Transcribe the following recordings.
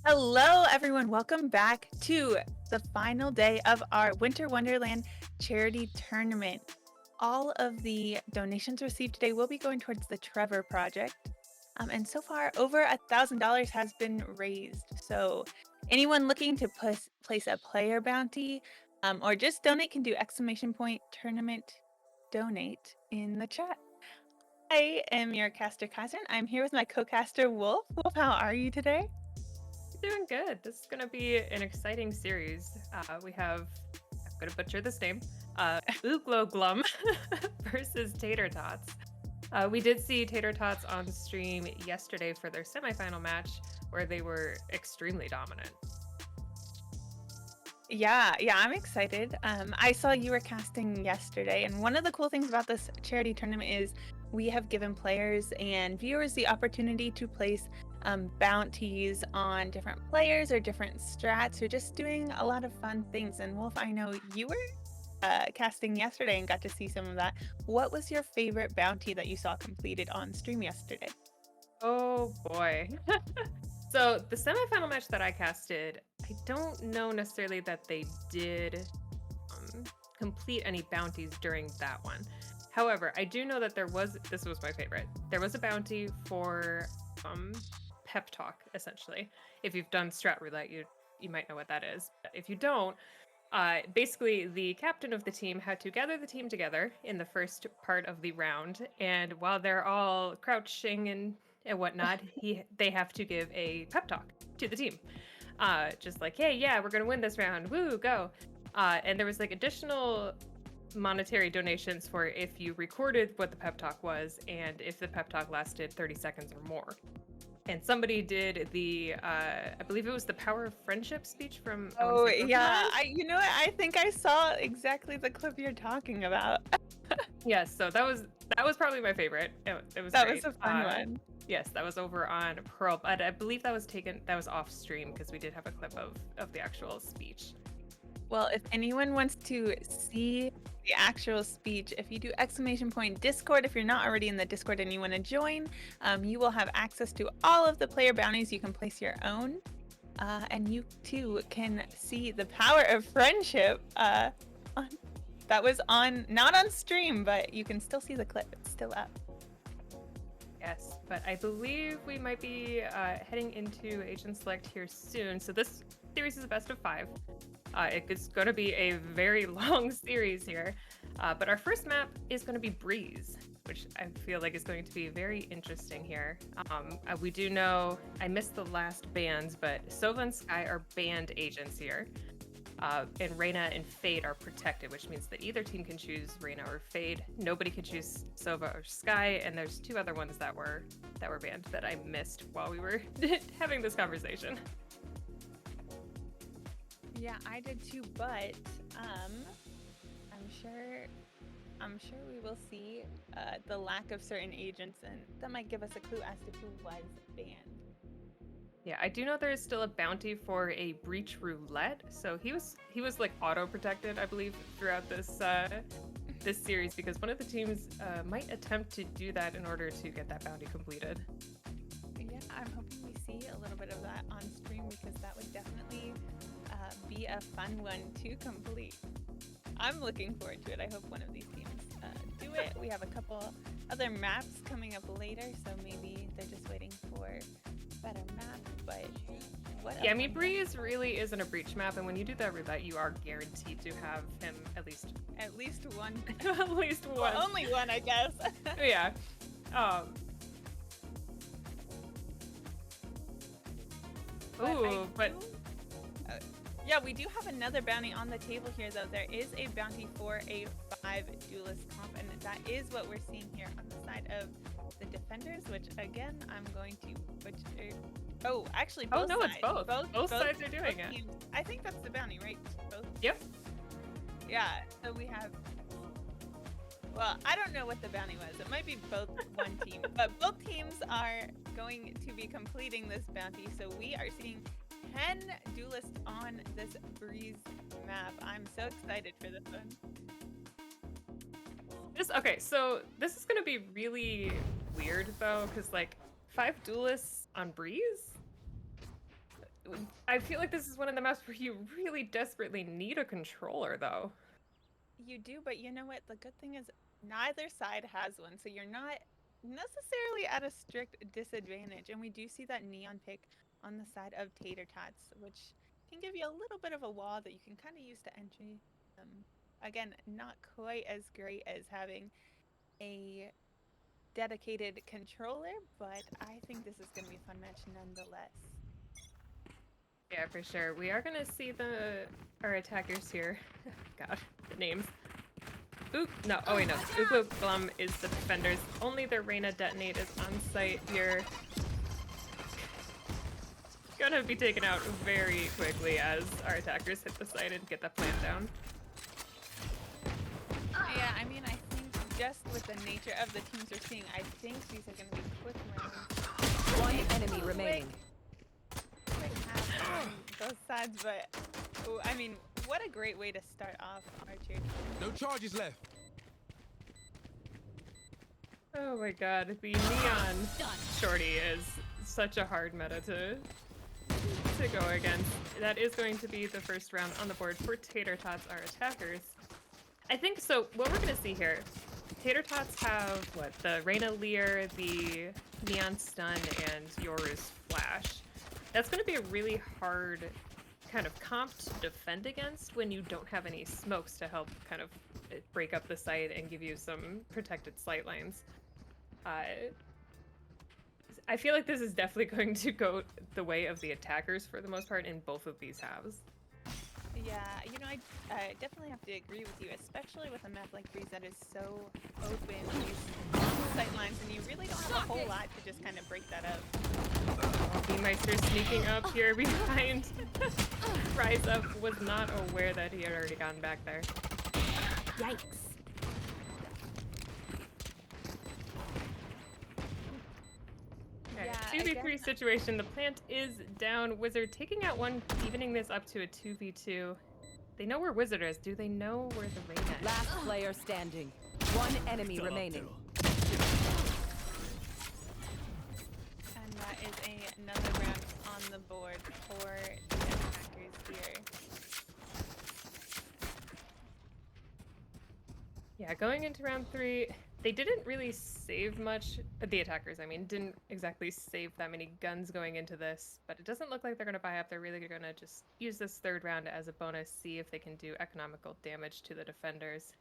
Hello, everyone. Welcome back to the final day of our Winter Wonderland charity tournament. All of the donations received today will be going towards the Trevor project. And so far, over $1,000 has been raised. So anyone looking to place a player bounty or just donate can do !tournament donate in the chat. I am your caster, Kaiser. I'm here with my co-caster, Wolf. Wolf, how are you today? Doing good. This is going to be an exciting series. We have, I'm going to butcher this name, Glum versus Tater Tots. We did see Tater Tots on stream yesterday for their semifinal match where they were extremely dominant. Yeah, I'm excited. I saw you were casting yesterday, and one of the cool things about this charity tournament is we have given players and viewers the opportunity to place bounties on different players or different strats or just doing a lot of fun things. And Wolf, I know you were casting yesterday and got to see some of that. What was your favorite bounty that you saw completed on stream yesterday? Oh boy. So the semifinal match that I casted, I don't know necessarily that they did complete any bounties during that one. However, I do know that this was my favorite. There was a bounty for pep talk, essentially. If you've done strat roulette, you might know what that is. But if you don't, basically the captain of the team had to gather the team together in the first part of the round, and while they're all crouching and whatnot, they have to give a pep talk to the team. Just like, hey, yeah, we're gonna win this round. Woo, go. And there was like additional monetary donations for if you recorded what the pep talk was and if the pep talk lasted 30 seconds or more. And somebody did the I believe it was the power of friendship speech from, I want to Oh say, yeah, Pokemon. you know what? I think I saw exactly the clip you're talking about. Yes, so that was probably my favorite. It was That was great. a fun one. Yes, that was over on Pearl, but I believe that was off stream because we did have a clip of the actual speech. Well, if anyone wants to see the actual speech, if you do !Discord, if you're not already in the Discord and you want to join, you will have access to all of the player bounties. You can place your own, and you too can see the power of friendship. That was not on stream, but you can still see the clip. It's still up. Yes, but I believe we might be heading into Agent Select here soon. So this series is a best of 5. It's going to be a very long series here. But our first map is going to be Breeze, which I feel like is going to be very interesting here. We do know, I missed the last bans, but Sova and Sky are banned agents here. And Reyna and Fade are protected, which means that either team can choose Reyna or Fade. Nobody can choose Sova or Sky, and there's 2 other ones that were banned that I missed while we were having this conversation. Yeah, I did too, but I'm sure we will see the lack of certain agents, and that might give us a clue as to who was banned. Yeah, I do know there is still a bounty for a breach roulette. So he was like auto protected, I believe, throughout this this series because one of the teams might attempt to do that in order to get that bounty completed. Yeah, I'm hoping we see a little bit of that on stream because that would definitely be a fun one to complete. I'm looking forward to it. I hope one of these teams do it. We have a couple other maps coming up later, so maybe they're just waiting for a better map. But yeah, I mean, Breeze really isn't a breach map, and when you do that roulette, you are guaranteed to have him at least one, at least one, well, only one, I guess. Yeah. Yeah, we do have another bounty on the table here, though. There is a bounty for a 5 duelist comp, and that is what we're seeing here on the side of the defenders, which, again, I'm going to butcher. Oh, actually, both sides. It's both. Both sides are doing it. Teams. I think that's the bounty, right? Both? Yep. Yeah, so we have... Well, I don't know what the bounty was. It might be both one team, but both teams are going to be completing this bounty, so we are seeing 10 duelists on this Breeze map. I'm so excited for this one. Okay, so this is gonna be really weird though, because like 5 duelists on Breeze? I feel like this is one of the maps where you really desperately need a controller, though. You do, but you know what? The good thing is neither side has one, so you're not necessarily at a strict disadvantage. And we do see that neon pick on the side of Tater Tots, which can give you a little bit of a wall that you can kind of use to entry. Again, not quite as great as having a dedicated controller, but I think this is going to be a fun match nonetheless. Yeah, for sure. We are gonna see our attackers here. God, the names. Oop, no, oh wait, no. Ugo Glum is the defenders. Only their Reyna detonate is on site here. Gonna be taken out very quickly as our attackers hit the site and get that plant down. Yeah, I mean, I think just with the nature of the teams we're seeing, I think these are going to be quick rounds. One enemy remaining. Quick half on both sides, but ooh, I mean, what a great way to start off Archer. No charges left. Oh my god, the neon shorty is such a hard meta to go against. That is going to be the first round on the board for Tater Tots, our attackers. I think so. What we're gonna see here, Tater Tots have what, the Reyna Lear, the Neon Stun, and Yoru's Flash. That's gonna be a really hard kind of comp to defend against when you don't have any smokes to help kind of break up the site and give you some protected sight lines. I feel like this is definitely going to go the way of the attackers for the most part in both of these halves. Yeah, you know, I definitely have to agree with you, especially with a map like Breeze that is so open, these sight lines, and you really don't have a whole lot to just kind of break that up. Beemeister sneaking up here behind. Rise Up was not aware that he had already gone back there. Yikes. Okay, Yeah, 2v3 situation. The plant is down. Wizard taking out one, evening this up to a 2v2. They know where Wizard is. Do they know where the Reyna is? Last player standing. One enemy remaining. And that is another round on the board for the attackers here. Yeah, going into round 3, they didn't really save much. The attackers, I mean, didn't exactly save that many guns going into this, but it doesn't look like they're going to buy up. They're really going to just use this third round as a bonus, see if they can do economical damage to the defenders.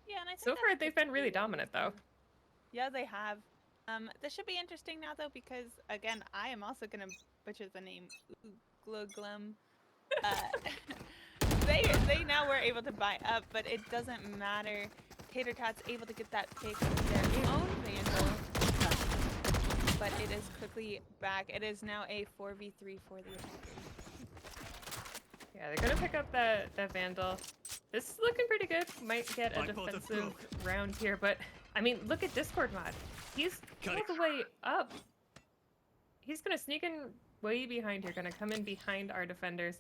Yeah, and I think So far, they've been really dominant, though. Yeah, they have. This should be interesting now, though, because, again, I am also going to butcher the name Glum. They now were able to buy up, but it doesn't matter. Tater Tots able to get that pick with their own Vandal, but it is quickly back. It is now a 4v3 for the attackers. Yeah, they're gonna pick up that Vandal. This is looking pretty good. Might get a defensive round here, but I mean, look at Discord Mod. He's all the way up. He's gonna sneak in way behind here, gonna come in behind our defenders.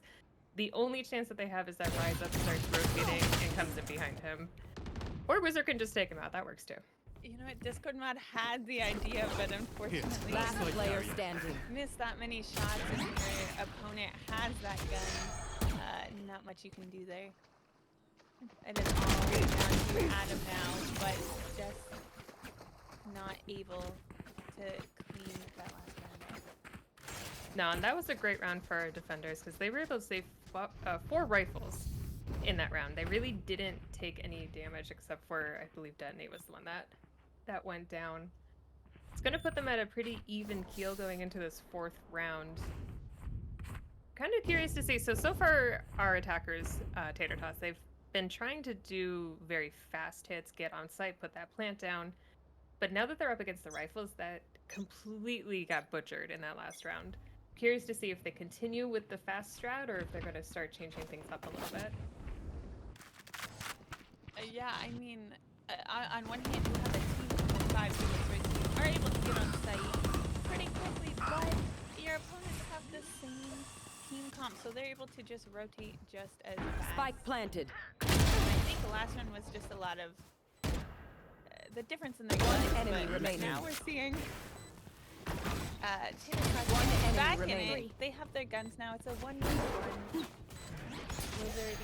The only chance that they have is that Rise Up starts rotating and comes in behind him. Or Wizard can just take him out. That works too. You know what? Discord Mod had the idea, but unfortunately, Last player standing. missed that many shots, and your opponent has that gun. Not much you can do there. It is all down to Adam now, but just not able to clean that last round up. No, and that was a great round for our defenders because they were able to save 4 rifles in that round. They really didn't take any damage except for, I believe, Detonate was the one that went down. It's going to put them at a pretty even keel going into this 4th round. Kind of curious to see. So far, our attackers, Tater Tots, they've been trying to do very fast hits, get on site, put that plant down. But now that they're up against the rifles, that completely got butchered in that last round. Curious to see if they continue with the fast strat or if they're going to start changing things up a little bit. Yeah, I mean, on one hand, you have a team of 5 units who are able to get on site pretty quickly, but your opponents have the same team comp, so they're able to just rotate just as fast. Spike planted. I think the last one was just a lot of the difference in the One guns, enemy but remaining. now we're seeing Tater Tots One enemy back in remaining. it. They have their guns now. It's a 1v1. Wizard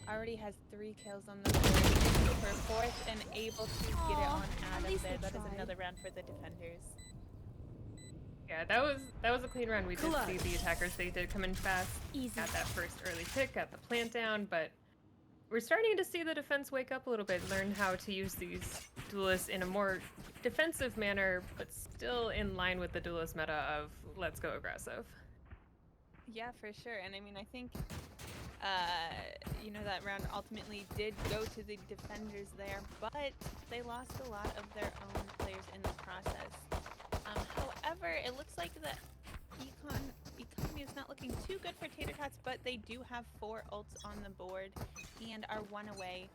already has 3 kills on the board. Looking for 4th and able to get it on out of there. That is another round for the defenders. Yeah, that was a clean run. We did see the attackers. They did come in fast. Easy. Got that first early pick, got the plant down, but we're starting to see the defense wake up a little bit, learn how to use these duelists in a more defensive manner, but still in line with the duelist meta of let's go aggressive. Yeah, for sure. And I mean, I think, you know, that round ultimately did go to the defenders there, but they lost a lot of their own players in the process. However, it looks like the economy is not looking too good for Tater Tots, but they do have 4 ults on the board and are 1 away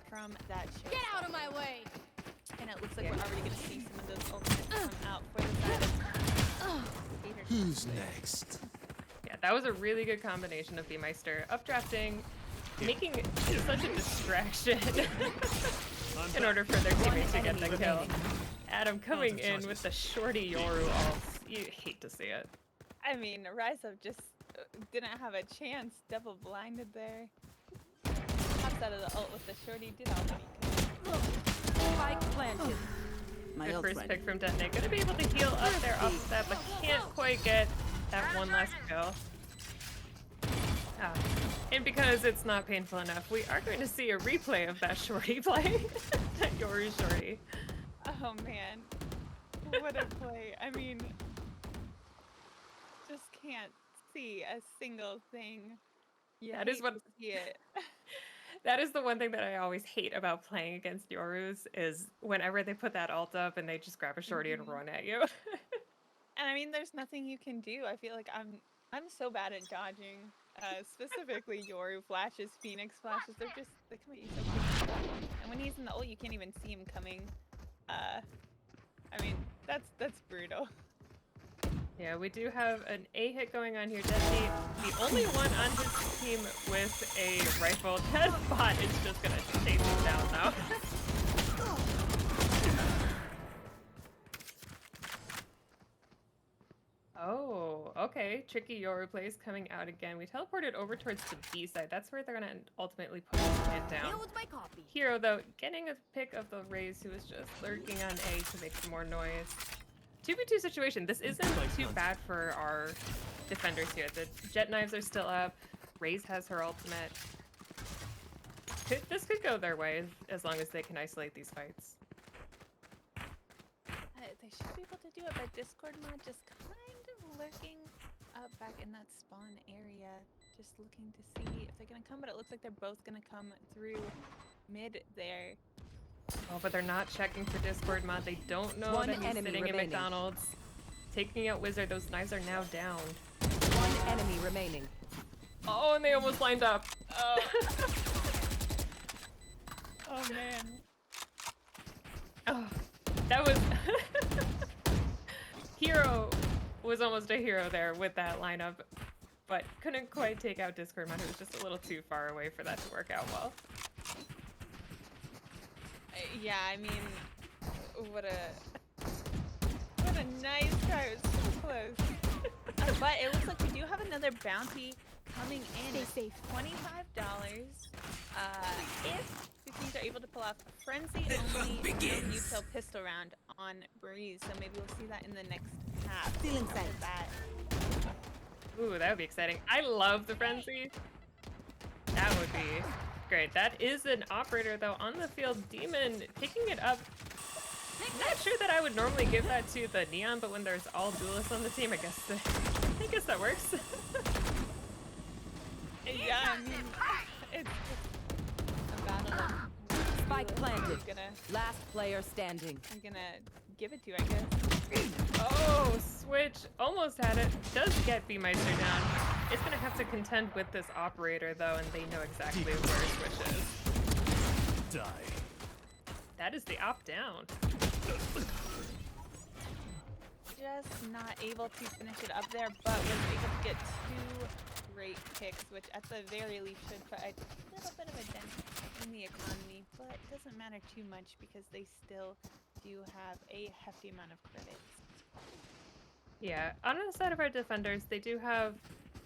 from that show. Get out of my way! And it looks like we're already going to see some of those ultimates come out for the side of Tater Tots. Who's next? Yeah, that was a really good combination of B-Meister updrafting, making such a distraction in order for their teammates to get the kill. Adam coming in with the shorty Yoru ults. You hate to see it. I mean, Rise Up just didn't have a chance. Double blinded there. Pops out of the ult with the shorty. Did all that he could. Spike planted. Good first pick from Detonate. Gonna be able to heal up there off of that, but can't quite get that one last kill. Ah. And because it's not painful enough, we are going to see a replay of that shorty play. That Yoru shorty. Oh man, what a play. I mean, just can't see a single thing. You That is hate what- to see it. That is the one thing that I always hate about playing against Yorus is whenever they put that ult up and they just grab a shorty and run at you. And I mean, there's nothing you can do. I feel like I'm so bad at dodging. Specifically Yoru flashes, Phoenix flashes. They come at you so quick. And when he's in the ult, you can't even see him coming. I mean, that's brutal. Yeah, we do have an A hit going on here. Detonate, the only one on his team with a rifle. That bot is just gonna chase him down now. Oh, okay. Tricky Yoru plays coming out again. We teleported over towards the B side. That's where they're gonna ultimately put his plant down. Deal with my copy. Hero, though, getting a pick of the Raze, who is just lurking on A to make some more noise. 2v2 situation. This isn't too bad for our defenders here. The jet knives are still up. Raze has her ultimate. This could go their way as long as they can isolate these fights. They should be able to do it, but Discord mod just kind of lurking up back in that spawn area. Just looking to see if they're going to come, but it looks like they're both going to come through mid there. Oh, but they're not checking for Discord mod. They don't know One that he's enemy sitting remaining. in McDonald's. Taking out Wizard. Those knives are now down. One enemy remaining. Oh, and they almost lined up. Oh, oh man. Oh, that was... Hero was almost a hero there with that lineup, but couldn't quite take out Discord mod. It was just a little too far away for that to work out well. Yeah, I mean, what a nice try. It was so close. But it looks like we do have another bounty coming in. Stay safe. $25. If the teams are able to pull off a frenzy only util pistol round on Breeze, so maybe we'll see that in the next half. Feeling After safe. that. Ooh, that would be exciting. I love the frenzy. That would be great. That is an operator though on the field. Demon picking it up. Not sure that I would normally give that to the Neon, but when there's all duelists on the team, I guess that works. Yeah, I mean, it's a battle. Spike planted. I'm Last player standing. gonna give it to you, I guess. Oh, switch. Almost had it. Does get B-Meister down. It's gonna have to contend with this operator though, and they know exactly where switch is. Die. That is the op down. Just not able to finish it up there, but was able to get 2 great picks, which at the very least should put a little bit of a dent in the economy, but it doesn't matter too much because they still do have a hefty amount of credits. Yeah, on the side of our defenders, they do have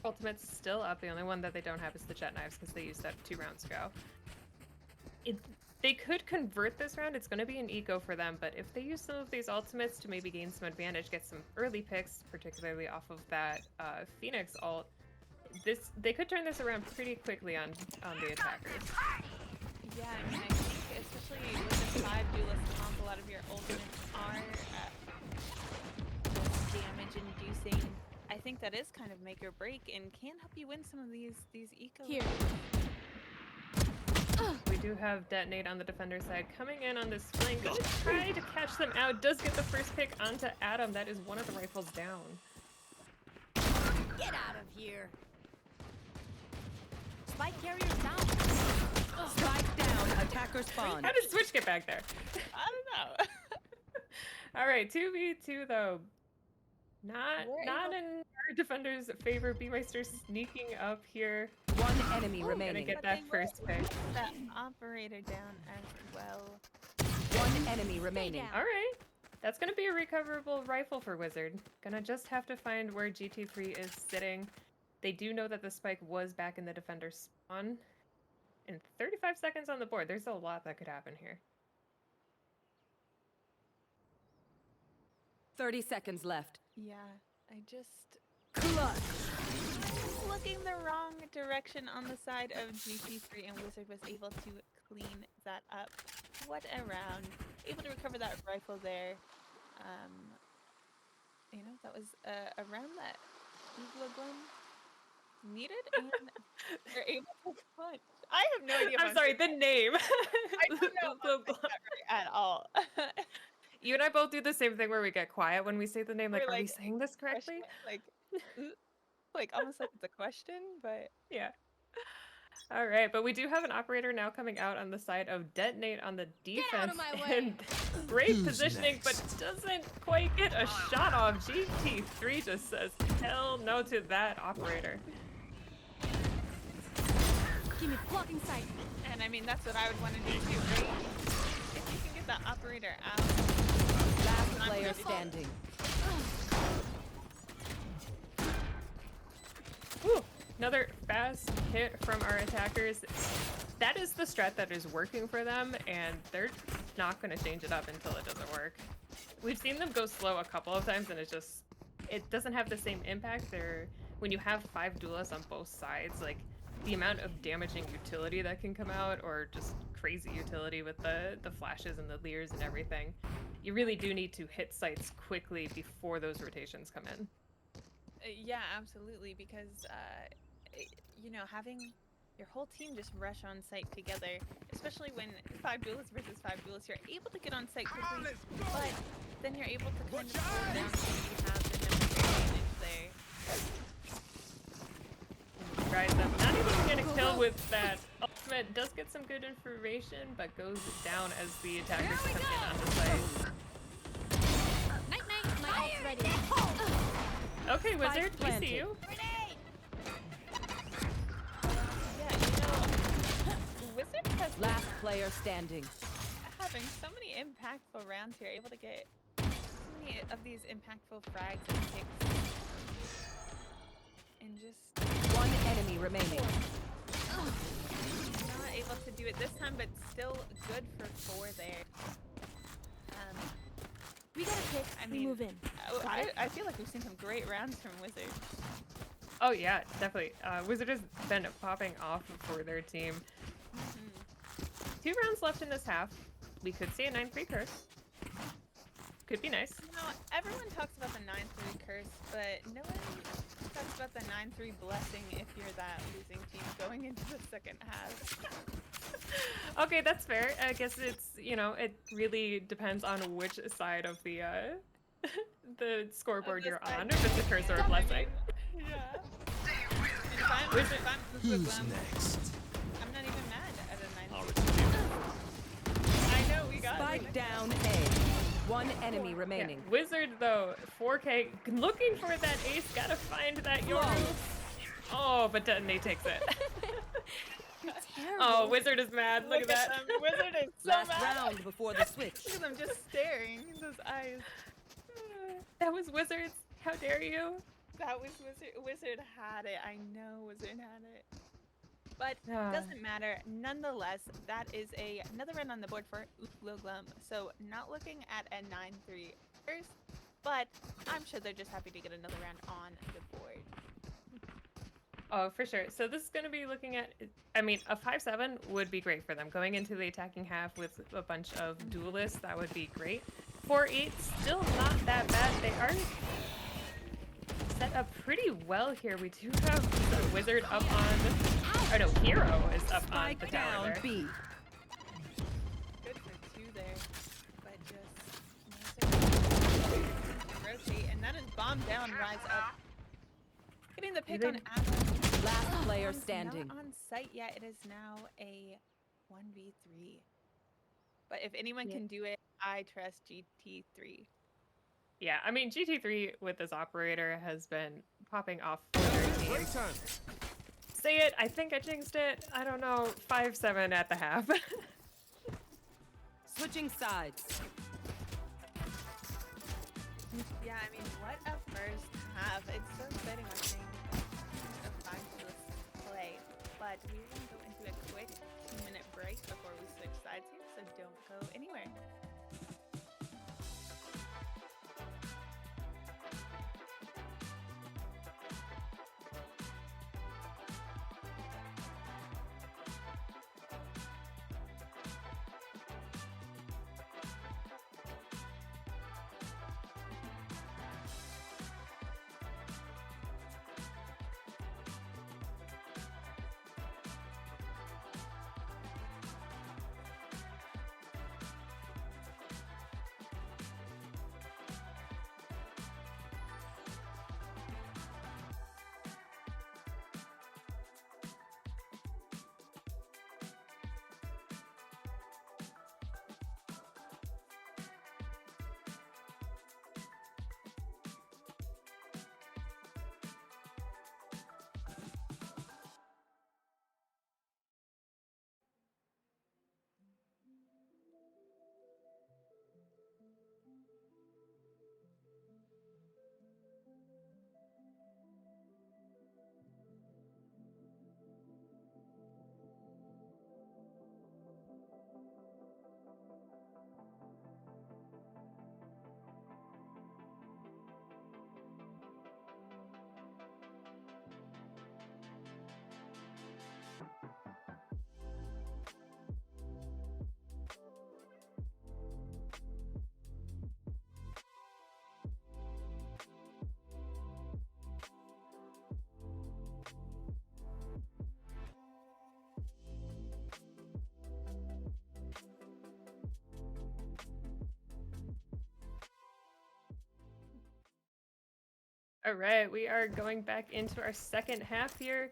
ultimates still up. The only one that they don't have is the jet knives because they used that 2 rounds ago. They could convert this round. It's going to be an eco for them, but if they use some of these ultimates to maybe gain some advantage, get some early picks, particularly off of that Phoenix ult, they could turn this around pretty quickly on the attackers. Yeah, I mean, I think especially with the 5 duelist comp, a lot of your ultimates are damage inducing. I think that is kind of make or break and can help you win some of these eco. Here. We do have Detonate on the defender side coming in on this flank. Gonna try to catch them out. Does get the first pick onto Adam. That is one of the rifles down. Get out of here. Spike carrier down. Spike down. Attacker spawn. How did Switch get back there? I don't know. All right, 2v2 though. Not We're in our defender's favor. B-Meister sneaking up here. One enemy Gonna remaining. get that first pick. That operator down as well. One enemy remaining. All right. That's going to be a recoverable rifle for Wizard. Gonna just have to find where GT3 is sitting. They do know that the spike was back in the defender spawn. In 35 seconds on the board, there's a lot that could happen here. 30 seconds left. Yeah, I just Clutch. looking the wrong direction on the side of GT3, and Wizard was able to clean that up. What a round. Able to recover that rifle there. You know, that was a round that Eagleglum needed, and they're able to punch. I have no idea. I'm sorry, the name. I don't know if I'm saying that right at all. You and I both do the same thing where we get quiet when we say the name. Like, We're are we like, saying this correctly? Like almost like it's a question, but Yeah. All right, but we do have an operator now coming out on the side of Detonate on the defense. out of my way. And great positioning, but doesn't quite get a shot off. GT3 just says hell no to that operator. Give me blocking sight. and I mean that's what I would want to do too, right? If you can get the operator out. Last I'm player ready. standing. Whew. Another fast hit from our attackers. That is the strat that is working for them, and they're not going to change it up until it doesn't work. We've seen them go slow a couple of times, and it doesn't have the same impact. When you have 5 duelists on both sides, like the amount of damaging utility that can come out, or just crazy utility with the flashes and the leers and everything, you really do need to hit sites quickly before those rotations come in. Yeah, absolutely, because you know, having your whole team just rush on site together, especially when 5 duelists versus 5 duelists, you're able to get on site quickly, but then you're able to kind of slow down so you have the necessary advantage there. Right, them not able to get a kill with that ultimate. Does get some good information, but goes down as the attackers come in on the site. Night night, my ult's ready. Okay, Wizard, we planted. see you. Yeah, you know, Wizard has Last player standing. having so many impactful rounds here, able to get so many of these impactful frags and picks, and just One enemy remaining. not able to do it this time, but still good for 4 there. We got a pick. I We mean, move in. I feel like we've seen some great rounds from Wizard. Oh yeah, definitely. Wizard has been popping off for their team. 2 rounds left in this half. We could see a 9-3 curse. Could be nice. You know, everyone talks about the 9-3 curse, but no one talks about the 9-3 blessing if you're that losing team going into the second half. Okay, that's fair. I guess it's, you know, it really depends on which side of the the scoreboard the you're side. on, if it's a curse or a blessing. Yeah. And if I'm Who's Glum, next? I'm not even mad at a 9-3. I know, we got Spike it. down A. One enemy Yeah. remaining. Wizard though, 4K, looking for that ace, gotta find that Yoru. Oh, but Detonate takes it. Oh, Wizard is mad. Look at that. them. Wizard is so Last mad. round before the switch. Look at them just staring. Those eyes. That was Wizard's How dare you? That was Wizard. Wizard had it. I know Wizard had it. But Ah. doesn't matter. Nonetheless, that is another run on the board for Uglum. So not looking at a 9-3 first, but I'm sure they're just happy to get another round on the board. Oh, for sure. So this is going to be looking at, I mean, a 5-7 would be great for them. Going into the attacking half with a bunch of duelists, that would be great. 4-8, still not that bad. They are set up pretty well here. We do have the Wizard up on, or no, Hero is up on the Spike tower down there. B. Good for 2 there, but just rotate, and that is bomb down, rise up. Getting the pick on Adam. Last player Bomb's standing. Not on site yet. It is now a 1v3. But if anyone Yeah. can do it, I trust GT3. Yeah, I mean, GT3 with this operator has been popping off for their team. Playtime. Say it, I think I jinxed it. I don't know, 5-7 at the half. Switching sides. Yeah, I mean, what a first half. It's so exciting watching a 5-2 play. But we're going to go into a quick 2-minute break before we switch sides here, so don't go anywhere. All right, we are going back into our second half here.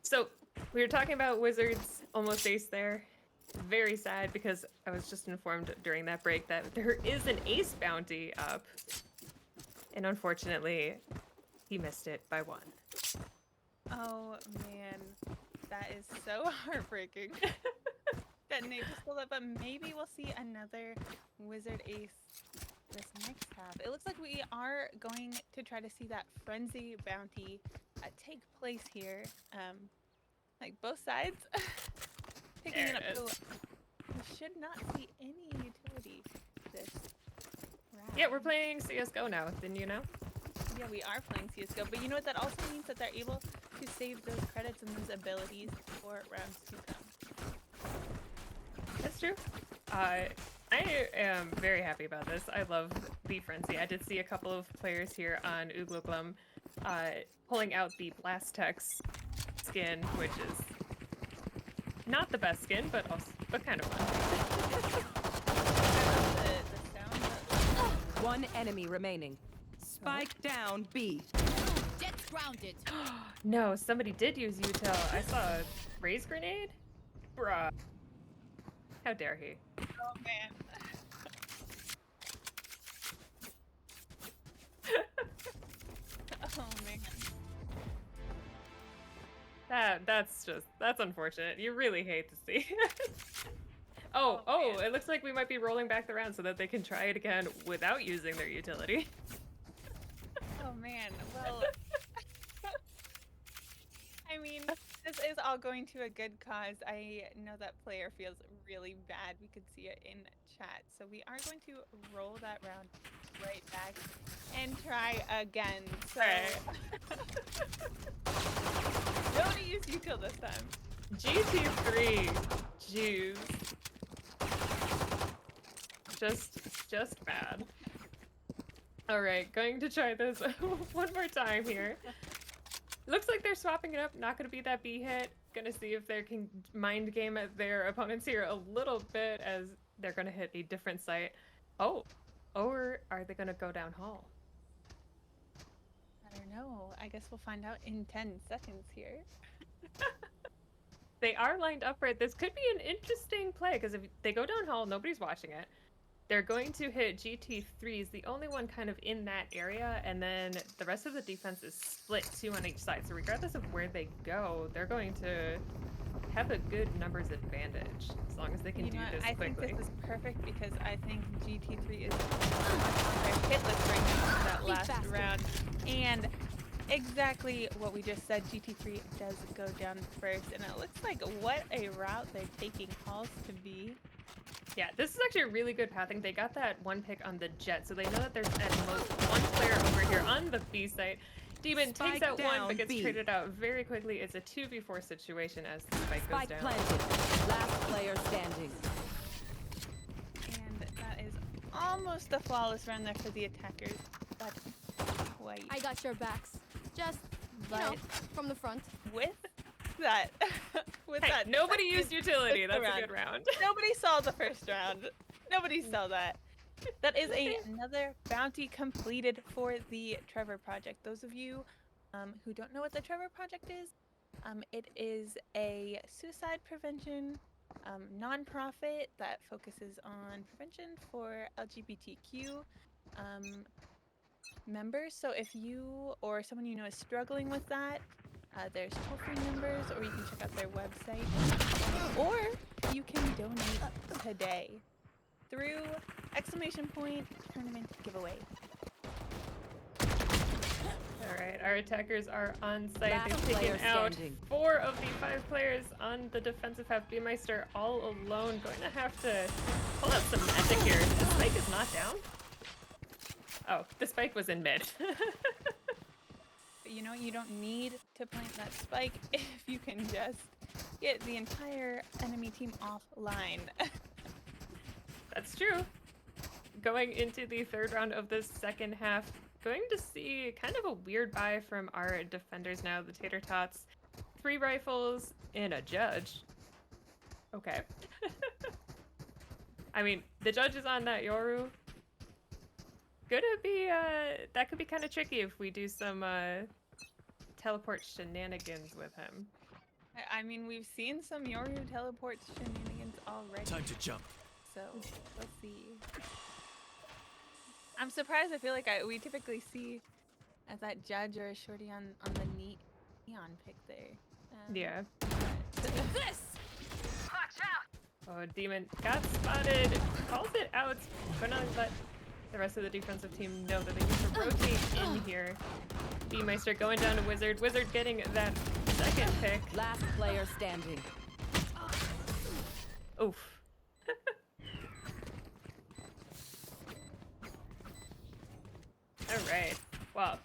So we were talking about Wizards almost ace there. Very sad because I was just informed during that break that there is an ace bounty up. And unfortunately, he missed it by 1. Oh, man. That is so heartbreaking. That Nate just pulled up, but maybe we'll see another Wizard ace this next half. It looks like we are going to try to see that frenzy bounty take place here. Like both sides picking it up. So we should not see any utility this round. Yeah, we're playing CSGO now, didn't you know? Yeah, we are playing CSGO, but you know what? That also means that they're able to save those credits and those abilities for rounds to come. That's true. I am very happy about this. I love the frenzy. I did see a couple of players here on Uglum pulling out the Blastex skin, which is not the best skin, but kind of fun. The sound of One enemy remaining. Spike down B. Jet's grounded. No, somebody did use util. I saw a raise grenade? Bruh. How dare he? oh man. Oh man. That's unfortunate. You really hate to see. Oh, man. it looks like we might be rolling back the round so that they can try it again without using their utility. Oh man. Well, I mean, this is all going to a good cause. I know that player feels really bad. We could see it in chat. So we are going to roll that round right back and try again. So nobody used util this time. GT3. Jeez. Just bad. Alright, going to try this one more time here. Looks like they're swapping it up. Not going to be that B hit. Gonna see if they can mind game at their opponents here a little bit as they're going to hit a different site. Oh, or are they going to go down hall? I don't know. I guess we'll find out in 10 seconds here. They are lined up for it. This could be an interesting play because if they go down hall, nobody's watching it. They're going to hit GT3s, the only one kind of in that area, and then the rest of the defense is split 2 on each side. So regardless of where they go, they're going to have a good numbers advantage as long as they can do this I quickly. think this is perfect because I think GT3 is on their hit list right now for that last round. And exactly what we just said, GT3 does go down first. And it looks like what a route they're taking halls to be. Yeah, this is actually a really good pathing. They got that one pick on the jet, so they know that there's at most one player over here on the B site. Demon takes out one, but gets traded out very quickly. It's a 2v4 situation as the spike goes down. Planted. Last player standing. And that is almost a flawless run there for the attackers, but quite. I got your backs. Just, you know, from the front. With that, Hey, nobody used utility. That's a good round. Nobody saw the first round. Nobody saw that. That is another bounty completed for the Trevor Project. Those of you who don't know what the Trevor Project is, it is a suicide prevention nonprofit that focuses on prevention for LGBTQ members. So if you or someone you know is struggling with that, there's toll-free numbers, or you can check out their website, or you can donate today through !tournament giveaway. All right, our attackers are on site. Last They've taken player out standing. 4 of the 5 players on the defensive half. B-Meister all alone, going to have to pull out some magic here. The spike is not down. Oh, the spike was in mid. But you know, you don't need to plant that spike if you can just get the entire enemy team offline. That's true. Going into the 3rd round of the second half, going to see kind of a weird buy from our defenders now, the Tater Tots. 3 rifles and a judge. Okay. I mean, the judge is on that Yoru. Gonna be, that could be kind of tricky if we do some teleport shenanigans with him. I mean, we've seen some Yoru teleport shenanigans already. Time to jump. So, let's see. I'm surprised. I feel like we typically see that judge or a shorty on the neon pick there. Yeah. This! Oh, Demon got spotted. Calls it out. Gonna let the rest of the defensive team know that they need to rotate in here. B-Meister going down to Wizard. Wizard getting that 2nd pick. Last player standing. Oof. Alright. Well,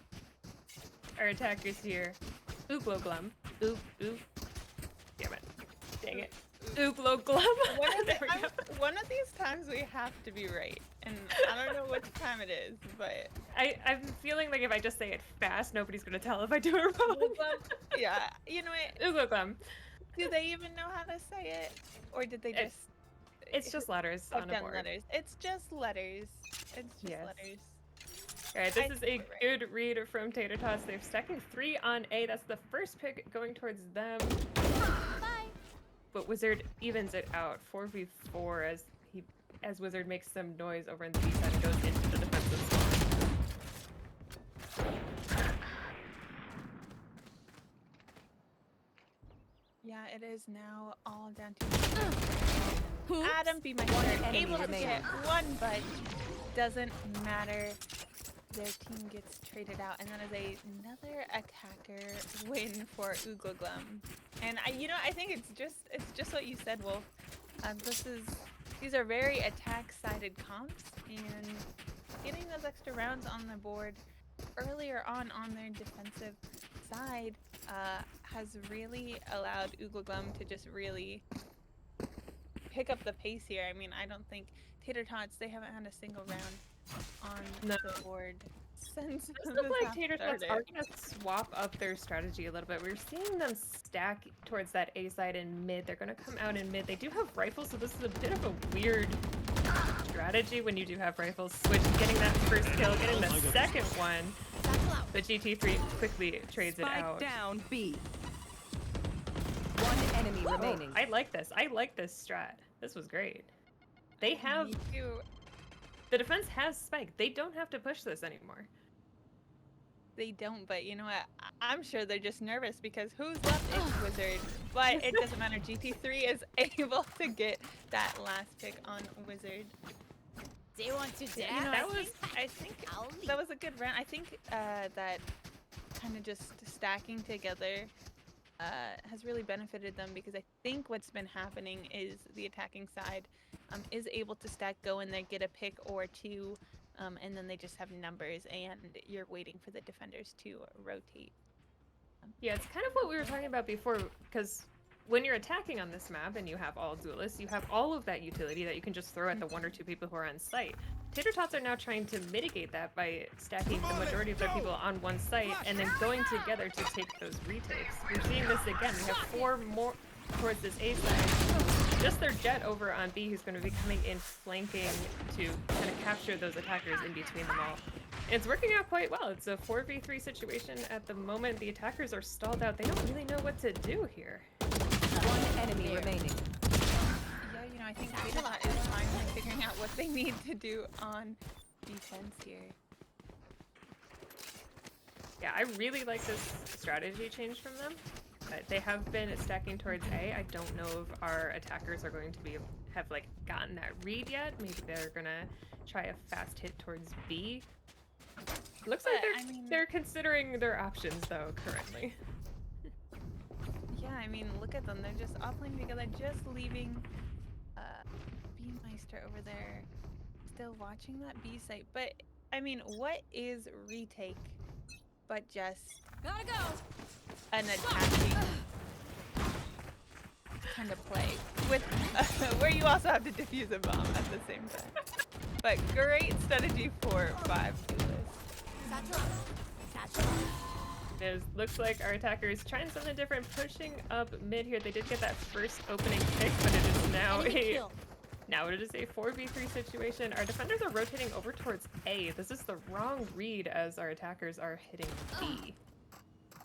our attackers here. Oogloglum. Oop, oop. Damn it. Dang it. Oogloglum. One of these times we have to be right. And I don't know which time it is, but... I'm feeling like if I just say it fast, nobody's going to tell if I do it wrong. Yeah, you know what? Oogloglum. Do they even know how to say it? Or did they just... It's just letters on a board. Letters. It's just letters. It's just letters. Alright, this is a good read from Tater Tots. They're stacking 3 on A. That's the first pick going towards them. Bye. But Wizard evens it out. 4v4 as Wizard makes some noise over in the B side and goes into the defensive zone. Yeah, it is now all down to Adam be my able to get one, but doesn't matter. their team gets traded out, and that is another attacker win for Ugoglum. And I think it's just what you said, Wolf. These are very attack-sided comps, and getting those extra rounds on the board earlier on their defensive side has really allowed Ugoglum to just really pick up the pace here. I mean, I don't think Tater Tots, they haven't had a single round on the board since It the looks like half Tater Tots started. are going to swap up their strategy a little bit. We're seeing them stack towards that A side in mid. They're going to come out in mid. They do have rifles, so this is a bit of a weird strategy when you do have rifles. Switch, getting that first kill, getting the second one. But GT3 quickly trades it out. Down B. One enemy remaining. I like this. I like this strat. This was great. They have... Me too. The defense has spike. They don't have to push this anymore. They don't, but you know what? I'm sure they're just nervous because who's left is Wizard. But it doesn't matter. GT3 is able to get that last pick on Wizard. They want to dance. You know, That I think that was a good round. I think that kind of just stacking together has really benefited them, because I think what's been happening is the attacking side is able to stack, go in there, get a pick or two, and then they just have numbers, and you're waiting for the defenders to rotate. Yeah, it's kind of what we were talking about before, because when you're attacking on this map and you have all duelists, you have all of that utility that you can just throw at the one or two people who are on site. Tater Tots are now trying to mitigate that by stacking the majority of their people on one site and then going together to take those retakes. We're seeing this again. We have 4 more towards this A side. Just their Jet over on B, who's going to be coming in flanking to kind of capture those attackers in between them all. It's working out quite well. It's a 4v3 situation at the moment. The attackers are stalled out. They don't really know what to do here. One enemy remaining. Yeah, I think Tater Tot is finally figuring out what they need to do on defense here. Yeah, I really like this strategy change from them. They have been stacking towards A. I don't know if our attackers are going to have gotten that read yet. Maybe they're gonna try a fast hit towards B. Looks like they're considering their options though currently. Yeah, I mean, look at them. They're just all playing together, just leaving B-Meister over there, still watching that B site. But, I mean, what is retake but just Gotta go. an attacking kind of play with where you also have to defuse a bomb at the same time. But great strategy for 5 duelists. It looks like our attackers trying something different, pushing up mid here. They did get that first opening pick, but it is now it is a 4v3 situation. Our defenders are rotating over towards A. This is the wrong read as our attackers are hitting B.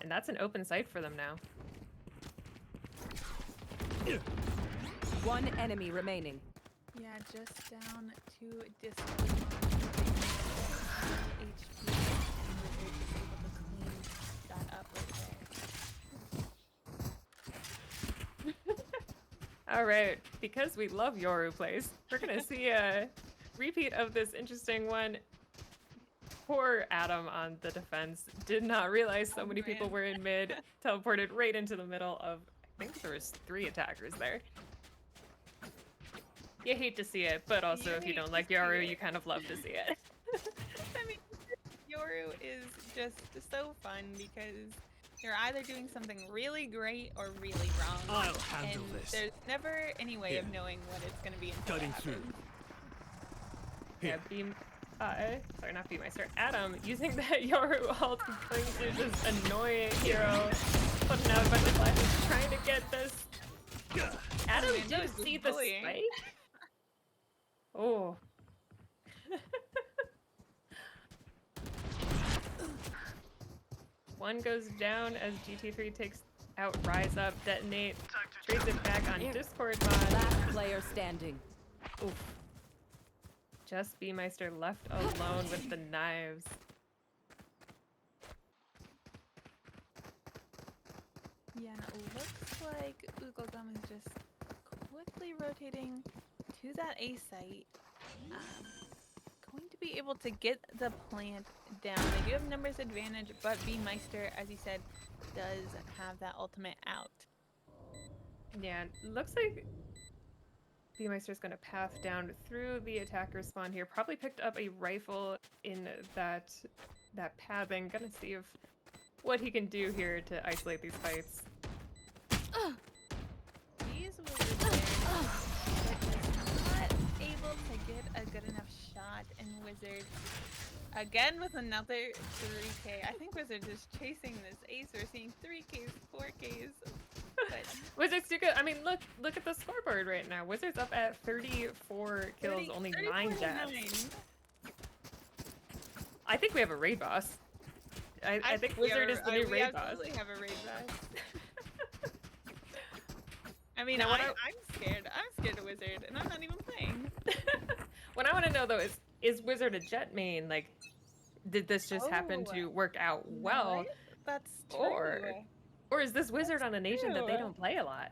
And that's an open site for them now. One enemy remaining. Yeah, just down to Discord. HP, and Wizard is able to clean that up right there. All right, because we love Yoru plays, we're gonna see a repeat of this interesting one. Poor Adam on the defense did not realize so many people were in mid, teleported right into the middle of, I think there was 3 attackers there. You hate to see it, but also if you don't like Yoru, you kind of love to see it. I mean, Yoru is just so fun because you're either doing something really great or really wrong. I'll handle and this. There's never any way of knowing what it's going to be until Cutting it through. happens. Yeah, sorry, not Beameister. Adam using that Yoru ult, going to just annoy hero, putting out a bunch of flashes, trying to get this. Adam, man, did that you was see the bullying. spike? Oh. One goes down as GT3 takes out Rise Up, Detonate, trades it back on Discord bot. Last player standing. Oof. Just Beameister left alone with the knives. Yeah, and it looks like Ugoglum is just quickly rotating to that A site. Going to be able able to get the plant down. They do have numbers advantage, but B Meister, as you said, does have that ultimate out. Yeah, looks like B-Meister's gonna path down through the attacker spawn here. Probably picked up a rifle in that pathing. Gonna see if what he can do here to isolate these fights. These wizards there, but just not able to get a good enough shot. And Wizard, again with another 3K. I think Wizard is chasing this ace. We're seeing 3Ks, 4Ks. But Wizards do good. I mean, look at the scoreboard right now. Wizards up at 34 kills, only 9 deaths. I think we have a raid boss. I think Wizard is the new raid boss. We absolutely have a raid boss. I mean, Now, I'm scared. I'm scared of Wizard, and I'm not even playing. What I want to know though is Wizard a jet main? Like, did this just happen to work out well, What? That's true. or is this Wizard on a nation that they don't play a lot?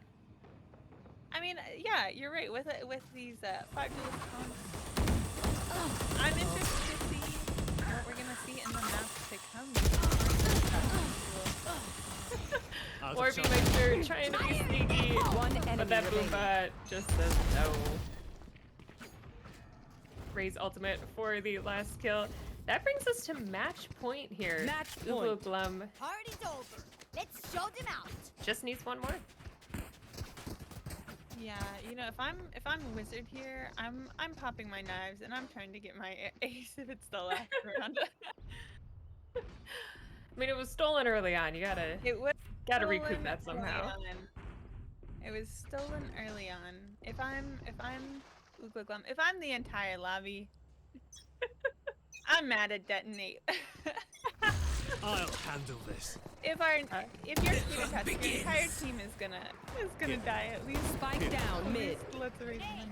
I mean, yeah, you're right. With these 5 duelist comps, I'm interested to see what we're gonna see in the maps to come. Or B-Meister trying to be sneaky, but that Boombot just says no. Ray's ultimate for the last kill. That brings us to match point here. Match point. Glum Party's over. Let's show them out. just needs one more. Yeah, you know, if I'm Wizard here, I'm popping my knives and I'm trying to get my ace if it's the last round. I mean, it was stolen early on. You gotta recoup stolen that somehow. early on. It was stolen early on. If I'm Glum, if I'm the entire lobby, I'm mad at Detonate. I'll handle this. If your entire team is gonna die at least. Spike down mid. Let's raise them.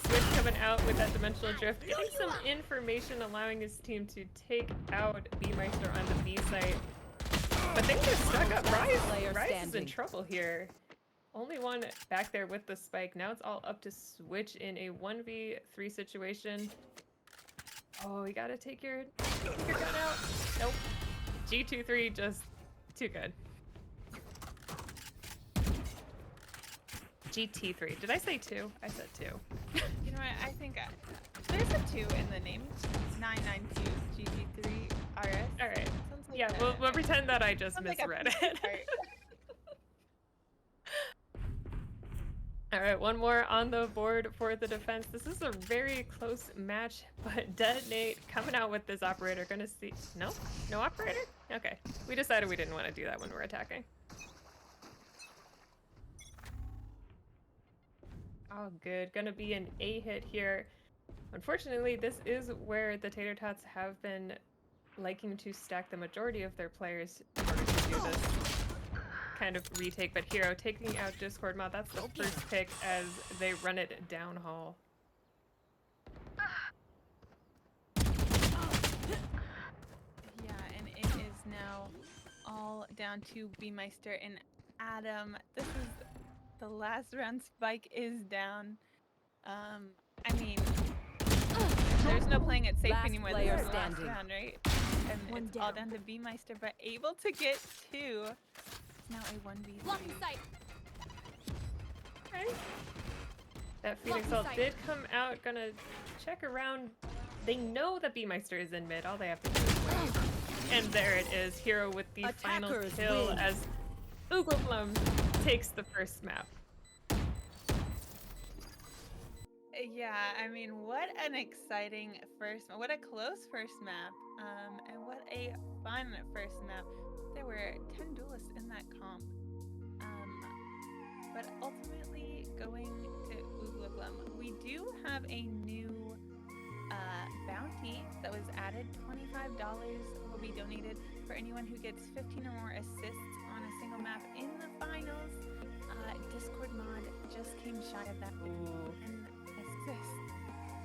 Switch coming out with that dimensional drift, getting some information, allowing his team to take out B-Meister on the B site. But things are stuck up. Rise is in trouble here. Only one back there with the spike. Now it's all up to Switch in a 1v3 situation. Oh, you gotta take your gun out. Nope. G23 just too good. GT3. Did I say 2? I said 2. You know what? I think there's a 2 in the name. 992 GG3 RS. All right. Sounds like Yeah, we'll pretend that I just misread it. All right, one more on the board for the defense. This is a very close match, but Detonate coming out with this operator. Gonna see. No operator? Okay. We decided we didn't want to do that when we're attacking. Oh, good. Gonna be an A hit here. Unfortunately, this is where the Tater Tots have been liking to stack the majority of their players in order to do this kind of retake, but Hero taking out Discord Mod. That's the first pick as they run it down hall. Yeah, and it is now all down to B-Meister and Adam. This is the last round. Spike is down. I mean, there's no playing it safe Last anymore. player This is the last standing. round, right? And it's all down to B-Meister, but able to get 2. It's now a 1v3. Blocking sight. Okay. That Phoenix ult did come out. Gonna check around. They know that B-Meister is in mid. All they have to do is wait. And there it is. Hero with the final Attackers kill win. as Uglum takes the first map. Yeah, I mean, what an exciting what a close first map, and what a fun first map. There were 10 duelists in that comp, but ultimately going to Uglum. We do have a new bounty that was added. $25 will be donated for anyone who gets 15 or more assists on a single map in the finals. Discord Mod just came shy of that. An assist,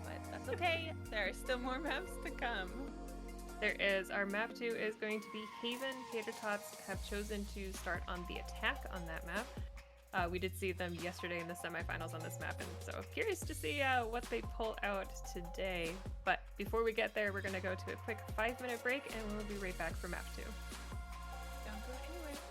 but that's okay. There are still more maps to come. There is. Our map 2 is going to be Haven. Tater Tots have chosen to start on the attack on that map. We did see them yesterday in the semifinals on this map, and so curious to see what they pull out today. But before we get there, we're going to go to a quick 5-minute break, and we'll be right back for map 2. Don't go anywhere.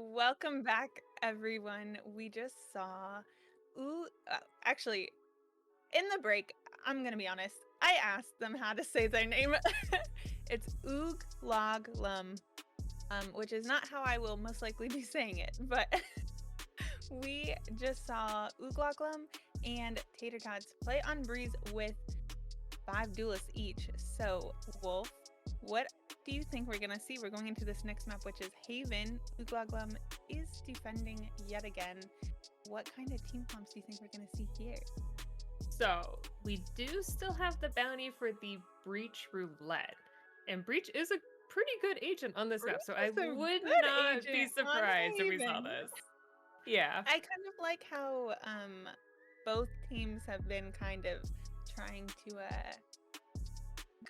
Welcome back, everyone. We just saw. Actually, in the break, I'm gonna be honest. I asked them how to say their name. It's Oogloglum, which is not how I will most likely be saying it. But we just saw Oogloglum and Tater Tots play on Breeze with 5 duelists each. So, Wolf, what do you think we're going to see? We're going into this next map, which is Haven. Oogloglum is defending yet again. What kind of team comps do you think we're going to see here? So we do still have the bounty for the Breach Roulette. And Breach is a pretty good agent on this map, so I Breach is a would good not agent be on surprised if we saw Haven. this. Yeah. I kind of like how both teams have been kind of trying to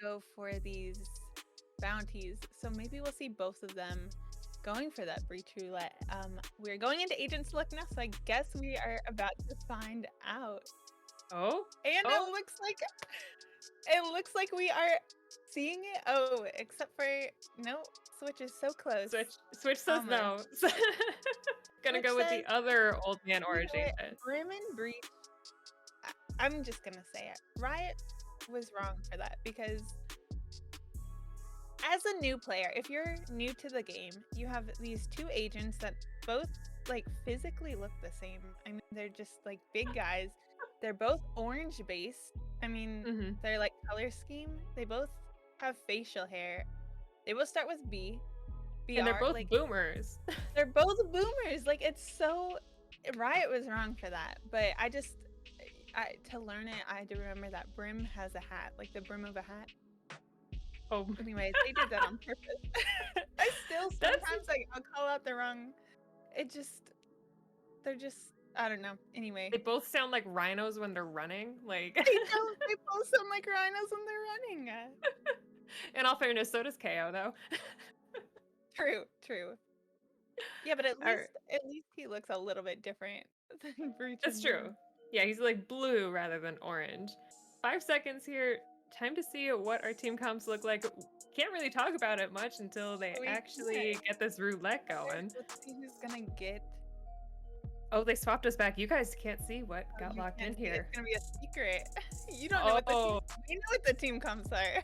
go for these bounties. So maybe we'll see both of them going for that Breach Roulette. We're going into agent select now, so I guess we are about to find out. Oh, And Oh. it looks like we are seeing it. Oh, except for no, Switch is so close. Switch says no. Gonna Switch go with says, the other old man You know orange what? agent. Brim and Breach. I'm just gonna say it. Riot was wrong for that because as a new player, if you're new to the game, you have these two agents that both like physically look the same. I mean, they're just like big guys. They're both orange based. I mean, Mhm. their like color scheme. They both have facial hair. They both start with B. BR, And they're both like, boomers. they're both boomers. Like it's so Riot was wrong for that. But to learn it, I had to remember that Brim has a hat, like the brim of a hat. Oh, Anyways, they did that on purpose. I still sometimes I'll call out the wrong. They're just I don't know. Anyway, they both sound like rhinos when they're running. Like, they don't. They both sound like rhinos when they're running. in all fairness, so does KO though. True. Yeah, but at Alright. least he looks a little bit different than Breach. That's and true. Brim. Yeah, he's like blue rather than orange. 5 seconds here. Time to see what our team comps look like. Can't really talk about it much until they We actually can't. get this roulette going. Let's see who's gonna get. Oh, they swapped us back. You guys can't see what got You locked in can't see, here. It's gonna be a secret. You don't know what the team. We know what the team comps are.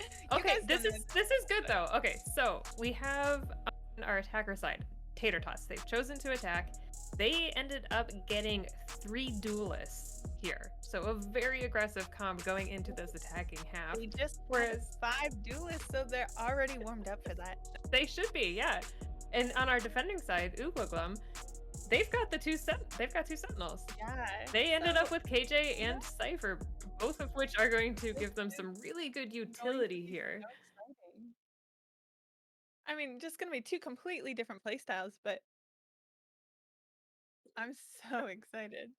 You Okay, guys this don't is good though. Okay, so we have on our attacker side, Tater Tots. They've chosen to attack. They ended up getting 3 duelists here. So a very aggressive comp going into this attacking half. We just Whereas- had 5 duelists, so they're already warmed up for that. They should be, yeah. And on our defending side, Oogloglum, they've got 2 sentinels. Yeah. They ended so up with KJ and Cypher, both of which are going to give them some really good utility here. so exciting. I mean, just gonna be 2 completely different playstyles, but I'm so excited.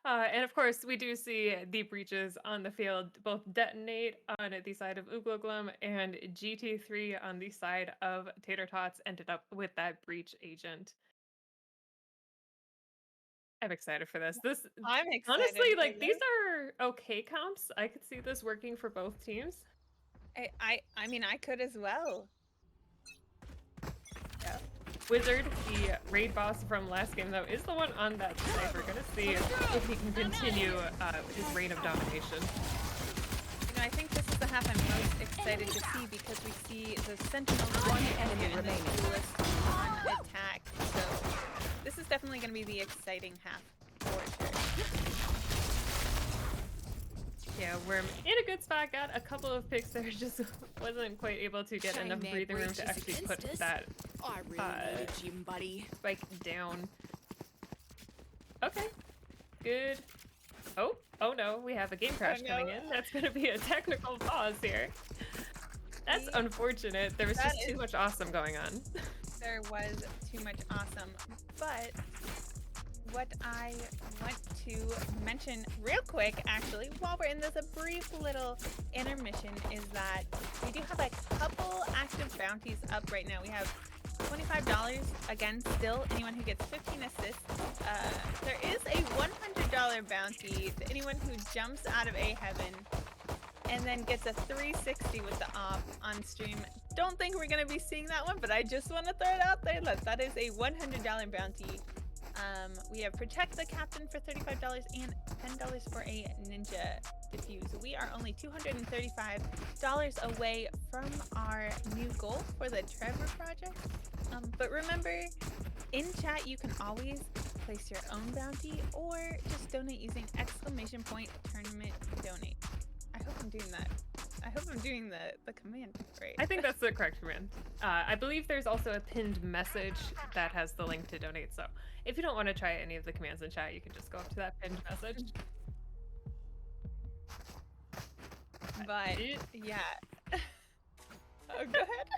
And of course, we do see the breaches on the field both detonate on the side of Oogloglum, and GT3 on the side of Tater Tots ended up with that breach agent. I'm excited for this. I'm excited. Honestly, for like these this. are okay comps. I could see this working for both teams. I mean, I could as well. Yeah. Wizard, the raid boss from last game, though, is the one on that side. We're gonna see if he can continue his reign of domination. You know, I think this is the half I'm most excited to see because we see the Sentinels one enemy remaining on attack. So this is definitely going to be the exciting half for sure. Yeah, we're in a good spot. Got a couple of picks there. Just wasn't quite able to get Shame enough their breathing room breach to is actually against put us. that I really need a gym buddy. spike down. Okay, good. Oh no, we have a game crash coming in. That's gonna be a technical pause here. That's unfortunate. There was That just too is- much awesome going on. There was too much awesome, but what I want to mention real quick, actually, while we're in this, a brief little intermission, is that we do have a couple active bounties up right now. We have $25, again, still, anyone who gets 15 assists. There is a $100 bounty to anyone who jumps out of A heaven. and then gets a 360 with the op on stream. Don't think we're gonna be seeing that one, but I just want to throw it out there. Look, that is a $100 bounty. We have Protect the Captain for $35 and $10 for a Ninja Diffuse. We are only $235 away from our new goal for the Trevor project. But remember, in chat you can always place your own bounty or just donate using !tournament donate. I hope I'm doing that. I hope I'm doing the command right. I think that's the correct command. I believe there's also a pinned message that has the link to donate. So if you don't want to try any of the commands in chat, you can just go up to that pinned message. But yeah. Oh, go ahead.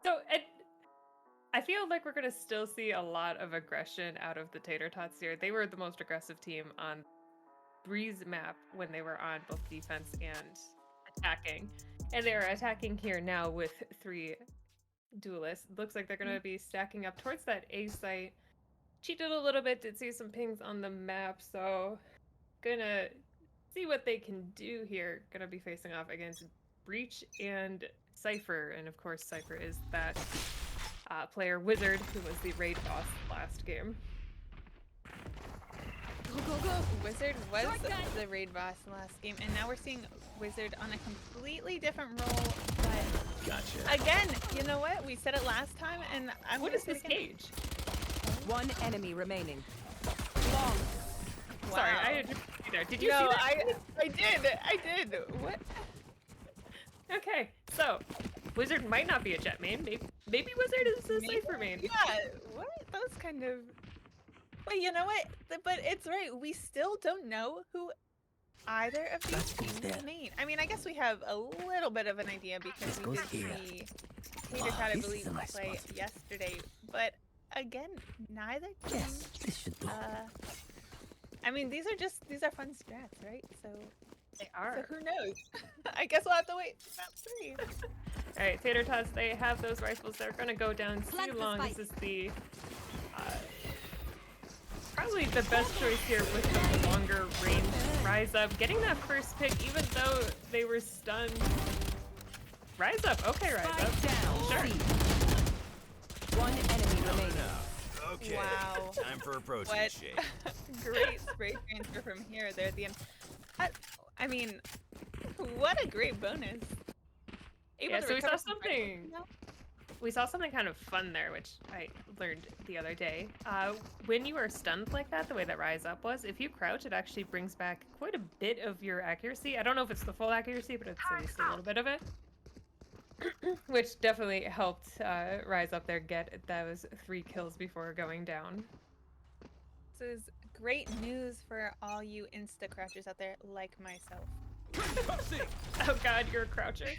So I feel like we're gonna still see a lot of aggression out of the Tater Tots here. They were the most aggressive team on Breeze map when they were on both defense and attacking, and they are attacking here now with 3 duelists. Looks like they're gonna be stacking up towards that A site. Cheated a little bit, did see some pings on the map, so gonna see what they can do here. Gonna be facing off against Breach and Cypher, and of course Cypher is that player Wizard who was the raid boss last game. Go, go, go. Wizard was the raid boss last game, and now we're seeing Wizard on a completely different role. But Gotcha. again, you know what? We said it last time, and I'm What gonna is say this it again. cage? One enemy remaining. Long. Sorry, Wow. I interrupted you there. Did you No, see that? I did. What? Okay, so Wizard might not be a jet main. Maybe Wizard is a Cypher main. Yeah, what? Those kind of... But you know what? But it's right. We still don't know who either of these teams main. I mean, I guess we have a little bit of an idea because we did see Tater Tot, I believe, play yesterday. But again, neither team... This should do. I mean, these are fun strats, right? So They are. who knows? I guess we'll have to wait for round 3. All right, Tater Tots, they have those rifles. They're gonna go down Plant too the long. spike. This is the probably the best choice here with the longer range Rise Up. Getting that first pick, even though they were stunned. Rise Up, okay, Rise Up. Spike down. Sure. C. One enemy remaining. Okay. Wow. Time for a protein What? shake. Great spray transfer from here. There at the end. I mean, what a great bonus. Able Yeah, to so we saw recover from something. rifle. We saw something kind of fun there, which I learned the other day. When you are stunned like that, the way that Rise Up was, if you crouch, it actually brings back quite a bit of your accuracy. I don't know if it's the full accuracy, but it's at least a little bit of it. Which definitely helped Rise Up there get those 3 kills before going down. This is great news for all you insta crouchers out there, like myself. Oh god, you're crouching.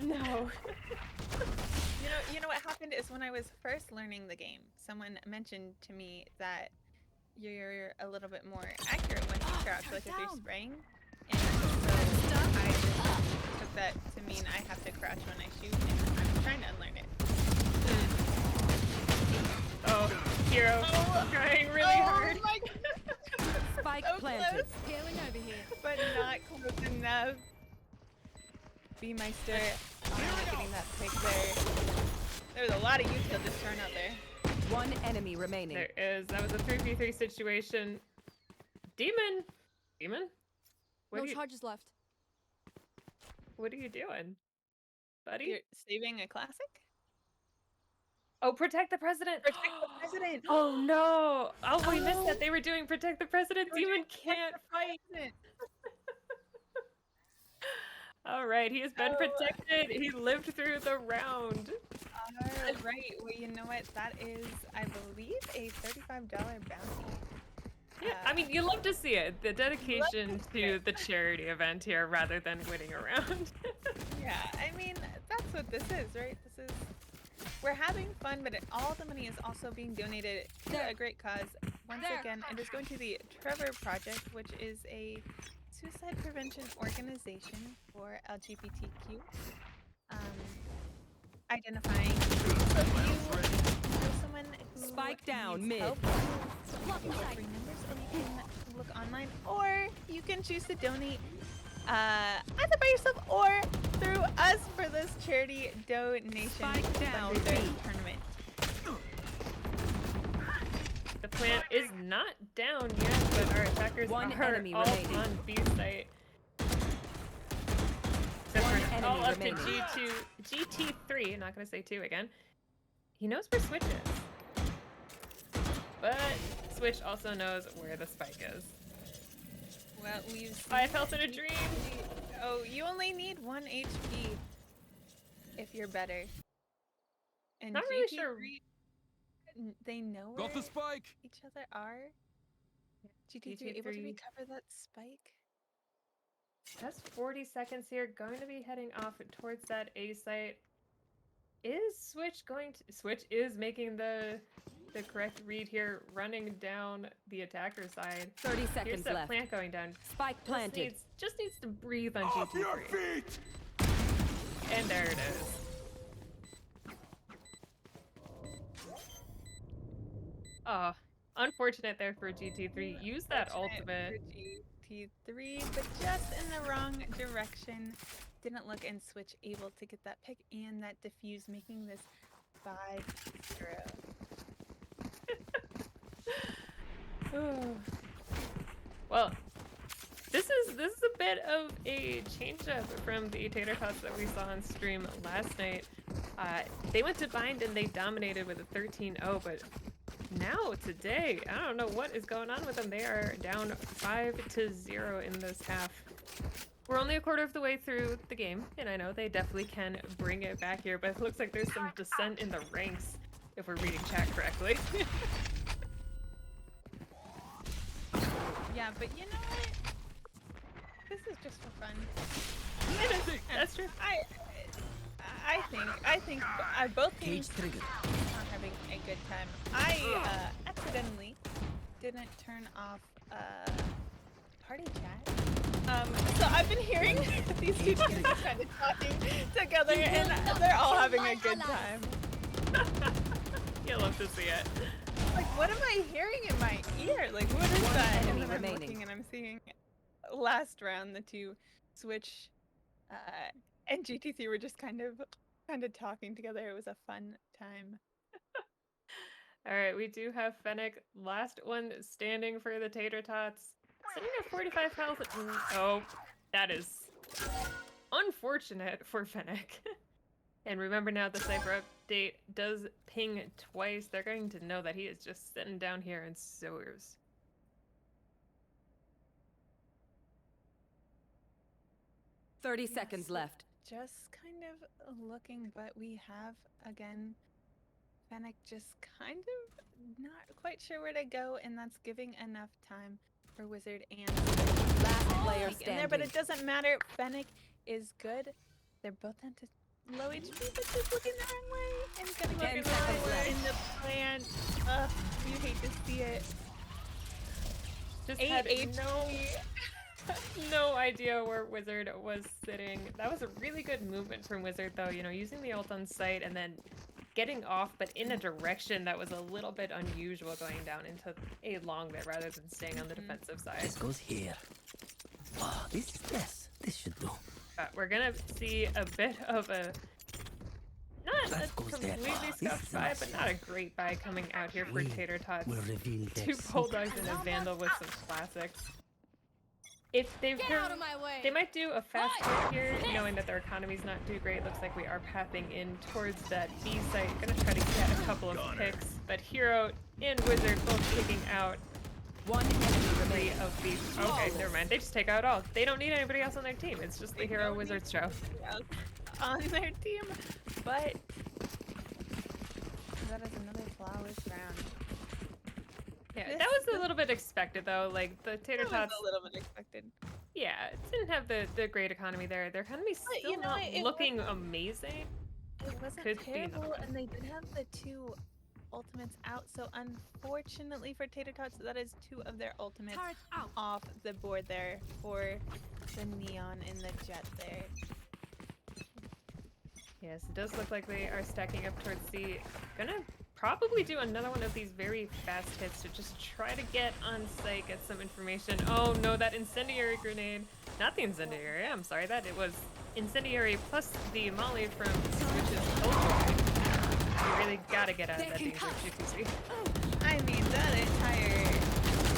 No. You know what happened is when I was first learning the game, someone mentioned to me that you're a little bit more accurate when you crouch, like if you're spraying. And so I just took that to mean I have to crouch when I shoot, and I'm trying to unlearn it. Oh, Hero. Trying really hard. My God. Spike So planted. close, Scaling over here. but not close enough. B-Meister getting that pick there. There's a lot of youth he'll just turn out there. One enemy remaining. There is. That was a 3v3 situation. Demon? Demon? No charges left. What are you doing? Buddy? You're saving a classic? Oh, protect the president! Protect the president! Oh no! Oh, we missed that. They were doing protect the president. Demon can't fight. All right, he has been protected. He lived through the round. Alright, well you know what? That is, I believe, a $35 bounty. Yeah, I mean, you love to see it. The dedication to the charity event here rather than winning a round. Yeah, I mean, that's what this is, right? This is, we're having fun, but all the money is also being donated to a great cause. Once again, it is going to the Trevor Project, which is a suicide prevention organization for LGBTQ. Identifying if you know someone who Spike down, needs mid. help, you have 3 numbers, and you can look online, or you can choose to donate either by yourself or through us for this charity donation Spike down, fundraiser B. tournament. The plant is not down yet, but our attackers One are enemy all remaining. on B site. Except One for all enemy up remaining. to GT3. Not gonna say 2 again. He knows where Switch is, but Switch also knows where the spike is. Well, we've I felt in a dream. Oh, you only need 1 HP if you're better. And Not really sure. They know where Got the spike. each other are. GT3 able to GT3. recover that spike. That's 40 seconds here. Going to be heading off towards that A site. Is Switch going to... Switch is making the correct read here, running down the attacker side. 30 Here's seconds that left. plant going down. Spike planted. Just needs to breathe on Off your GT3. feet. And there it is. Oh, unfortunate there for GT3. Use that ultimate. For GT3, but just in the wrong direction. Didn't look, and Switch able to get that pick and that defuse, making this 5-0. Well, this is a bit of a change up from the tater tots that we saw on stream last night. They went to bind and they dominated with a 13-0, but now today, I don't know what is going on with them. They are down 5-0 in this half. We're only a quarter of the way through the game, and I know they definitely can bring it back here, but it looks like there's some descent in the ranks, if we're reading chat correctly. Yeah, but you know what? This is just for fun. That's true. I think both teams are having a good time. I accidentally didn't turn off party chat. So I've been hearing these two teams kind of talking together, and they're all having a good time. You'll love to see it. Like, what am I hearing in my ear? Like, what is that? enemy And then I'm remaining. looking and I'm seeing last round the two Switch and GT3 were just kind of talking together. It was a fun time. All right, we do have Fennec, last one standing for the tater tots. Sitting at 45 health. Oh, that is unfortunate for Fennec. And remember now, the Cypher update does ping twice. They're going to know that he is just sitting down here in sewers. Thirty Yes, seconds left. Just kind of looking, but we have, again, Fennec just kind of not quite sure where to go, and that's giving enough time for Wizard and Last player in there, but standing. it doesn't matter. Fennec is good. They're both down to low HP, but just looking the wrong way and gonna go 10 seconds left. in the plant. Ugh, you hate to see it. Just 8 had HP. no idea where Wizard was sitting. That was a really good movement from Wizard, though, you know, using the ult on sight and then getting off, but in a direction that was a little bit unusual, going down into a long bit rather than staying on the defensive side. This goes here. Oh, this should do. We're gonna see a bit of a not a That goes there. completely This scuffed is buy, nice. but not a great buy coming out here for We Tater Tots. will reveal their Two secret. Bulldogs and a Vandal with some classics. If they've Get out of my way. they might do a fast hit here, knowing that their economy's not too great. Looks like we are pathing in towards that B site. Gonna try to get a couple of picks, but Hero and Wizard both taking out One enemy 3 remaining. of these. Okay, never mind. They just take out all. They don't need anybody else on their team. It's just the Hero Wizard show. Else on their team, but that is another flawless round. Yeah, This- that was a little bit expected though. Like the Tater That was Tots, a little bit expected. yeah, it didn't have the great economy there. Their economy's But, still you know, not it looking amazing. It wasn't Could be another terrible, one. and they did have the 2 ultimates out. So unfortunately for Tater Tots, that is 2 of their ultimates Turret out. off the board there for the Neon and the Jet there. Yes, it does look like they are stacking up towards C. Gonna probably do another one of these very fast hits to just try to get on site, get some information. Oh no, that incendiary grenade. Not the incendiary, I'm sorry, that it was incendiary plus the molly from Switch's Killjoy. You really gotta get out of that danger GTC. I mean, that entire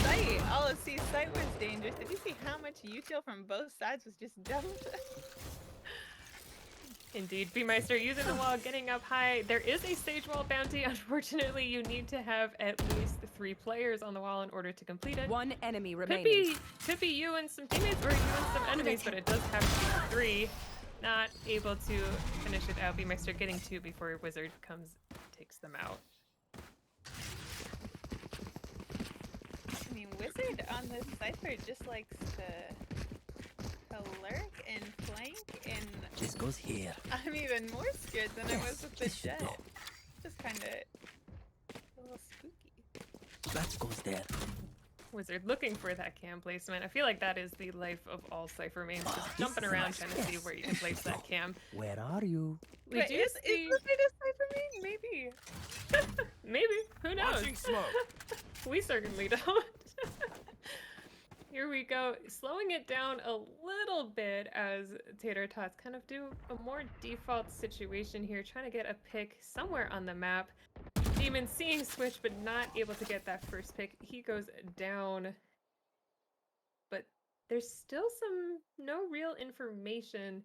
site, all of C's site was dangerous. Did you see how much util from both sides was just dumped? Indeed, B-Meister using the wall, getting up high. There is a stage wall bounty. Unfortunately, you need to have at least 3 players on the wall in order to complete it. 1 enemy remaining. Could be you and some teammates, or you and some enemies, but it does have to be 3. Not able to finish it out. B-Meister getting 2 before Wizard comes, takes them out. I mean, Wizard on this cipher just likes to lurk and flank, and This goes here. I'm even more scared than I was with the jet. Just kind of a little spooky. That goes there. Wizard looking for that cam placement. I feel like that is the life of all cipher mains, just this jumping is around nice. trying to see where you can place that cam. Where are you? We Wait, do is see... Wizard a cipher main? Maybe. Maybe. Who knows? Watching smoke. We certainly don't. Here we go. Slowing it down a little bit as Tater Tots kind of do a more default situation here, trying to get a pick somewhere on the map. Demon seeing Switch, but not able to get that first pick. He goes down. But there's still no real information.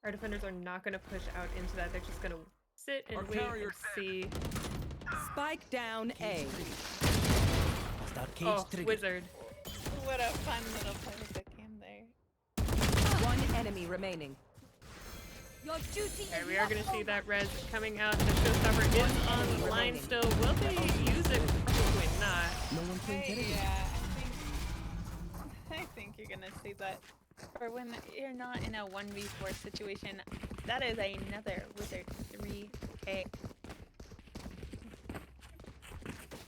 Our defenders are not going to push out into that. They're just going to sit and Our wait and carrier see. Spike down A. Start cage Oh, trigger. Wizard. What a fun little play with the cam there. 1 enemy remaining. Your duty Alright, is we are not going to see over. that res coming out. The showstopper is on the line remaining. still. Will they use it? Probably not. No one can get it. I think you're gonna see that. Or when you're not in a 1v4 situation, that is another Wizard 3K.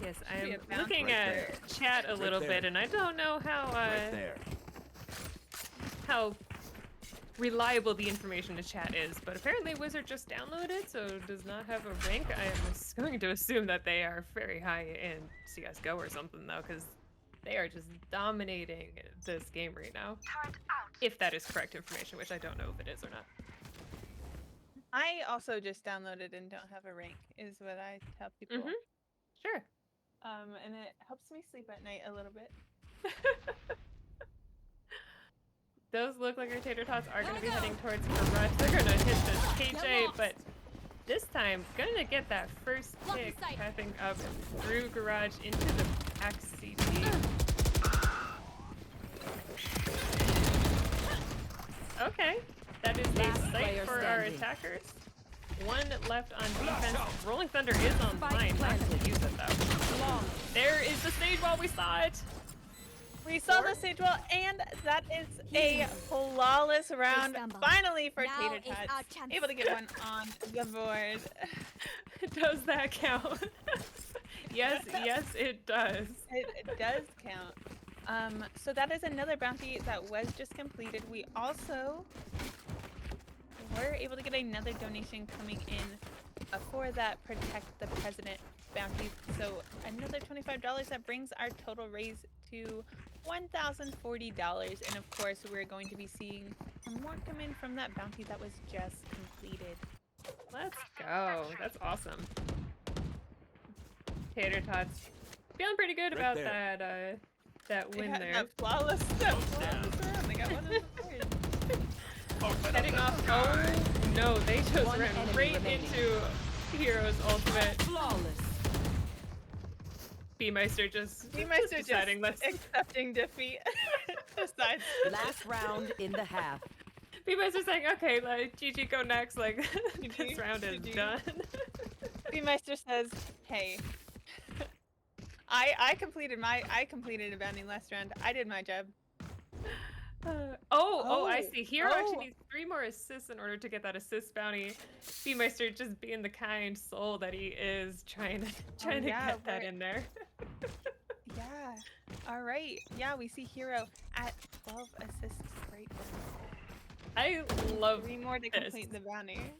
Yes, I Should be am a bounce looking right at there. chat a little there. bit, and I don't know Right there. how reliable the information to chat is, but apparently Wizard just downloaded, so does not have a rank. I am going to assume that they are very high in CSGO or something, though, because they are just dominating this game right now. If that is correct information, which I don't know if it is or not. I also just downloaded and don't have a rank, is what I tell people. Mhm. Sure. And it helps me sleep at night a little bit. Those look like our Tater Tots are going to be heading towards Garage. They're going to hit this KJ, but this time going to get that first Lucky pick, sight. pathing up through Garage into the back CT. Okay, that is Last a sight player for our standing. attackers. 1 left on defense. Rolling Thunder is on Spike line. Not planted. going to use it though. Long. There is the stage while we saw it. We saw the stage wall, and that is a flawless round. stand by. Finally for Now Tater is our Tots. chance. Able to get one on the board. Does that count? Yes, yes, it does. It does count. So that is another bounty that was just completed. We also were able to get another donation coming in for that Protect the President bounty. So another $25 that brings our total raise to $1,040. And of course, we're going to be seeing some more come in from that bounty that was just completed. Let's go. That's awesome. Tater Tots feeling pretty good Right about there. that win Yeah, there. that flawless round. They got one of the board. Heading off. Oh no, they just 1 ran enemy right remaining. into Hero's ultimate. Flawless. B-Meister just Meister just deciding let's accepting defeat. Besides, Last round in the half. B-Meister's saying, okay, like GG go next, like this GG, round is GG. done. Meister says, "Hey, I completed a bounty last round. I did my job." I see. Hero Oh. actually needs 3 more assists in order to get that assist bounty. B-Meister just being the kind soul that he is, trying to yeah, get that we're- in there. Yeah. All right. Yeah, we see Hero at 12 assists right now. I love 3 more to this. complete the bounty.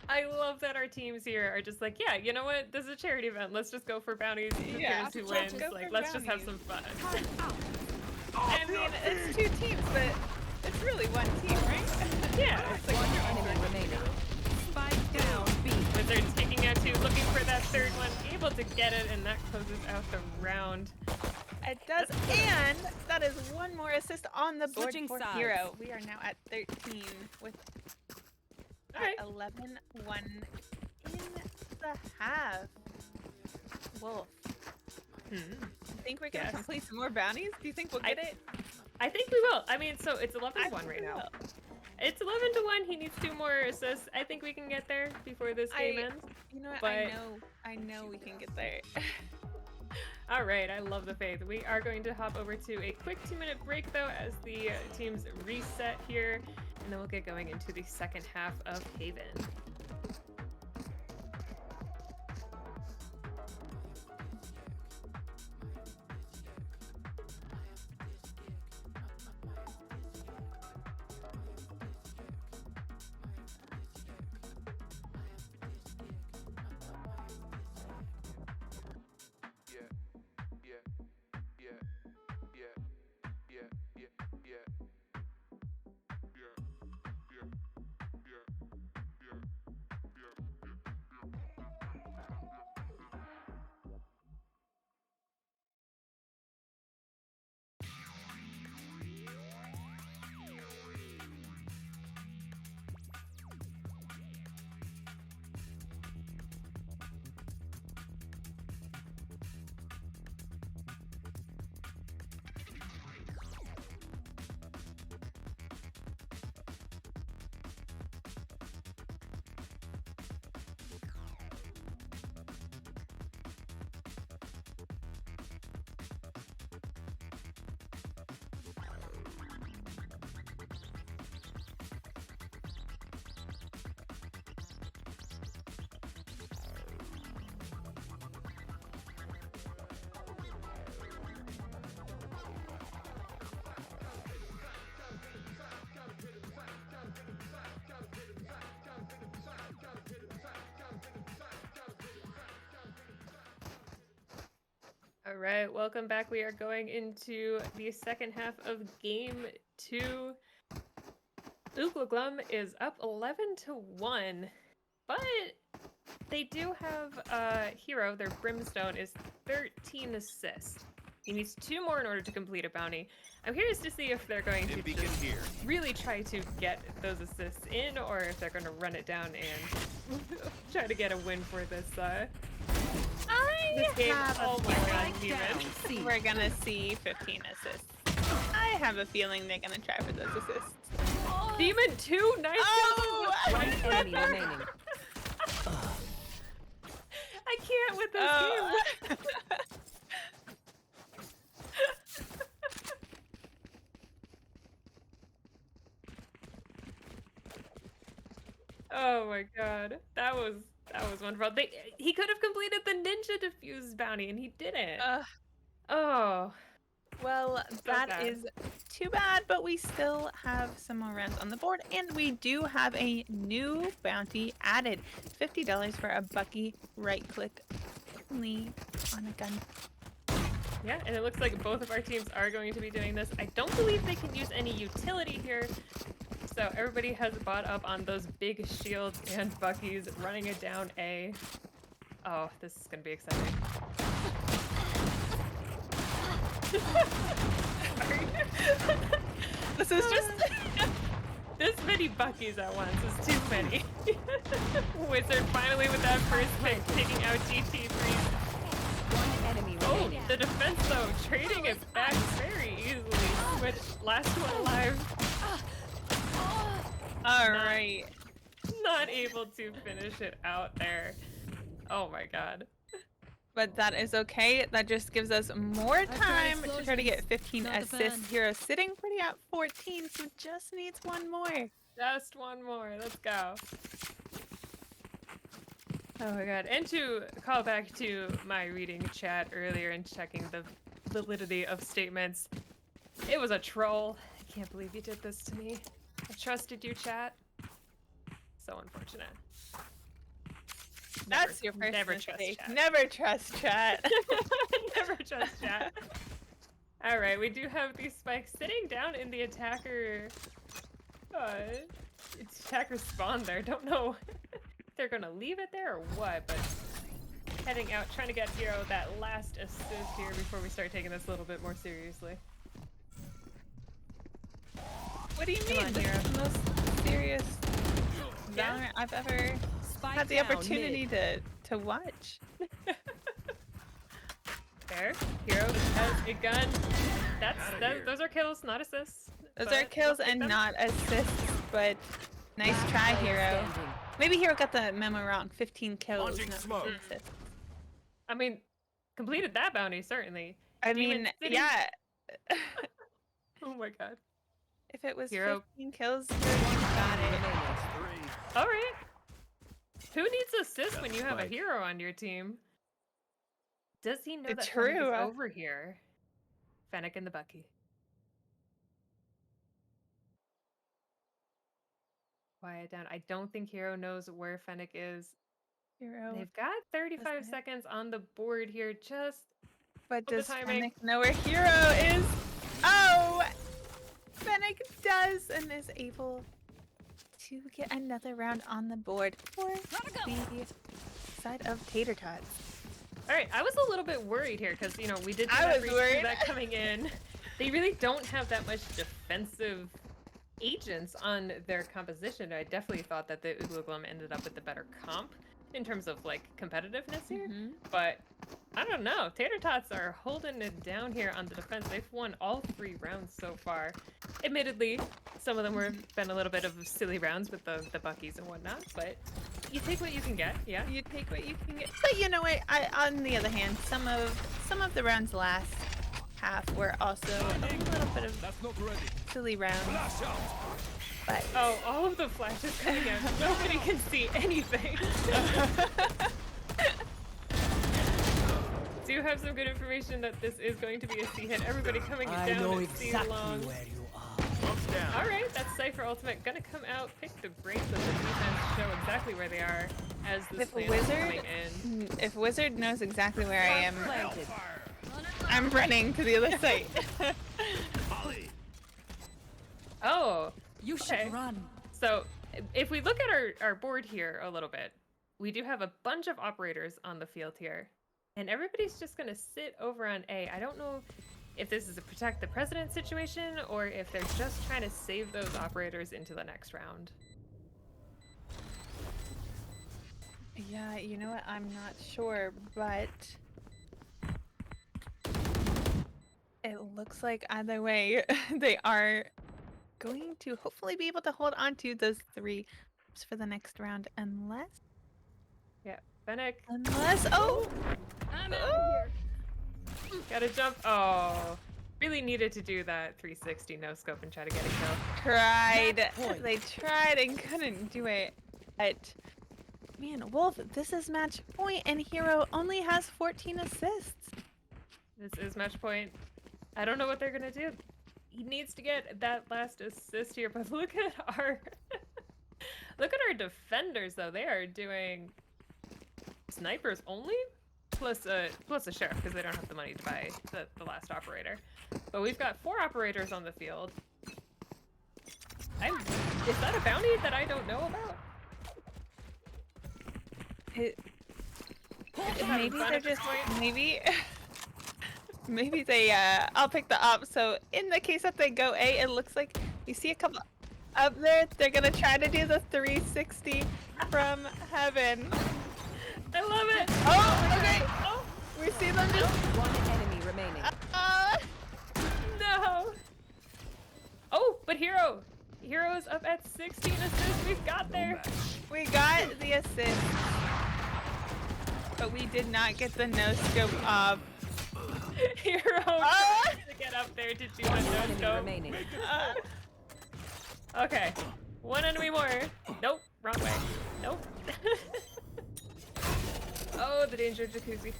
I love that our teams here are just like, yeah, you know what? This is a charity event. Let's just go for bounties. Who Yeah, cares who let's wins? go Like, for let's just have bounties. some fun. I mean, it's 2 teams, but it's really one team, right? Yeah. It's like One enemy remaining. Spike down B. Wizards taking out 2, looking for that third one, able to get it, and that closes out the round. It does, and that is one more assist on the board Switching for sides. Hero. We are now at 13 with Alright. 11-1 in the half. Wolf, Hmm. you think we're gonna Yes. complete some more bounties? Do you think we'll get it? I think we will. I mean, so it's 11-1 right think we now. will. It's 11-1. He needs 2 more assists. I think we can get there before this game ends. You know what? But- I know we can get there. All right, I love the faith. We are going to hop over to a quick 2-minute break though as the teams reset here, and then we'll get going into the second half of Haven. All right, welcome back. We are going into the second half of game 2. Ooglaglum is up 11-1, but they do have Hero. Their Brimstone is 13 assists. He needs 2 more in order to complete a bounty. I'm curious to see if they're going to just really try to get those assists in, or if they're going to run it down and try to get a win for this this game. have a Oh my god, Spike down Demon. C. We're gonna see 15 assists. I have a feeling they're gonna try for those assists. Demon 2, nice Oh! One enemy remaining. I can't with this Oh. game. Oh my god, that was wonderful. He could have completed the ninja defuse bounty and he didn't. Oh, Well, that sad. is too bad, but we still have some more rounds on the board, and we do have a new bounty added. $50 for a Bucky right-click only on a gun. yeah, and it looks like both of our teams are going to be doing this. I don't believe they can use any utility here. So everybody has bought up on those big shields and Bucky's running it down A. Oh, this is gonna be exciting. Sorry. This is just... This many Buckies at once is too many. Wizard finally with that first pick, taking out GT3. One enemy Oh, remaining. the defense though, trading it back very easily. With last one alive, Alright. not able to finish it out there. Oh my god. But that is okay. That just gives us more got time to try to get explosions. 15 Not the assists. fan. Hero sitting pretty at 14, so just needs one more. Just one more. Let's go. Oh my god. And to call back to my reading chat earlier and checking the validity of statements, it was a troll. I can't believe you did this to me. I trusted you, chat. So unfortunate. That's your first never trust mistake. chat. Never trust chat. Never trust chat. All right, we do have these spikes sitting down in the attacker. It's attacker spawn there. Don't know if they're gonna leave it there or what, but heading out, trying to get Hero that last assist here before we start taking this a little bit more seriously. What do you Come mean? on, This Hero. is the most serious Yeah. Valorant I've ever Spike had the down opportunity mid. to watch. There, Hero has a gun. Those are kills, not assists. Those but are kills we'll take and them. not assists, but nice Last try, player Hero. standing. Maybe Hero got the memo wrong. 15 kills, Launching not smoke. 15 assists. I mean, completed that bounty certainly. I Demon mean, City. yeah. Oh my god. If it was Hero. 15 kills, Hero got it. That's 3. All right. Who needs assists when That's you have a spike. hero on your team? Does he know It's that Fennec true. is over here? Fennec and the Bucky. Quiet down. I don't think Hero knows where Fennec is. Hero. They've got 35 Doesn't it? seconds on the board here. Just But the does timing. Fennec know where Hero is? Oh! Fennec does and is able to get another round on the board for the side of Tater Tots. all right. I was a little bit worried here because we did I was read worried. that coming in. They really don't have that much defensive agents on their composition. I definitely thought that the Uglum ended up with the better comp in terms of like competitiveness here. Mhm. But I don't know. Tater Tots are holding it down here on the defense. They've won all 3 rounds so far. Admittedly, some of them were been a little bit of silly rounds with the Buckies and whatnot, but you take what you can get, yeah. You take what you can get. But you know what? On the other hand, some of the rounds last half were also a little bit of That's not ready. silly rounds. Flash out. But Oh, all of the flashes coming out. Nobody can see anything. Do have some good information that this is going to be a C hit. Everybody coming I down know and C exactly along. where you are. Pumps down. All right, that's Cypher Ultimate. Gonna come out, pick the brains of the defense, show exactly where they are as the if slam is Wizard, coming in. if Wizard knows exactly where I am, Planted. I'm running to the other side. Holly. Oh, You should Okay. run. so if we look at our board here a little bit, we do have a bunch of operators on the field here. And everybody's just gonna sit over on A. I don't know if this is a protect the president situation or if they're just trying to save those operators into the next round. Yeah, you know what? I'm not sure, but it looks like either way, they are going to hopefully be able to hold on to those 3 for the next round, unless Fennec, oh, I'm out of here. gotta jump. Oh, really needed to do that 360 no scope and try to get a kill. tried. Match point. They tried and couldn't do it. But man, Wolf, this is match point, and Hero only has 14 assists. This is match point. I don't know what they're gonna do. He needs to get that last assist here, but look at our look at our defenders though. They are doing snipers only plus a sheriff because they don't have the money to buy the last operator. But we've got 4 operators on the field. Is that a bounty that I don't know about? Maybe fun they're at this just point? maybe they I'll pick the op. So in the case that they go A, it looks like you see a couple up there. They're gonna try to do the 360 from heaven. I love it. Oh, okay. Oh, we see them just. One enemy remaining. No. Oh, but Hero is up at 16 assists. We've got there. We got the assist, but we did not get the no scope op. Hero Ah! tries to get up there to do a One no enemy scope. remaining. Okay, 1 enemy more. Nope, wrong way. Nope. Oh, the danger jacuzzi.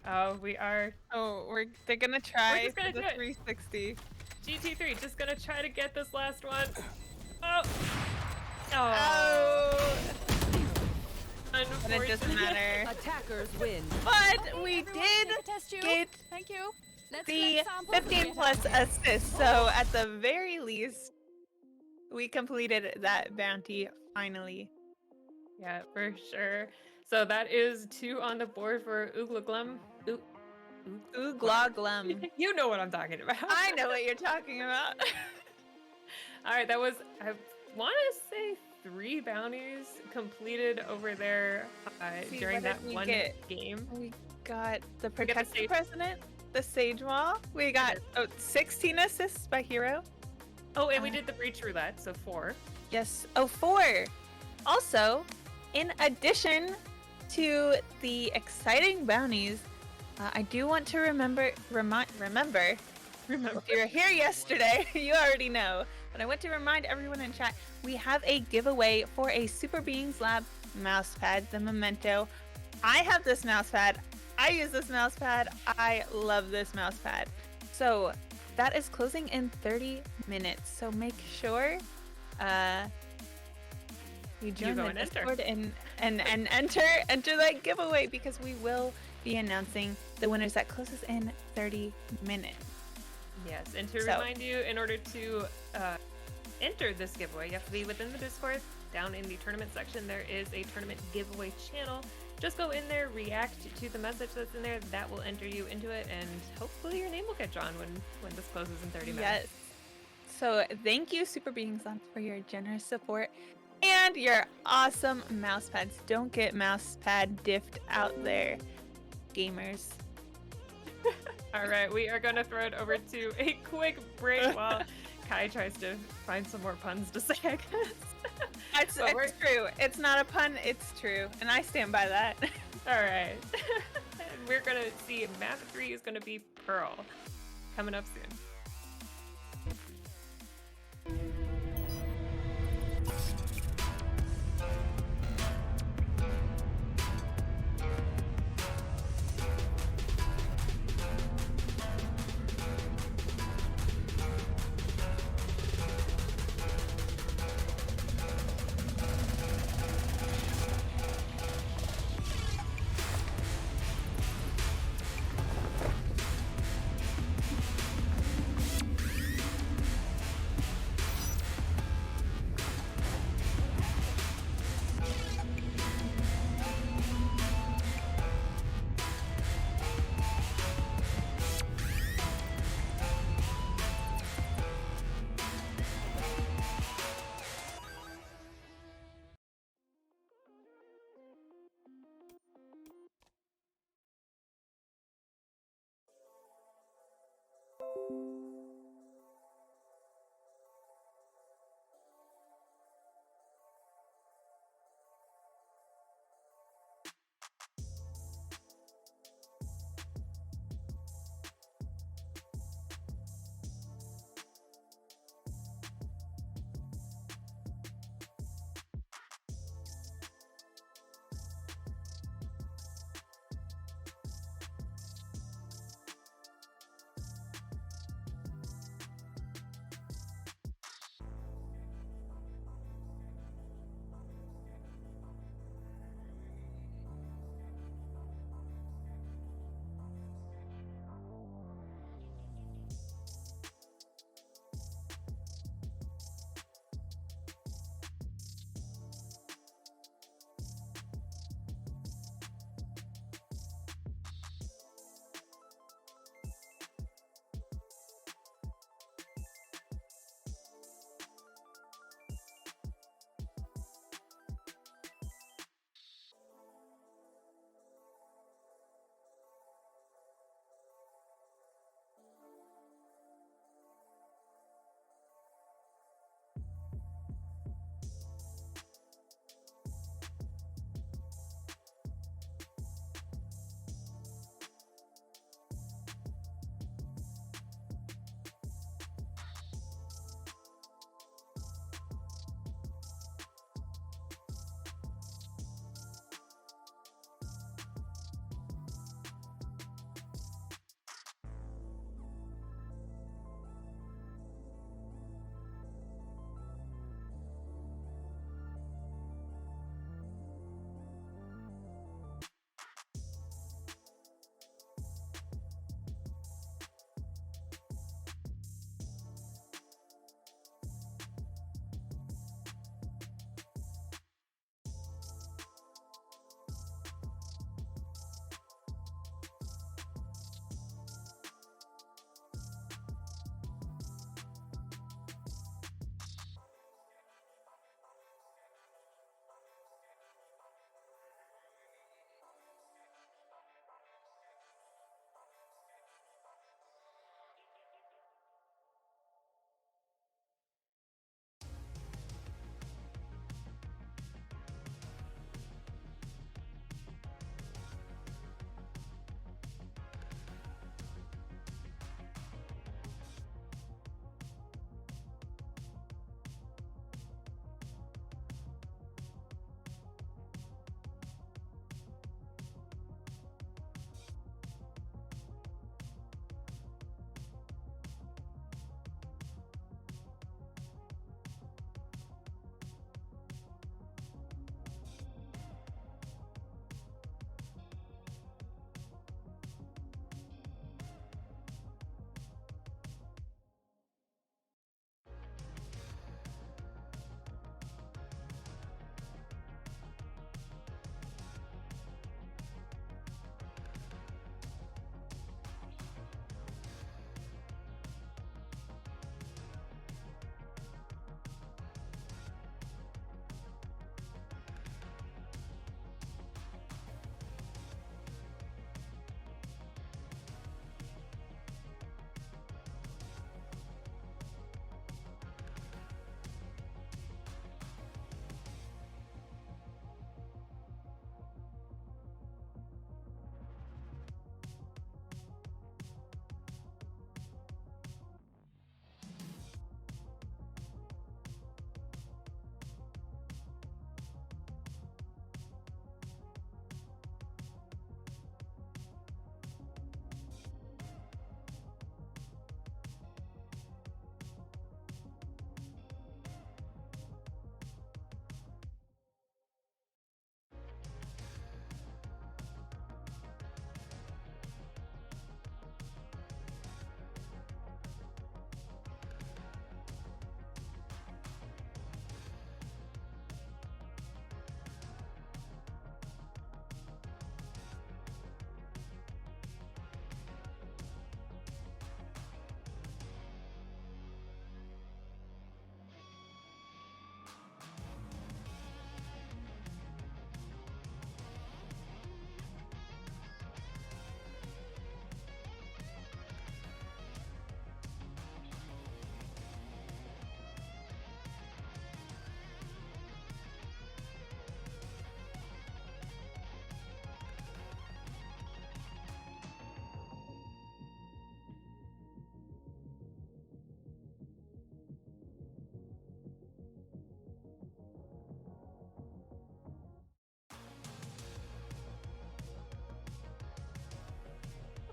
Oh, we are Oh, they're gonna try just gonna for the do it. 360. GT3. Just gonna try to get this last one. Oh, Oh, But it doesn't unfortunate. matter. Attackers win. But Okay, we everyone, did take a test tube. get Thank you. Let's the collect samples and 15 get plus out of here. assists. So at the very least, we completed that bounty finally. Yeah, for sure. So that is 2 on the board for Ooglaglum. Ooh, glog glum. You know what I'm talking about. I know what you're talking about. All right, that was, I want to say 3 bounties completed over there See, during what did that we one get? game. We got the We got the Protect the sage- President, the Sage Wall. We got 16 assists by Hero. Oh, and we did the breach roulette, so 4. Yes. Oh, 4. Also, in addition to the exciting bounties, I do want to remember. If you were here yesterday, you already know. But I want to remind everyone in chat, we have a giveaway for a Super Beings Lab mousepad, the Memento. I have this mousepad. I use this mousepad. I love this mousepad. So that is closing in 30 minutes. So make sure you join go the and enter. Discord and enter that giveaway, because we will be announcing the winners that closes in 30 minutes. Yes, and to So- remind you, in order to enter this giveaway, you have to be within the Discord. Down in the tournament section, there is a tournament giveaway channel. Just go in there, react to the message that's in there. That will enter you into it, and hopefully your name will get drawn when this closes in 30 minutes. Yes. So thank you, Super Beings Lab, for your generous support and your awesome mousepads. Don't get mousepad diffed out there, gamers. All right, we are going to throw it over to a quick break while Kai tries to find some more puns to say, I guess. It's But we're- true. It's not a pun. It's true, and I stand by that. All right. And we're going to see map 3 is going to be Pearl. Coming up soon.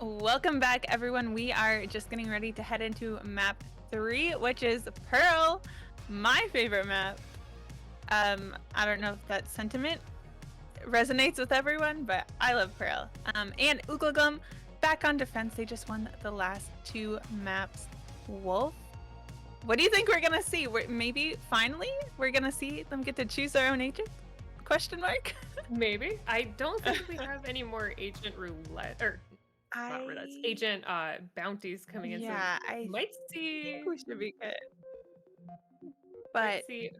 Welcome back, everyone. We are just getting ready to head into map 3, which is Pearl, my favorite map. I don't know if that sentiment resonates with everyone, but I love Pearl. And Uglagum back on defense. They just won the last 2 maps. Wolf, what do you think we're gonna see? Maybe finally we're gonna see them get to choose their own agent? Question mark. Maybe. I don't think we have any more agent roulette or not roulette, agent bounties coming in. So Yeah, I might think see. we should be good. Might But see.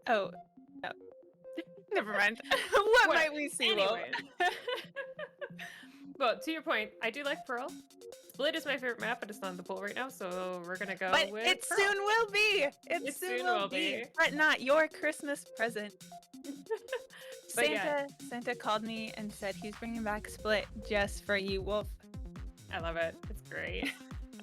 oh, no. Never mind. What What? might we see, Wolf? Anyways. Well, to your point, I do like Pearl. Split is my favorite map, but it's not in the pool right now, so we're gonna go But with it Pearl. soon will be. It soon will be. But not your Christmas present. But yeah. Santa called me and said he's bringing back Split just for you, Wolf. I love it. It's great.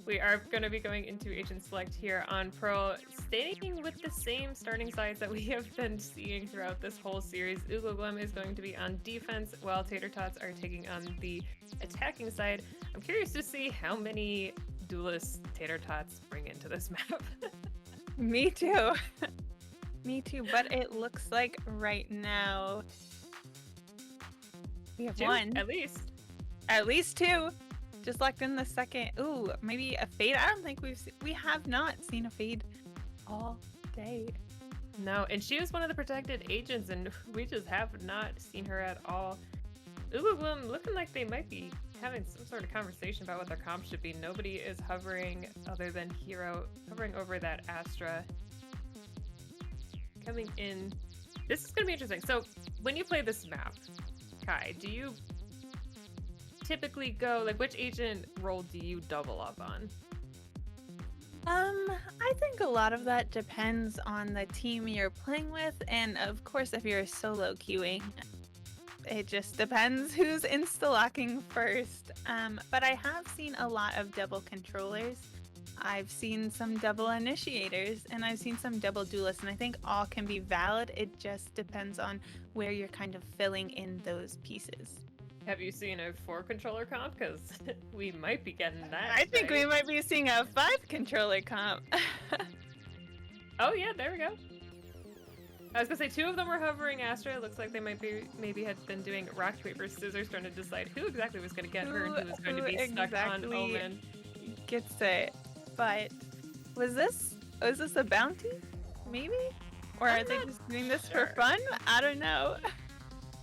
We are going to be going into Agent Select here on Pearl, staying with the same starting sides that we have been seeing throughout this whole series. Uglagum is going to be on defense, while Tater Tots are taking on the attacking side. I'm curious to see how many duelist Tater Tots bring into this map. Me too. Me too, but it looks like right now we have 2, one. at least. At least 2. Just locked in the second. Ooh, maybe a fade. I don't think we have not seen a fade all day. No, and she was one of the protected agents, and we just have not seen her at all. Uglagum looking like they might be having some sort of conversation about what their comp should be. Nobody is hovering other than Hero, hovering over that Astra. Coming in. This is going to be interesting. So, when you play this map, Kai, do you typically go, like, which agent role do you double up on? I think a lot of that depends on the team you're playing with, and of course, if you're solo queuing, it just depends who's insta-locking first. But I have seen a lot of double controllers. I've seen some double initiators, and I've seen some double duelists, and I think all can be valid. It just depends on where you're kind of filling in those pieces. Have you seen a 4-controller comp? Because we might be getting that. I think we might be seeing a 5-controller comp. Oh yeah, there we go. I was gonna say 2 of them were hovering Astra. It looks like they maybe had been doing rock, paper, scissors, trying to decide who exactly was gonna get her and who was going to be stuck on Omen. Gets it. But was this a bounty? Maybe? Or are they just doing this for fun? I don't know.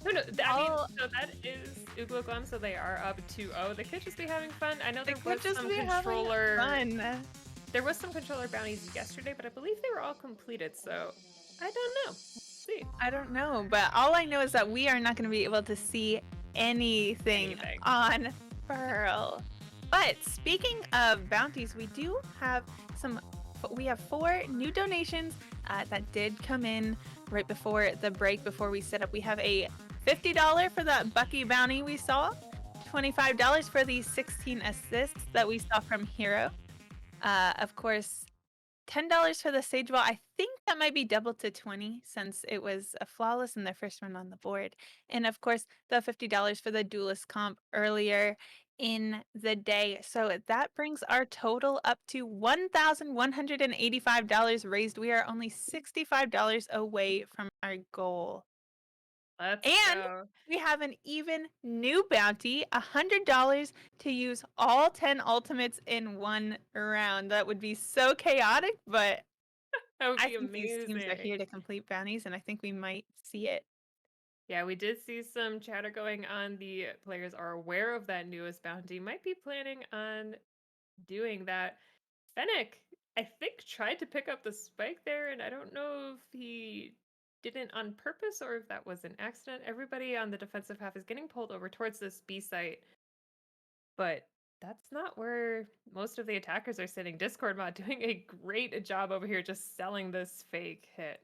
Who knows? I mean, so that is Uglagum, so they are up 2-0. They could just be having fun. I know there was some controller. There was some controller bounties yesterday, but I believe they were all completed. So I don't know. We'll see. I don't know, but all I know is that we are not going to be able to see anything on Pearl. But speaking of bounties, we do have we have 4 new donations that did come in right before the break, before we set up. We have a $50 for that Bucky bounty we saw, $25 for the 16 assists that we saw from Hero. Of course, $10 for the Sage Ball. I think that might be doubled to 20 since it was a flawless in their first run on the board. And of course, the $50 for the Duelist comp earlier in the day. So that brings our total up to $1,185 raised. We are only $65 away from our goal. Let's go. We have an even new bounty, $100 to use all 10 ultimates in one round. That would be so chaotic, but that would be I think amazing. These teams are here to complete bounties, and I think we might see it. Yeah, we did see some chatter going on. The players are aware of that newest bounty, might be planning on doing that. Fennec, I think, tried to pick up the spike there, and I don't know if he didn't on purpose or if that was an accident. Everybody on the defensive half is getting pulled over towards this B site, but that's not where most of the attackers are sitting. Discord mod doing a great job over here just selling this fake hit.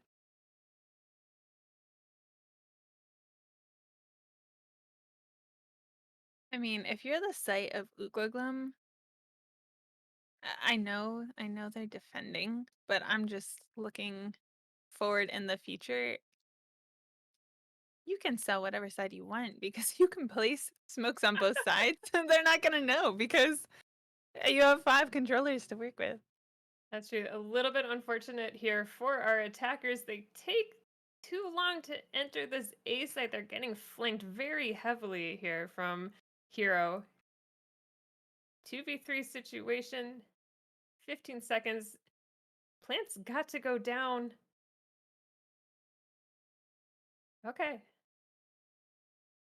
I mean, if you're the site of Uglagum, I know they're defending, but I'm just looking forward in the future. you can sell whatever side you want because you can place smokes on both sides and they're not gonna know because you have 5 controllers to work with. That's true. A little bit unfortunate here for our attackers. They take too long to enter this A site. They're getting flanked very heavily here from Hero. 2v3 situation. 15 seconds. Plant's got to go down. Okay.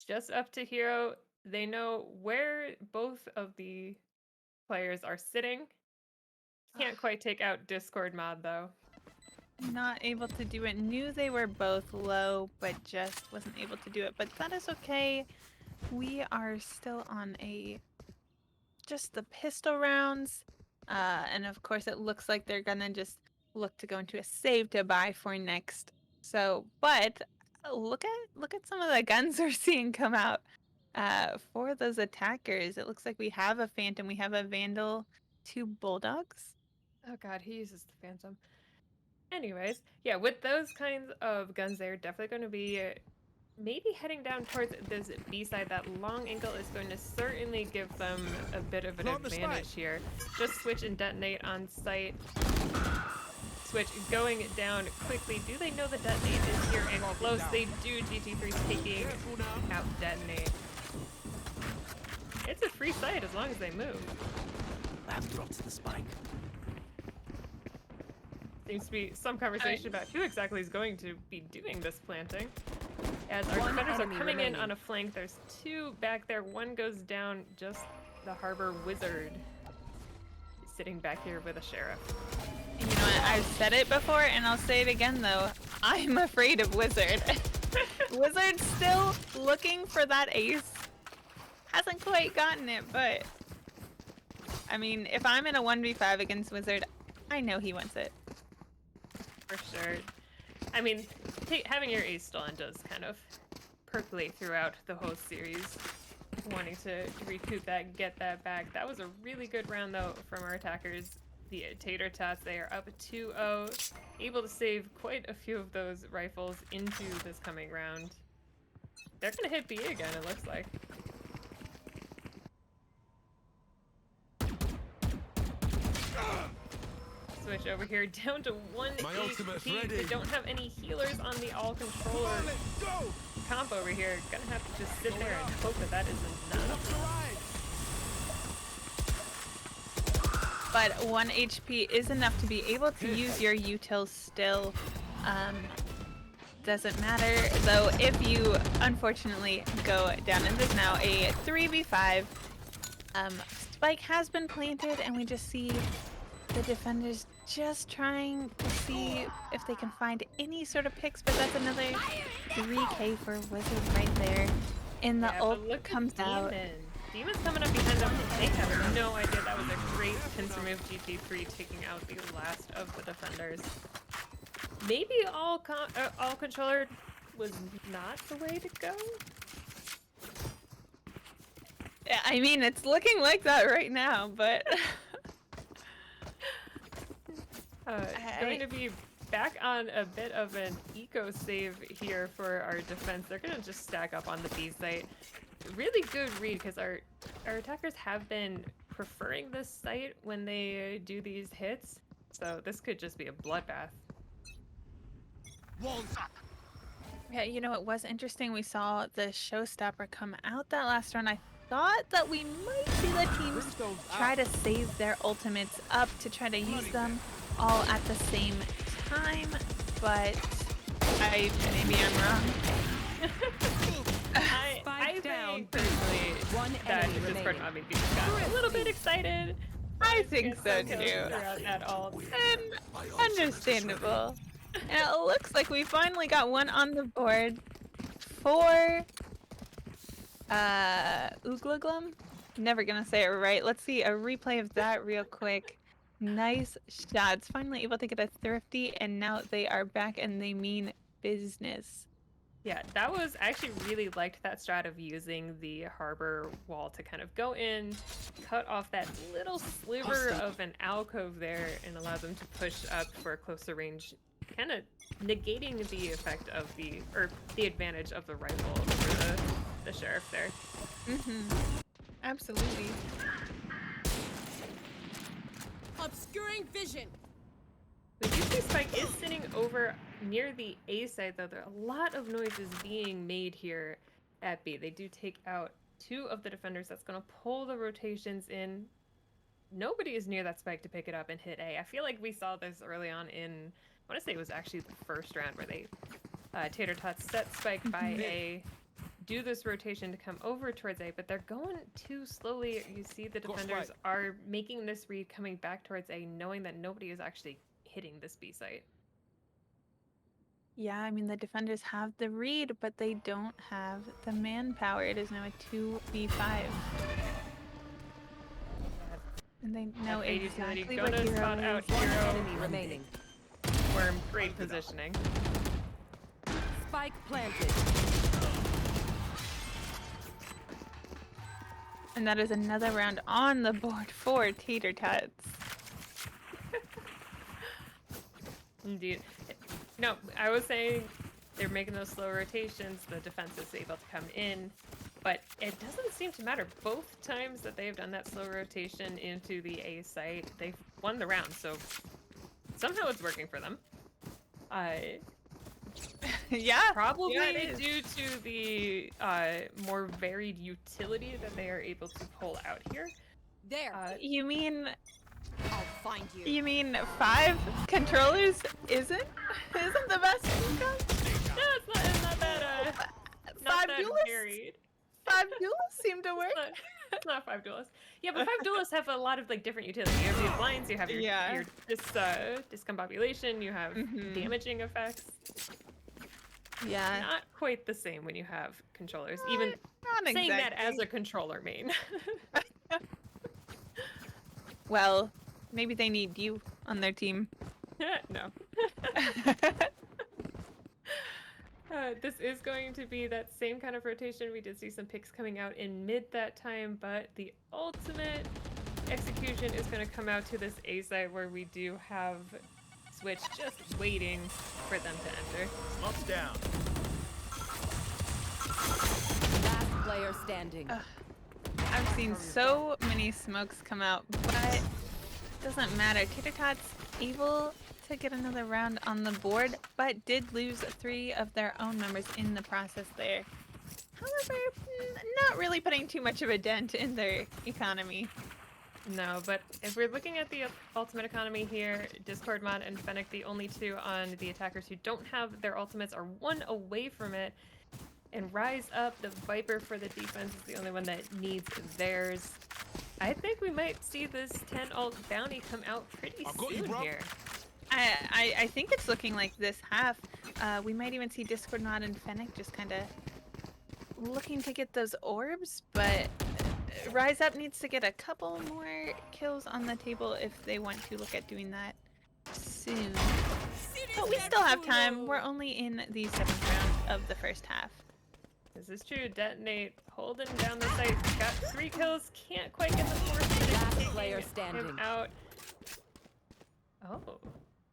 Just up to Hero. They know where both of the players are sitting. Can't quite take out Discord mod though. Not able to do it. Knew they were both low, but just wasn't able to do it. But that is okay. We are still on just the pistol rounds. And of course it looks like they're gonna just look to go into a save to buy for next. So, but look at some of the guns we're seeing come out for those attackers. It looks like we have a Phantom, we have a Vandal, 2 Bulldogs. Oh god, he uses the Phantom. Anyways, yeah, with those kinds of guns, they're definitely going to be maybe heading down towards this B side. That long angle is going to certainly give them a bit of an advantage here. Just switch and detonate on site. Switch going down quickly. Do they know the detonate is here and close? They do. GT3 taking out detonate. It's a free site as long as they move. Lab drops the spike. Seems to be some conversation about who exactly is going to be doing this planting. As our defenders are coming in on a flank, there's 2 back there. One goes down, just the Harbor Wizard sitting back here with a Sheriff. You know what? I've said it before and I'll say it again though. I'm afraid of Wizard. Wizard's still looking for that ace. Hasn't quite gotten it, but I mean, if I'm in a 1v5 against Wizard, I know he wants it. For sure. I mean, having your ace still on does kind of percolate throughout the whole series. Wanting to recoup that, get that back. That was a really good round though from our attackers. The Tater Tots, they are up 2-0. Able to save quite a few of those rifles into this coming round. They're gonna hit B again, it looks like. Switch over here down to 1 HP. They don't have any healers on the all controller comp over here. Gonna have to just sit there and hope that that is enough. But 1 HP is enough to be able to use your util still. Doesn't matter though if you unfortunately go down. And there's now a 3v5. Spike has been planted and we just see the defenders just trying to see if they can find any sort of picks, but that's another 3k for Wizard right there. And the ult comes out. Demon's coming up behind them. They have no idea that was a great pincer move. GT3 taking out the last of the defenders. Maybe all controller was not the way to go. Yeah, I mean, it's looking like that right now, but going to be back on a bit of an eco save here for our defense. They're going to just stack up on the B site. Really good read because our attackers have been preferring this site when they do these hits. So this could just be a bloodbath. yeah, you know, it was interesting. We saw the showstopper come out that last round. I thought that we might see the teams try to save their ultimates up to try to use them all at the same time, but maybe I'm wrong. I think personally that the Discord mod maybe just got a little bit excited. I think so too. At all. And understandable. And it looks like we finally got one on the board for Ooglaglum. Never gonna say it right. Let's see a replay of that real quick. Nice shots. Finally able to get a thrifty, and now they are back and they mean business. Yeah, that was I actually really liked that strat of using the harbor wall to kind of go in, cut off that little sliver of an alcove there, and allow them to push up for a closer range kind of negating the effect of the advantage of the rifle over the sheriff there. Absolutely. Obscuring vision. We do see Spike is sitting over near the A side, though. There are a lot of noises being made here at B. They do take out 2 of the defenders. That's going to pull the rotations in. Nobody is near that Spike to pick it up and hit A. I feel like we saw this early on in, I want to say it was actually the first round where they, Tater Tots set Spike by A, do this rotation to come over towards A, but they're going too slowly. You see the defenders are making this read coming back towards A, knowing that nobody is actually hitting this B site. Yeah, I mean, the defenders have the read, but they don't have the manpower. It is now a 2v5. And they know A utility exactly what gonna hero spot is. out One hero. enemy remaining. Worm, great positioning. Spike planted. And that is another round on the board for Tater Tots. Indeed. No, I was saying they're making those slow rotations. The defense is able to come in, but it doesn't seem to matter. Both times that they've done that slow rotation into the A site, they've won the round. So somehow it's working for them. Yeah. Probably Yeah, it is. due to the more varied utility that they are able to pull out here. There. You mean I'll find you. 5 controllers isn't the best income? No, it's not that not 5 that duelists? varied. 5 duelists seem to work. It's not 5 duelists. Yeah, but 5 duelists have a lot of like different utility. You have your blinds, you have your discombobulation, you have damaging effects. Yeah. Not quite the same when you have controllers. Even Not saying that exactly. as a controller main. Well, maybe they need you on their team. No. This is going to be that same kind of rotation. We did see some picks coming out in mid that time, but the ultimate execution is going to come out to this A side where we do have Switch just waiting for them to enter. Smoke's down. Last player standing. I've seen so many smokes come out, but it doesn't matter. Tater Tots able to get another round on the board, but did lose 3 of their own members in the process there. However, not really putting too much of a dent in their economy. No, but if we're looking at the ultimate economy here, Discord Mod and Fennec, the only 2 on the attackers who don't have their ultimates, are 1 away from it. And Rise Up, the Viper for the defense, is the only one that needs theirs. I think we might see this 10 ult bounty come out pretty soon here. I think it's looking like this half. We might even see Discord Mod and Fennec just kind of looking to get those orbs, but Rise Up needs to get a couple more kills on the table if they want to look at doing that soon. But we still have time. We're only in the 7th round of the first half. This is true. Detonate, holding down the site. Got 3 kills. Can't quite get the 4th. Last Taking player him standing. out. Oh.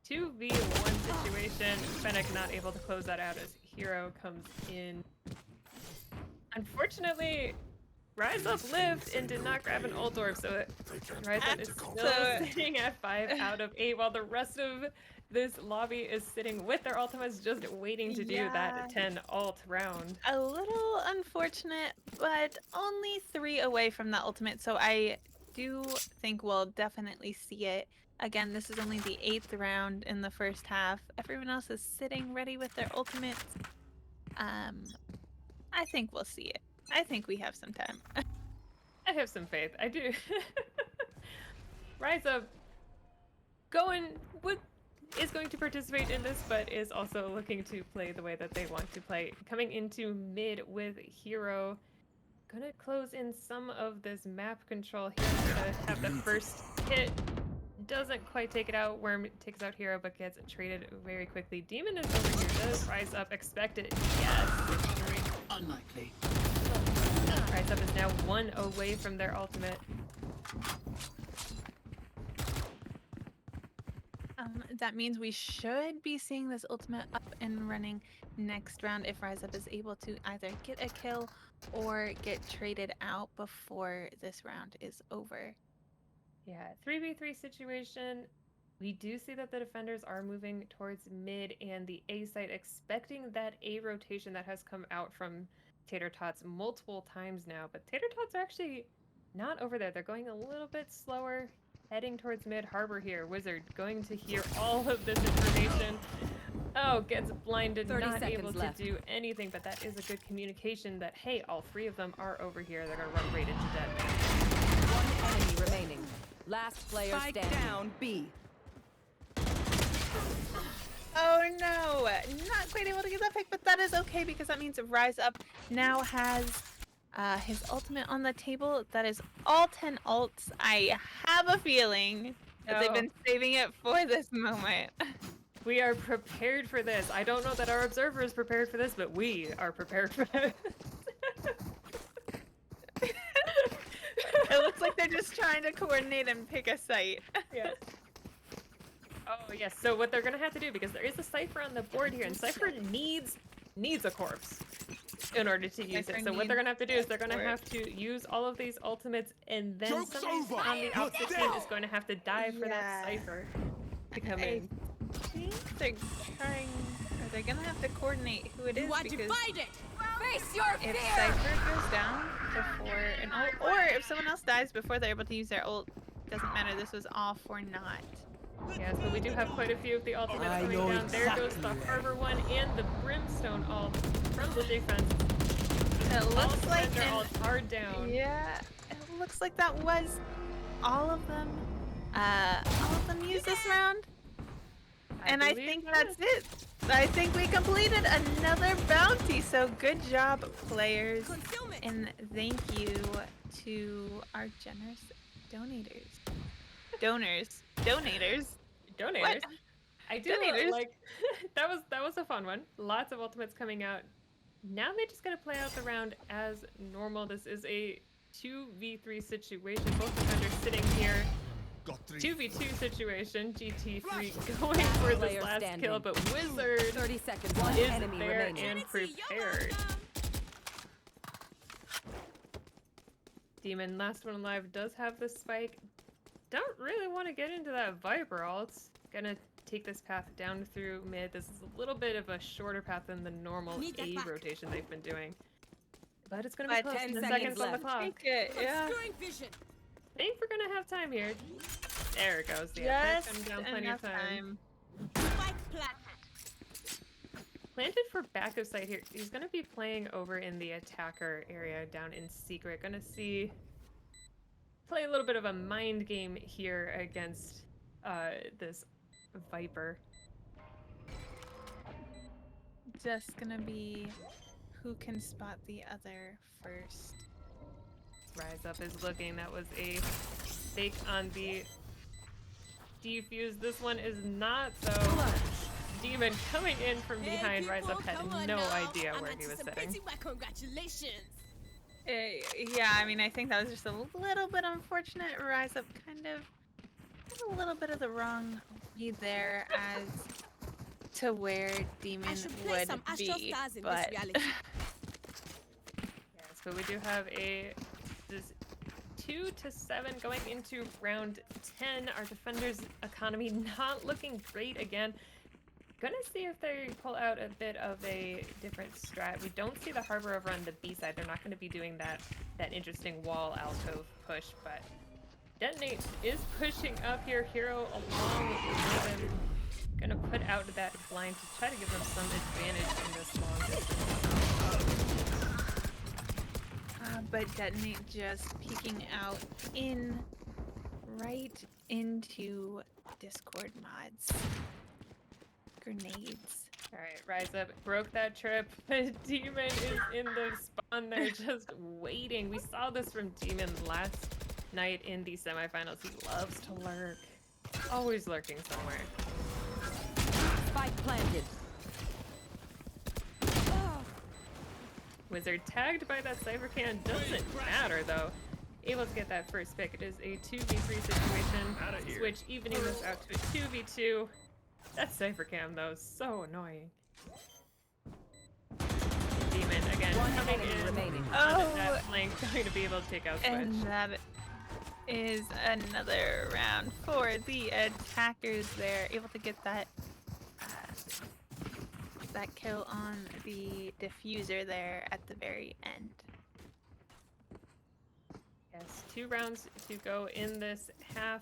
2v1 situation. Fennec not able to close that out as Hero comes in. Unfortunately, Rise Up lived and did not grab an ult orb, so Rise Up is still sitting at 5 out of 8, while the rest of this lobby is sitting with their ultimates, just waiting to do that 10 ult round. A little unfortunate, but only 3 away from the ultimate, so I do think we'll definitely see it. Again, this is only the 8th round in the first half. Everyone else is sitting ready with their ultimates. I think we'll see it. I think we have some time. I have some faith. I do. Rise Up is going to participate in this, but is also looking to play the way that they want to play. Coming into mid with Hero. Gonna close in some of this map control here. Gonna have the first hit. Doesn't quite take it out. Worm takes out Hero, but gets traded very quickly. Demon is over here. Does Rise Up expect it? Yes. Unlikely. Rise Up is now 1 away from their ultimate. that means we should be seeing this ultimate up and running next round if Rise Up is able to either get a kill or get traded out before this round is over. Yeah, 3v3 situation. We do see that the defenders are moving towards mid and the A site, expecting that A rotation that has come out from Tater Tots multiple times now. But Tater Tots are actually not over there. They're going a little bit slower, heading towards mid harbor here. Wizard going to hear all of this information. Oh, gets blinded, 30 not able seconds to left. do anything. But that is a good communication that, hey, all three of them are over here. They're going to run right into dead. One enemy remaining. Last player Spike standing. down B. Oh no, not quite able to get that pick, but that is okay because that means Rise Up now has his ultimate on the table. That is all 10 ults. I have a feeling that they've been saving it for this moment. We are prepared for this. I don't know that our observer is prepared for this, but we are prepared for this. It looks like they're just trying to coordinate and pick a site. Yes. Oh yes. So what they're gonna have to do, because there is a Cypher on the board here, and Cypher needs a corpse in order to use it. So what they're gonna have to do is they're gonna have to use all of these ultimates, and then Joke's somebody over. on the You're opposite team is going to have to die for that Yeah. Cypher to come I in. think they're trying, or they're gonna have to coordinate who it is because divided. Face your if fear! Cypher goes down before an ult, or if someone else dies before they're able to use their ult, doesn't matter. This was all for naught. Yes, but we do have quite a few of the ultimates I coming know down. There goes the exactly Harbor one and the Brimstone ult from the defense. It All looks like defender ults are down. yeah, it looks like that was all of them. All of them used this round, and I believe think that that's is. it. I think we completed another bounty. So good job, players, Concealment. and thank you to our generous donators. Donators. Donators. What? I do Donators. like that was a fun one. Lots of ultimates coming out. Now they just gotta play out the round as normal. This is a 2v3 situation. Both defenders sitting here. Got three. 2v2 situation. GT3 going for this player last standing. kill, but Wizard 30 seconds. One is enemy there remaining. and prepared. Demon, last one alive, does have the spike. Don't really want to get into that Viper ult. Gonna take this path down through mid. This is a little bit of a shorter path than the normal Need that A back. rotation they've been doing. But it's gonna be But close. 10 10 seconds seconds on the left. clock. Take it, yeah. Obscuring vision. I think we're gonna have time here. There it goes. Yeah, Just cutting down plenty enough of time. Spike planted. Planted for backup site here. He's gonna be playing over in the attacker area down in secret. Gonna play a little bit of a mind game here against this Viper. Just gonna be who can spot the other first. Rise Up is looking. That was a fake on the defuse. This one is not though. Demon coming in from behind. Rise Up had no idea where he was sitting. My congratulations. Yeah, I mean, I think that was just a little bit unfortunate. Rise Up kind of had a little bit of the wrong read there as to where Demon I should play would some Astral be, Stars in but this reality. Yes, but we do have this 2 to 7 going into round 10. Our defenders' economy not looking great again. Gonna see if they pull out a bit of a different strat. We don't see the Harbor over on the B side. They're not going to be doing that interesting wall alcove push, but Detonate is pushing up here. Hero along with them. Gonna put out that blind to try to give them some advantage in this long distance. but Detonate just peeking out right into Discord mods. Grenades. Alright, Rise Up broke that trip. Demon is in the spawn there just waiting. We saw this from Demon last night in the semifinals. He loves to lurk. Always lurking somewhere. Spike planted. Wizard tagged by that Cypher cannon. Doesn't matter though. Able to get that first pick. It is a 2v3 situation. Switch evening this out to a 2v2. That Cypher cam though is so annoying. Demon again One coming enemy in remaining. on Oh. that flank, going to be able to take out Switch. And that is another round for the attackers there. Able to get that that kill on the diffuser there at the very end. Yes, 2 rounds to go in this half.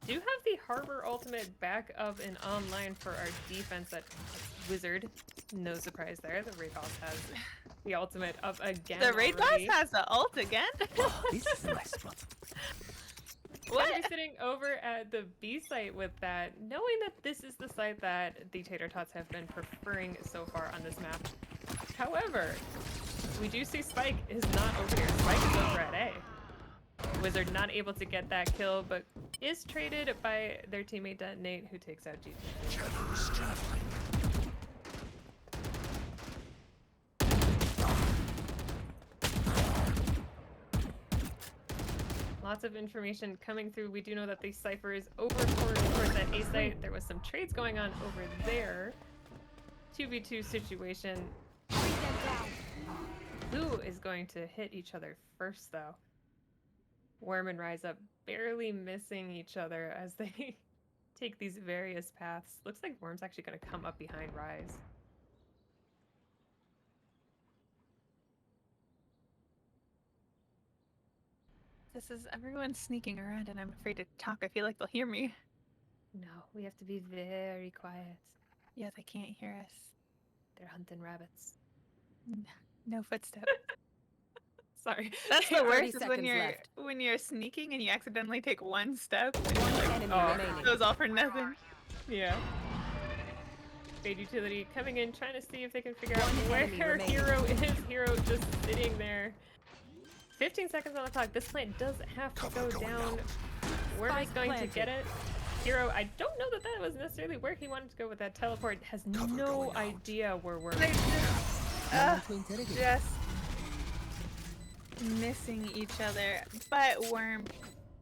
Do have the Harbor ultimate back up and online for our defense at Wizard. No surprise there. The Raid Boss has the ultimate up again. The raid boss already. has the ult again? Oh, this is a nice spot. What? Trevor sitting over at the B site with that, knowing that this is the site that the Tater Tots have been preferring so far on this map. However, we do see Spike is not over here. Spike is over at A. Wizard not able to get that kill, but is traded by their teammate Detonate, who takes out GT. Trevor is traveling. Lots of information coming through. We do know that the Cypher is over towards that A site. There was some trades going on over there. 2v2 situation. Who is going to hit each other first, though? Worm and Rise Up barely missing each other as they take these various paths. Looks like Worm's actually going to come up behind Rise. This is everyone sneaking around and I'm afraid to talk. I feel like they'll hear me. No, we have to be very quiet. Yeah, they can't hear us. They're hunting rabbits. No footsteps. Sorry. That's the 30 worst is seconds left. when you're sneaking and you accidentally take one step. And One you're like, enemy oh. remaining. it goes all for nothing. Yeah. Fade Utility coming in, trying to see if they can figure out One where enemy remaining. Hero is. Hero just sitting there. 15 seconds on the clock. This plant does have to Cover go going down. out. Where am I Spike going planted. to get it? Hero, I don't know that that was necessarily where he wanted to go with that teleport. Has Cover no going out. idea where we're They're No one to interrogate. just missing each other. But Worm,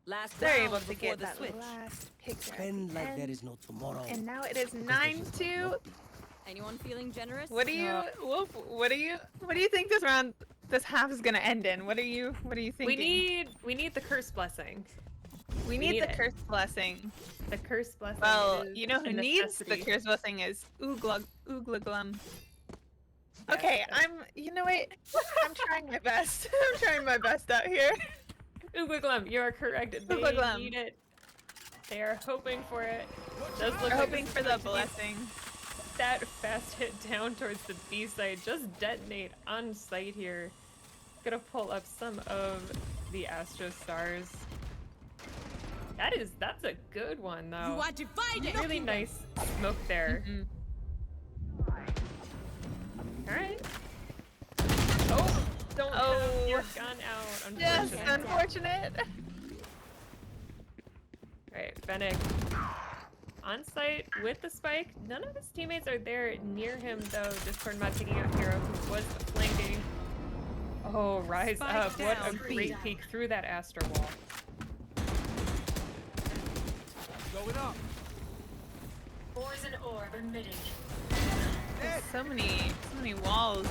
Last they're round able to before get the that switch. last pick there at Pretend the like there end. is no tomorrow. And now it is Because there just 9-2. might not be. Anyone feeling generous? What do you, Wolf? What do you think this half is gonna end in? What are you thinking? we need the curse blessing. we need need the it. curse blessing. The curse blessing. Well, is you know who a needs the necessity. curse blessing is Oogla Glum. Yes, Okay, that's- you know what? I'm trying my best. I'm trying my best out here. Uglum, you are correct. They Uglum. need it. They are hoping for it. Does look We're like hoping this for is the going to be blessing. that fast hit down towards the B site. Just detonate on site here. Gonna pull up some of the Astro Stars. That's a good one though. divided. Really nice smoke there. Mhm. Alright. Oh, don't Oh. have your gun out, Yes, unfortunately. unfortunate. Alright, Fennec on site with the spike. None of his teammates are there near him though. Discord mod taking out Hero who was flanking. Oh, rise Spike up. What a down, great B. peek through that Astro wall. Going up. There's so many walls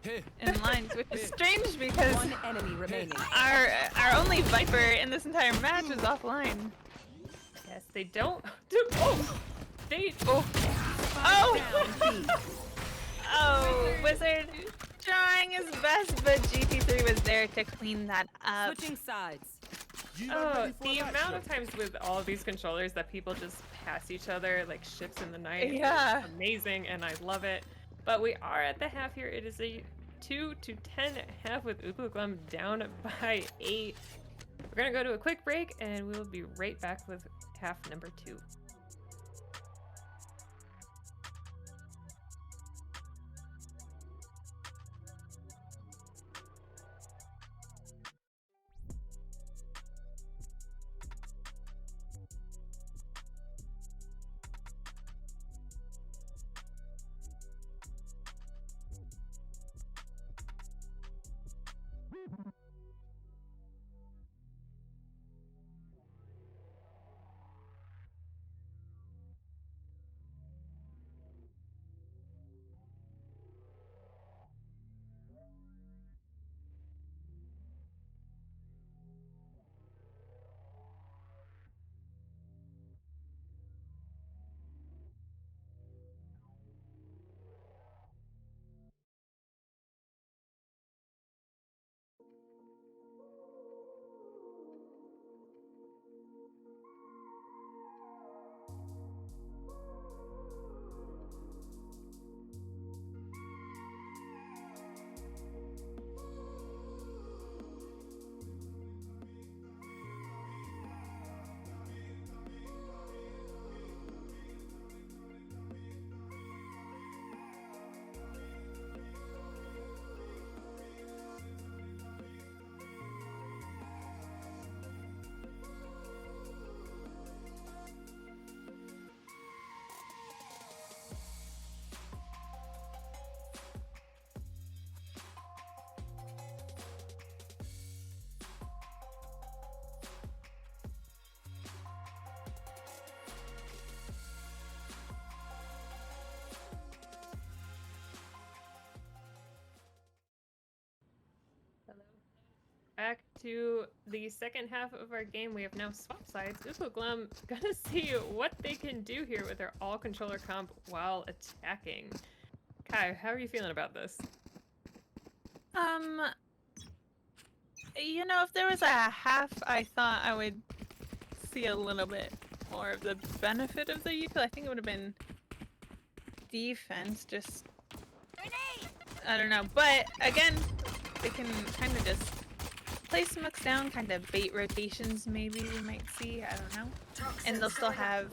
Here. and lines, which is strange because One enemy remaining. our only Viper in this entire match is offline. Yes, they don't. Oh! They. Oh, Down B. oh, Wizard trying his best, but GT3 was there to clean that up. Switching sides. You not Oh, ready for the that amount shit? of times with all of these controllers that people just pass each other like ships in the night. is Yeah. amazing, and I love it. But we are at the half here. It is a 2-10 half with Uglum down by 8. We're gonna go to a quick break, and we will be right back with half number 2. to the second half of our game. We have now swapped sides. Glum gonna see what they can do here with their all controller comp while attacking. Kai, how are you feeling about this? You know, if there was a half, I thought I would see a little bit more of the benefit of the util. I think it would have been defense, just I don't know. But again, they can kind of just place smokes down, kind of bait rotations maybe we might see, I don't know. And they'll still have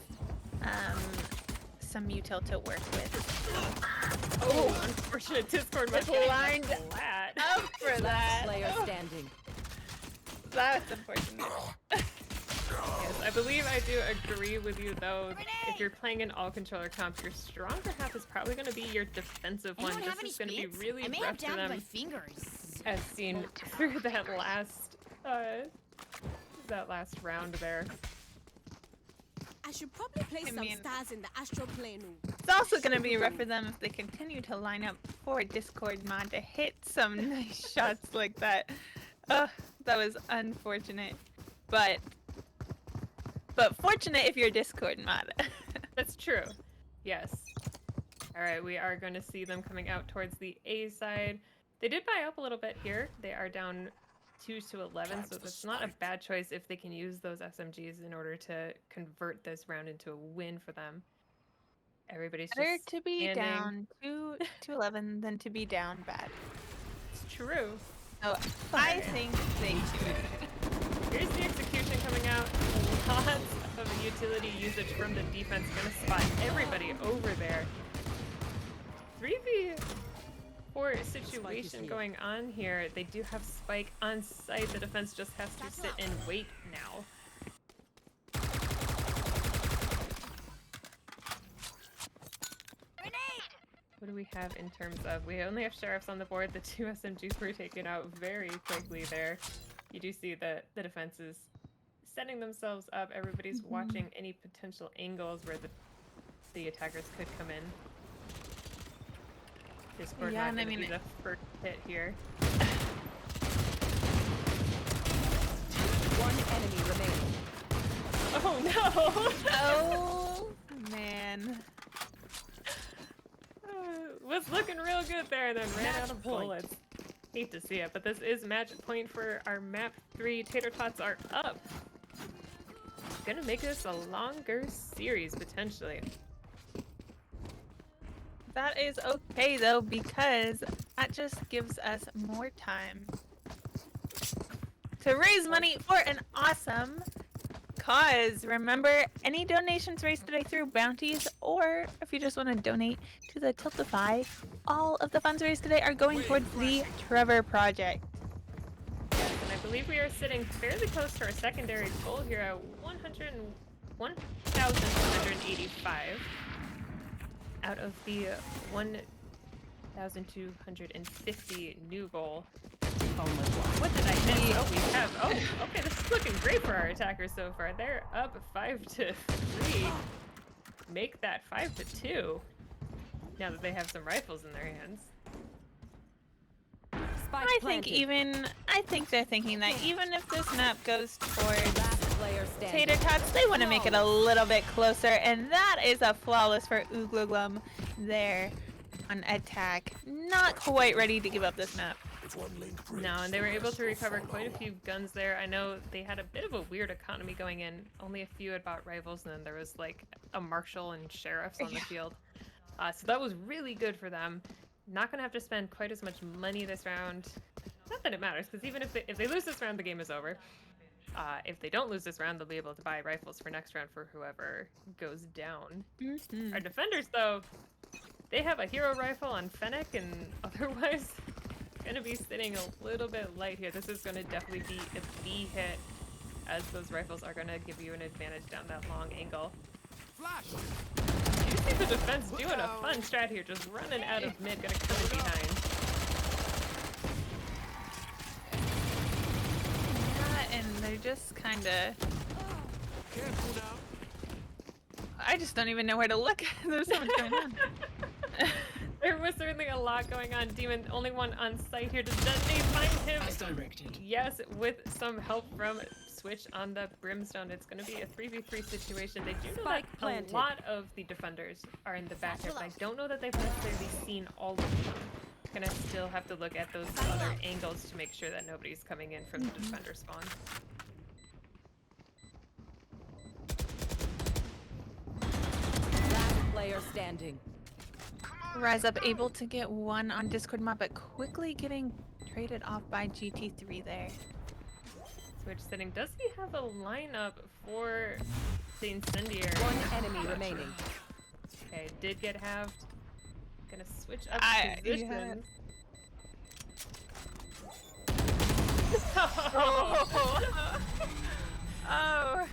some util to work with. Oh, unfortunate Discord must It's lined flat. up for that. Player standing. That's unfortunate. Yes, I believe I do agree with you though. If you're playing an all controller comp, your stronger half is probably going to be your defensive one. Anyone have This any is going to be spades? really I may rough have for down my them, fingers. as seen through that last round there. I should probably place I some mean- stars in the astral plane. It's also going to be rough for them if they continue to line up for Discord mod to hit some nice shots like that. Ugh, that was unfortunate. But fortunate if you're a Discord mod. That's true. Yes. All right, we are going to see them coming out towards the A side. They did buy up a little bit here. They are down 2-11, so that's not a bad choice if they can use those SMGs in order to convert this round into a win for them. Everybody's Better just to be standing. down 2-11 than to be down bad. It's true. So I think they do it. Here's the execution coming out. Lots of utility usage from the defense. Gonna spot everybody over there. 3v4 situation going on here. They do have Spike on site. The defense just has to sit and wait now. What do we have in terms of? We only have sheriffs on the board. The two SMGs were taken out very quickly there. You do see that the defense is setting themselves up. Everybody's watching any potential angles where the attackers could come in. Discord Yeah, not and I gonna be mean- the first hit here. One enemy remaining. Oh no! Oh man. Was looking real good there and then ran out of bullets. Hate to see it, but this is match point for our map 3. Tater Tots are up. Gonna make this a longer series potentially. That is okay though, because that just gives us more time to raise money for an awesome cause. Remember, any donations raised today through bounties, or if you just want to donate to the Tiltify, all of the funds raised today are going towards the Trevor project. Yes, and I believe we are sitting fairly close to our secondary goal here at 1,185 out of the 1,250 new goal. What did I miss? Oh, we have. Oh, okay. This is looking great for our attackers so far. They're up 5-3. Make that 5-2. Now that they have some rifles in their hands. Spike I planted. think they're thinking that even if this map goes towards Last player standing. Tater Tots, they want to make it a little bit closer, and that is a flawless for Glum there on attack. Not quite ready to give up this map. No, and they were able to recover quite a few guns there. I know they had a bit of a weird economy going in. Only a few had bought rifles, and then there was like a marshal and sheriffs on the field. So that was really good for them. Not gonna have to spend quite as much money this round. Not that it matters, because even if they lose this round, the game is over. If they don't lose this round, they'll be able to buy rifles for next round for whoever goes down. Our defenders, though, they have a hero rifle on Fennec, and otherwise gonna be sitting a little bit light here. This is gonna definitely be a B hit, as those rifles are gonna give you an advantage down that long angle. Flash! You see the defense doing a fun strat here, just running out of mid, gonna come in behind. Yeah, and they're just kind of. Careful now. I just don't even know where to look. There's so much going on. There was certainly a lot going on. Demon, only one on site here. Does Dundee find him? As directed. Yes, with some help from Switch on the Brimstone. It's going to be a 3v3 situation. They do know that Spike planted. a lot of the defenders are in the back here, but I don't know that they've necessarily seen all of them. Gonna still have to look at those other angles to make sure that nobody's coming in from the defender spawn. Last player standing. Rise Up able to get one on Discord mod, but quickly getting traded off by GT3 there. Switch sitting. Does he have a lineup for the Incendiary? One enemy remaining. Okay, did get halved. Gonna switch up Yeah. positions. Oh,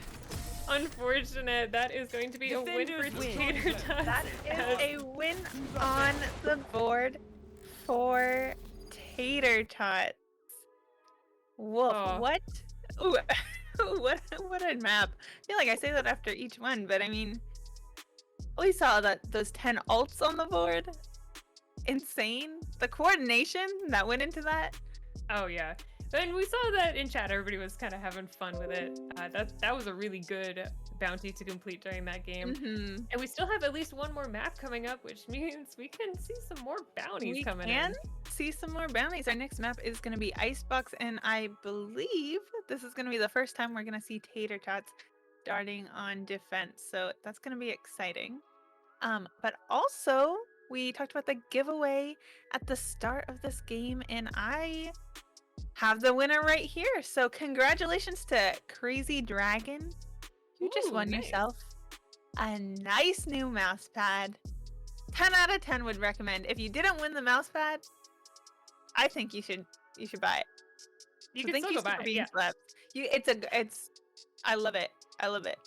Unfortunate. That is going to be a win for Defenders win. Tater Tots. that is a win on the board for Tater Tots. Wolf, Oh. what? Ooh, what a map. I feel like I say that after each one, but I mean, we saw that those 10 ults on the board. Insane. The coordination that went into that. Oh yeah, and we saw that in chat. Everybody was kind of having fun with it. That was a really good bounty to complete during that game. Mm-hmm. And we still have at least one more map coming up, which means we can see some more bounties We coming can in. see some more bounties. Our next map is going to be Icebox, and I believe this is going to be the first time we're going to see Tater Tots starting on defense. So that's going to be exciting. But also, we talked about the giveaway at the start of this game, and I have the winner right here. So congratulations to Crazy Dragon. You just Ooh, won nice. yourself a nice new mouse pad. 10 out of 10 would recommend. If you didn't win the mouse pad, I think you should buy it. You So can thank still you go buy for it. being Yeah. slept. I love it. I love it.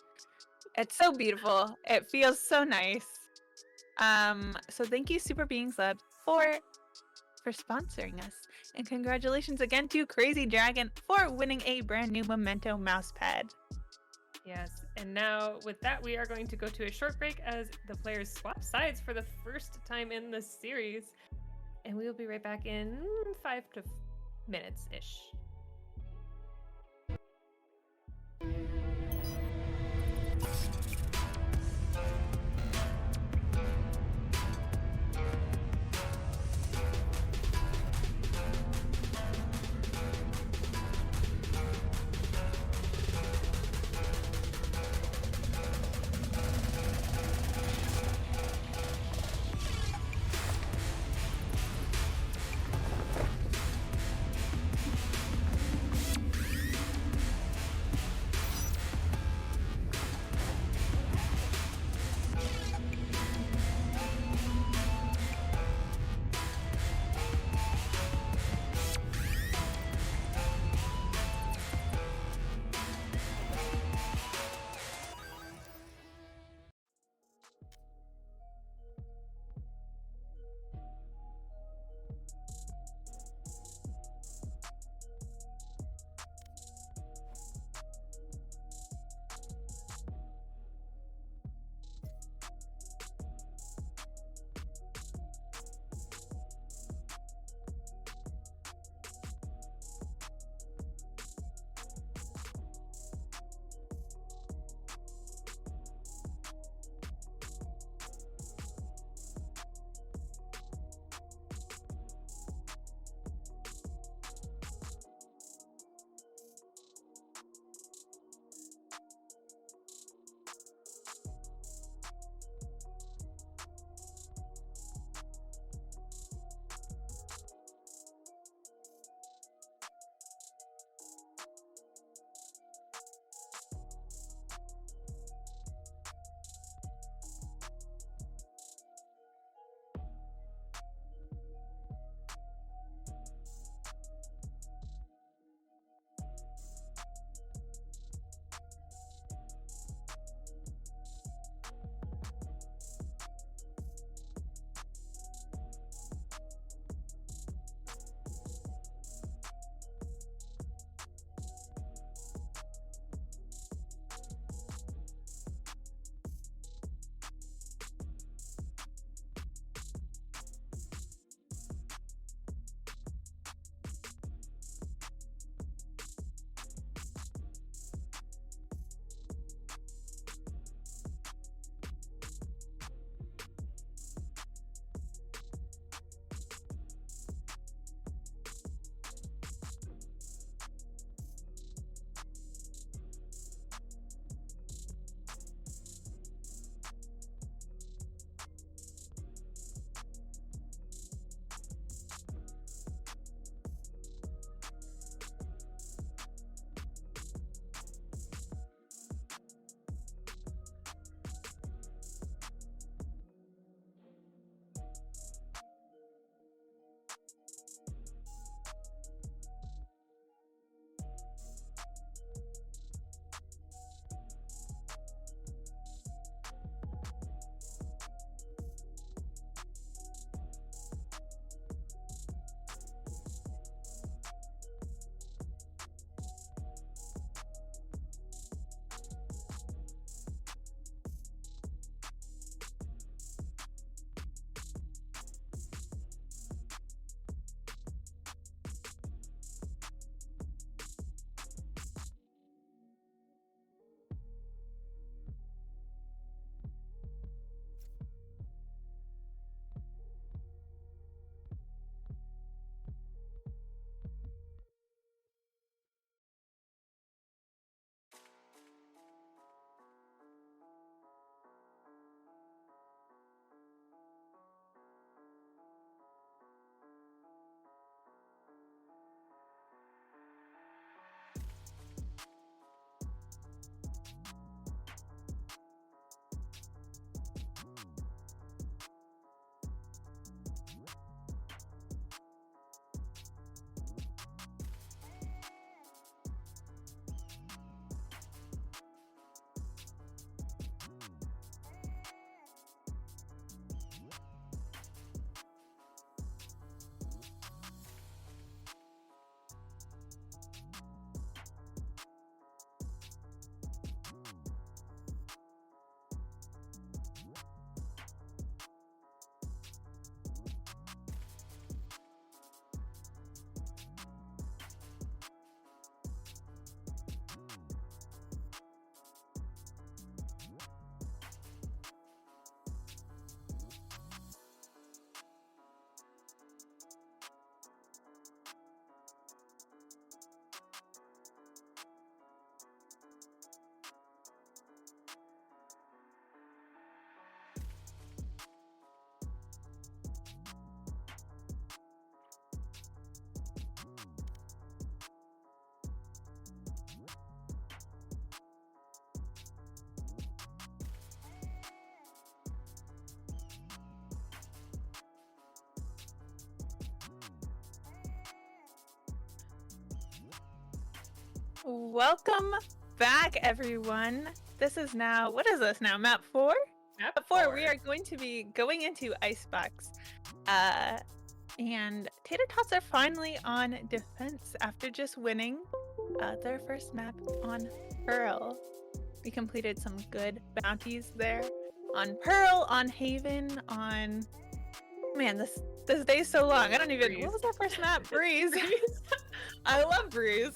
It's so beautiful. It feels so nice. So thank you, Super Being Slab, for sponsoring us. And congratulations again to Crazy Dragon for winning a brand new Memento mouse pad. Yes, and now with that, we are going to go to a short break as the players swap sides for the first time in the series. And we will be right back in 5 minutes-ish. Welcome back, everyone. This is now, what is this now? Map 4? Map Map 4, we are going to be going into Icebox. And Tater Tots are finally on defense after just winning their first map on Pearl. We completed some good bounties there on Pearl, on Haven, on... Man, this day's so long. I don't even... Breeze. What was our first map? Breeze. I love Breeze.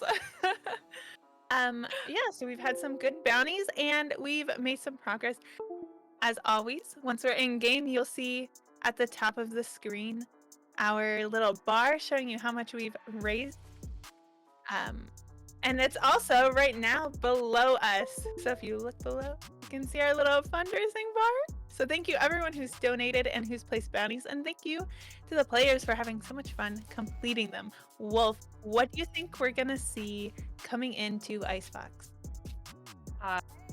Yeah, so we've had some good bounties and we've made some progress. As always, once we're in game, you'll see at the top of the screen our little bar showing you how much we've raised. And it's also right now below us. So if you look below, you can see our little fundraising bar. So thank you everyone who's donated and who's placed bounties, and thank you to the players for having so much fun completing them. Wolf, what do you think we're gonna see coming into Icebox?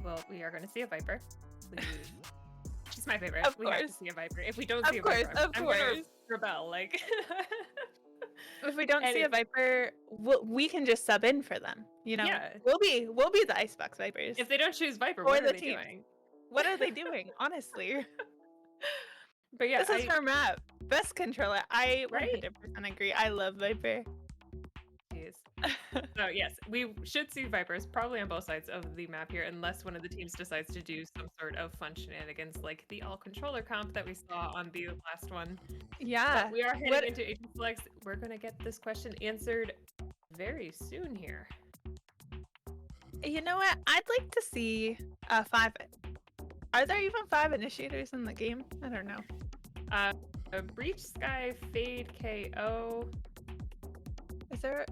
Well, we are going to see a Viper. She's my favorite. Of We have to course. see a Viper. If we don't Of see a course, Viper, of I'm going to course. rebel. Like, If we don't And see a it- Viper, we can just sub in for them. You know, Yeah. we'll be the Icebox Vipers. if they don't choose Viper, Or what are the they team. doing? What are they doing? Honestly, But yeah, this is her map. Best controller. I Right? 100% agree. I love Viper. Jeez. So yes, we should see Vipers probably on both sides of the map here, unless one of the teams decides to do some sort of fun shenanigans like the all controller comp that we saw on the last one. Yeah. But we are heading what- into agent selects. We're gonna get this question answered very soon here. You know what? I'd like to see 5. Are there even 5 initiators in the game? I don't know. A Breach, Sky, Fade, KO. Is there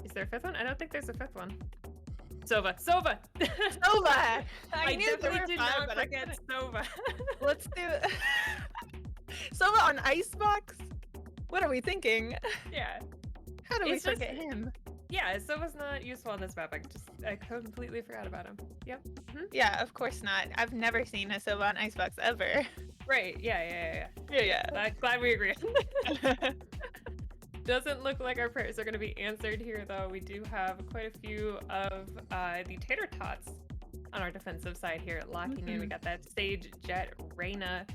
Is there a 5th one? I don't think there's a 5th one. Sova. Sova! Sova? I knew there definitely were did 5, not but I forget couldn't- Sova. Let's do Sova on Icebox? What are we thinking? Yeah. How do we It's just- forget him? Yeah, Sova's not useful on this map. I completely forgot about him. Yep. Yeah, of course not. I've never seen a Sova on Icebox ever. Right. Yeah. Yeah. Glad we agree. Doesn't look like our prayers are going to be answered here, though. We do have quite a few of the Tater Tots on our defensive side here locking in. We got that Sage, Jet, Reyna,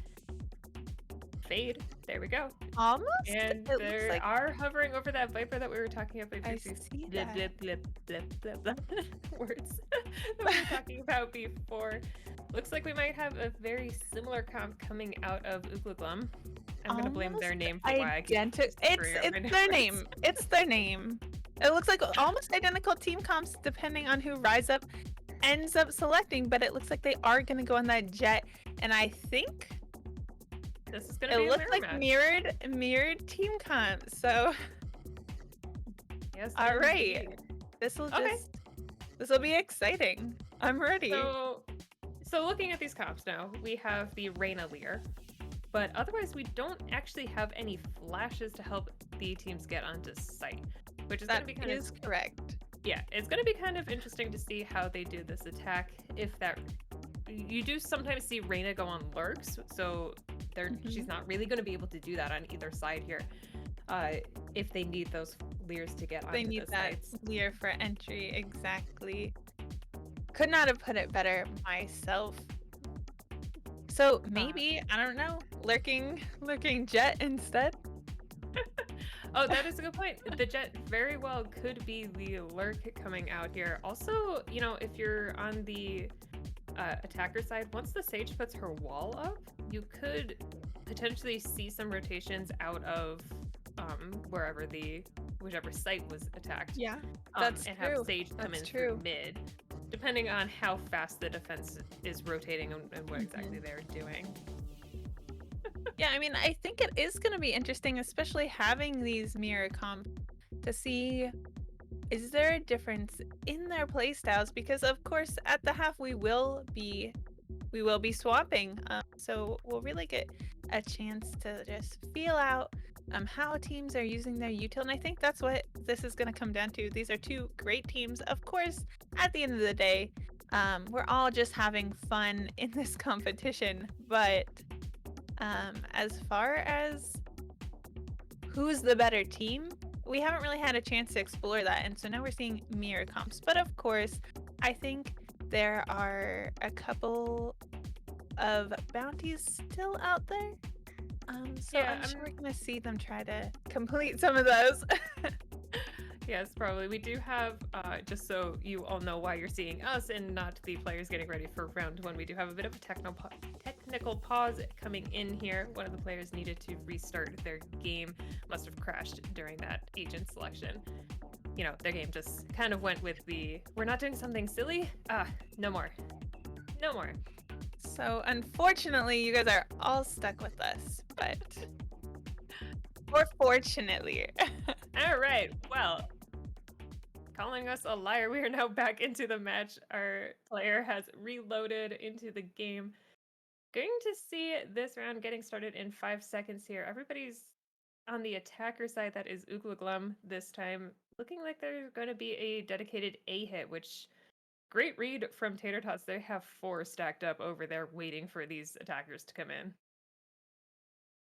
Fade. There we go. Almost. And it they looks like are hovering over that Viper that we were talking about I previously. see Blip, that. blip, blip, blip, blip, blip. Words that we were talking about before. Looks like we might have a very similar comp coming out of Ooglaglum. I'm gonna blame their Almost name for why I keep It's screwing up my their numbers. name. It's their name. It looks like almost identical team comps depending on who Rise Up ends up selecting, but it looks like they are gonna go on that Jet, and I think This is gonna it be a looks mirror like match. mirrored team comp. So Yes, all right. indeed. this will Okay. this will be exciting. I'm ready. So looking at these comps now, we have the Reyna Lear, but otherwise we don't actually have any flashes to help the teams get onto site, which is going That to be kind is of correct. yeah, it's going to be kind of interesting to see how they do this attack. If that you do sometimes see Reyna go on lurks, so she's not really going to be able to do that on either side here. If they need those Lears to get onto They need the that sites. Lear for entry, exactly. Could not have put it better myself. So maybe, I don't know, lurking Jet instead. Oh, that is a good point. The Jet very well could be the lurk coming out here. Also, you know, if you're on the attacker side, once the Sage puts her wall up, you could potentially see some rotations out of whichever site was attacked. Yeah, that's and true. have Sage come That's in true. through mid, depending on how fast the defense is rotating and what exactly they're doing. Yeah, I mean, I think it is going to be interesting, especially having these mirror comp, to see is there a difference in their playstyles, because of course at the half we will be swapping, so we'll really get a chance to just feel out how teams are using their util, and I think that's what this is going to come down to. These are two great teams. Of course, at the end of the day, we're all just having fun in this competition, but as far as who's the better team, we haven't really had a chance to explore that, and so now we're seeing mirror comps. But of course, I think there are a couple of bounties still out there. So Yeah, I'm sure we're gonna see them try to complete some of those. Yes, probably. We do have, just so you all know why you're seeing us and not the players getting ready for round one, we do have a bit of a technical pause coming in here. One of the players needed to restart their game, must have crashed during that agent selection. You know, their game just kind of went with the, we're not doing something silly? No more. No more. So unfortunately, you guys are all stuck with us, but or fortunately. All right, well, calling us a liar, we are now back into the match. Our player has reloaded into the game. Going to see this round getting started in 5 seconds here. Everybody's on the attacker side. That is Uglaglum this time. Looking like there's going to be a dedicated A hit, which great read from Tater Tots. They have 4 stacked up over there waiting for these attackers to come in.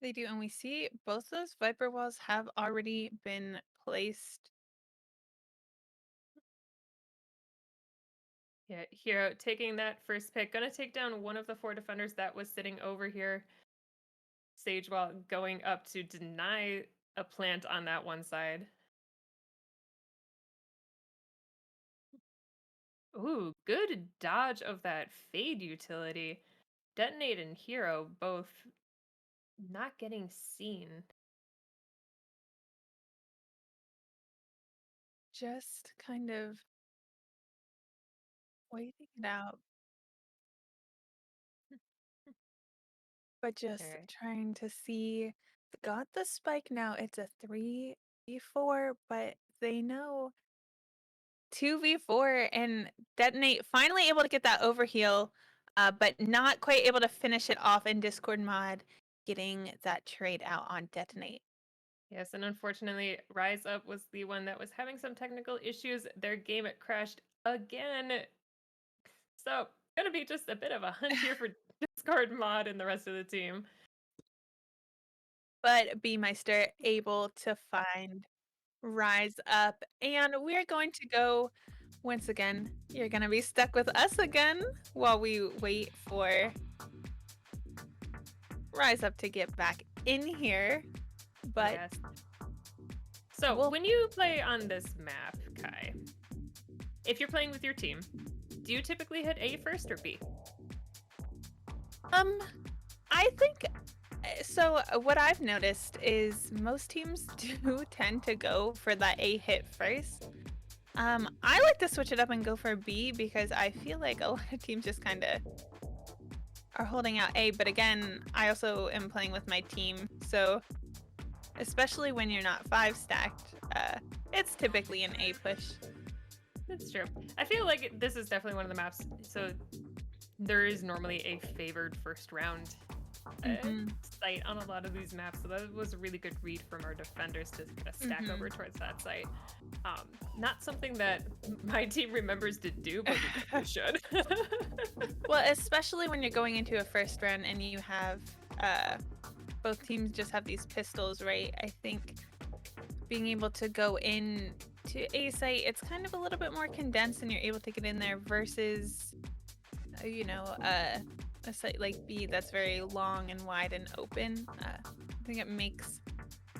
They do, and we see both those Viper walls have already been placed. Yeah, Hero taking that first pick. Gonna take down one of the 4 defenders that was sitting over here. Sage while going up to deny a plant on that one side. Ooh, good dodge of that fade utility. Detonate and Hero both not getting seen. Just kind of waiting it out, but just Alright. trying to see. Got the spike now. It's a 3v4, but they know 2v4 and Detonate finally able to get that overheal, but not quite able to finish it off in Discord mod, getting that trade out on Detonate. Yes, and unfortunately, Rise Up was the one that was having some technical issues. Their game crashed again. So, gonna be just a bit of a hunt here for Discord mod and the rest of the team. But B-Meister able to find Rise Up, and we're going to go once again. You're gonna be stuck with us again while we wait for Rise Up to get back in here. But Yes. So, when you play on this map, Kai, if you're playing with your team, do you typically hit A first or B? I think so. What I've noticed is most teams do tend to go for that A hit first. I like to switch it up and go for B because I feel like a lot of teams just kind of are holding out A. But again, I also am playing with my team, so especially when you're not 5 stacked, it's typically an A push. That's true. I feel like this is definitely one of the maps. So there is normally a favored first round site on a lot of these maps. So that was a really good read from our defenders to stack over towards that site. Not something that my team remembers to do, but we should. Well, especially when you're going into a first round and you have both teams just have these pistols, right? I think being able to go in to A site, it's kind of a little bit more condensed and you're able to get in there versus, you know, a site like B that's very long and wide and open. I think it makes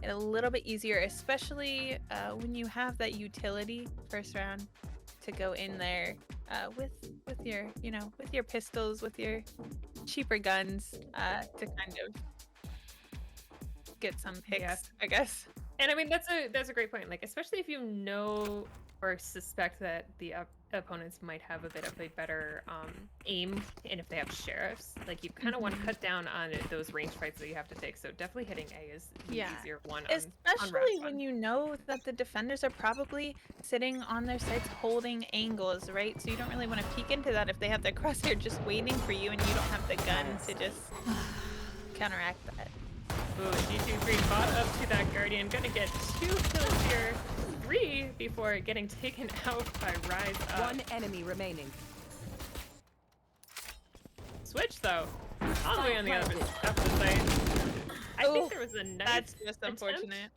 it a little bit easier, especially when you have that utility first round to go in there with your, you know, with your pistols, with your cheaper guns to kind of get some picks, Yeah. I guess. And I mean, that's a great point. Like, especially if you know or suspect that the opponents might have a bit of a better aim, and if they have sheriffs, like you kind of want to cut down on those range fights that you have to take. So definitely hitting A is the easier one. Especially when you know that the defenders are probably sitting on their sites holding angles, right? So you don't really want to peek into that if they have their crosshair just waiting for you and you don't have the gun to just counteract that. Ooh, G23 bought up to that Guardian. Gonna get 2 kills here. 3 before getting taken out by Rise Up. One enemy remaining. Switch though. All the way on the other side. I think there was a nice That's just attempt. unfortunate.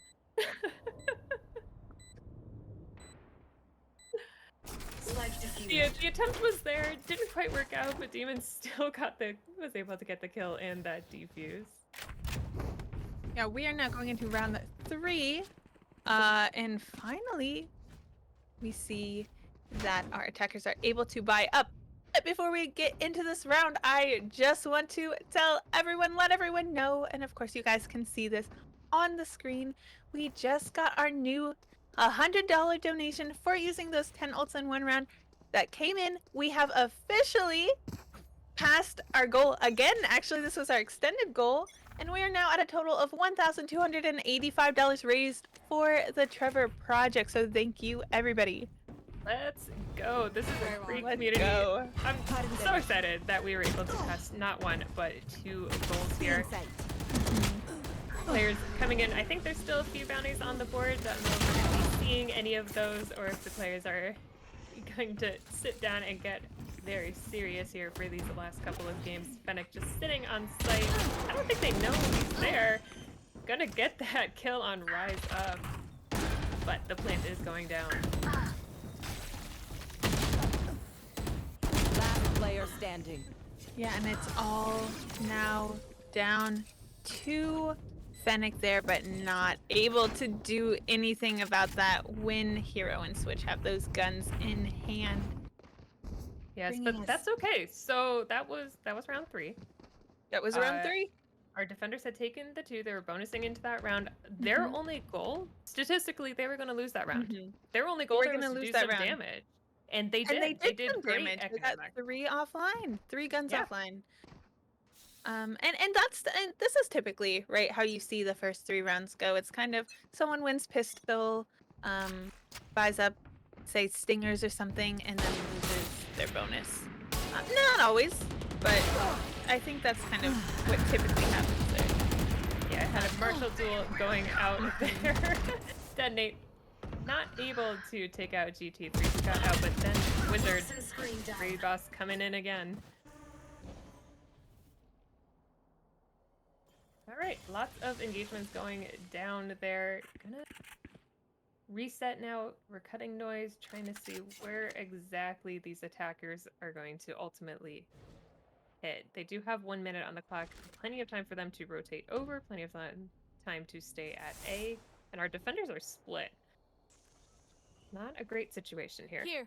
The attempt was there, didn't quite work out, but Demon still was able to get the kill and that defuse. Yeah, we are now going into round 3. And finally, we see that our attackers are able to buy up. But before we get into this round, I just want to let everyone know, and of course you guys can see this on the screen, we just got our new $100 donation for using those 10 ults in one round that came in. We have officially passed our goal again. Actually, this was our extended goal, and we are now at a total of $1,285 raised for the Trevor project. So thank you, everybody. Let's go. This is a great Let's community. go. I'm so excited that we were able to pass not 1, but 2 goals here. Players coming in. I think there's still a few bounties on the board. Don't know if we're going to be seeing any of those or if the players are going to sit down and get very serious here for these last couple of games. Fennec just sitting on site. I don't think they know he's there. Gonna get that kill on Rise Up, but the plant is going down. Last player standing. Yeah, and it's all now down to Fennec there, but not able to do anything about that when Hero and Switch have those guns in hand. Yes, Bringing but us- that's okay. So that was round 3. That was round 3? Our defenders had taken the 2. They were bonusing into that round. Their only goal, statistically, they were going to lose that round. Their only goal We're there was gonna to lose do that some round. damage. And they And did. they did some great damage. They got economic. 3 offline, 3 guns Yeah. offline. And this is typically right how you see the first 3 rounds go. It's kind of someone wins pistol, buys up, say stingers or something, and then loses their bonus. Not always, but I think that's kind of what typically happens there. Yeah, I had a martial duel going out there. Detonate. Not able to take out GT3. He got out, but then Wizard Raid Boss coming in again. Alright, lots of engagements going down there. Gonna reset now. We're cutting noise, trying to see where exactly these attackers are going to ultimately hit. They do have 1 minute on the clock. Plenty of time for them to rotate over. Plenty of time to stay at A. And our defenders are split. Not a great situation here. Here.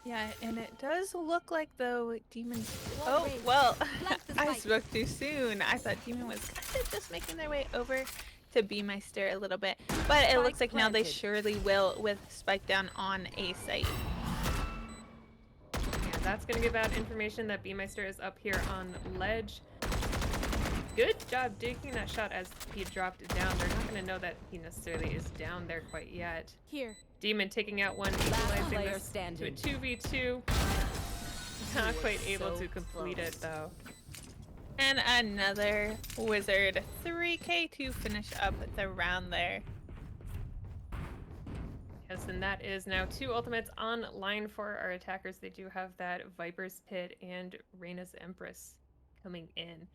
Yeah, and it does look like though Demon. Wall Oh raised. well, Flank the I spike. spoke too soon. I thought Demon was kind of just making their way over to B-Meister a little bit, but it looks like now they planted. surely will with Spike down on A site. Yeah, that's going to give out information that B-Meister is up here on ledge. Good job taking that shot as he dropped down. They're not going to know that he necessarily is down there quite yet. Here. Demon taking out one, Last equalizing player this to a standing. 2v2. Not quite able to complete it though. And another Wizard 3K to finish up the round there. Yes, and that is now 2 ultimates online for our attackers. They do have that Viper's Pit and Reyna's Empress coming in.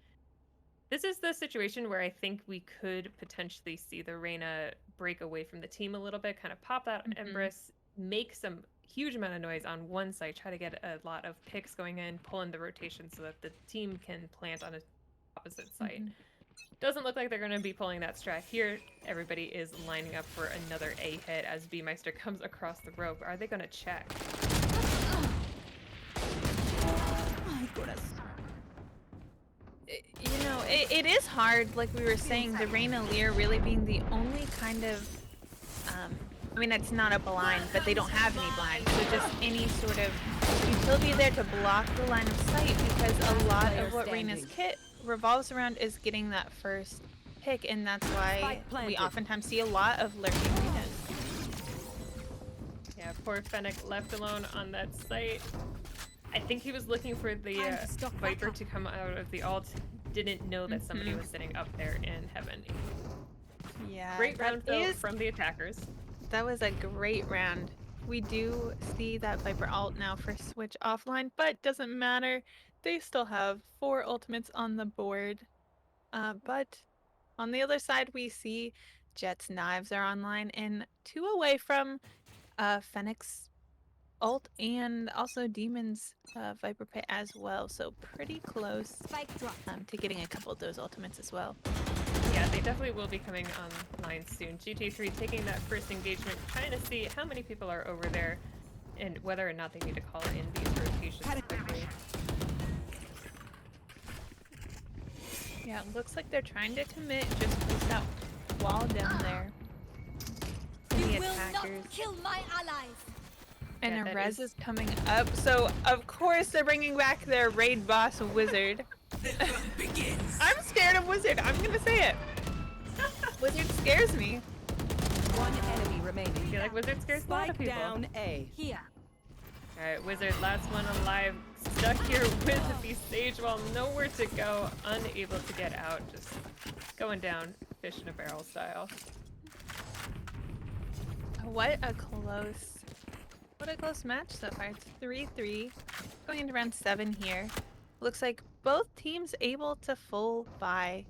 This is the situation where I think we could potentially see the Reyna break away from the team a little bit, kind of pop that Empress, make some huge amount of noise on one side, try to get a lot of picks going in, pull in the rotation so that the team can plant on a opposite site. Doesn't look like they're going to be pulling that strat here. Everybody is lining up for another A hit as B-Meister comes across the rope. Are they going to check? My goodness. You know, it is hard, like we were saying, the Reyna Lear really being the only kind of, I mean, it's not a blind, but they don't have any blinds, so just any sort of utility there to block the line of sight, because a lot of what Reyna's kit revolves around is getting that first pick, and that's why Spike planted. we oftentimes see a lot of lurking Reynas. Yeah, poor Fennec left alone on that site. I think he was looking for the Time to stock back Viper up. to come out of the alt. Didn't know that somebody was sitting up there in heaven. Yeah, Great round though is from the attackers. That was a great round. We do see that Viper ult now for Switch offline, but doesn't matter. They still have 4 ultimates on the board. But on the other side, we see Jet's knives are online and 2 away from Fennec's ult and also Demon's Viper Pit as well. So pretty close Spike drop. to getting a couple of those ultimates as well. Yeah, they definitely will be coming online soon. GT3 taking that first engagement, trying to see how many people are over there and whether or not they need to call in these rotations quickly. Yeah, it looks like they're trying to commit, just place that wall down there. And You the will not attackers. kill my allies. And Yeah, a that res is- is coming up, so of course they're bringing back their raid boss Wizard. I'm scared of Wizard, I'm gonna say it. Wizard scares me. One enemy remaining. I feel like Wizard scares a lot of Spike people. down A. Here. Alright, Wizard, last one alive, stuck here with the Sage Wall, nowhere to go, unable to get out, just going down fish in a barrel style. What a close match so far. It's 3-3, going into round 7 here. Looks like both teams able to full buy,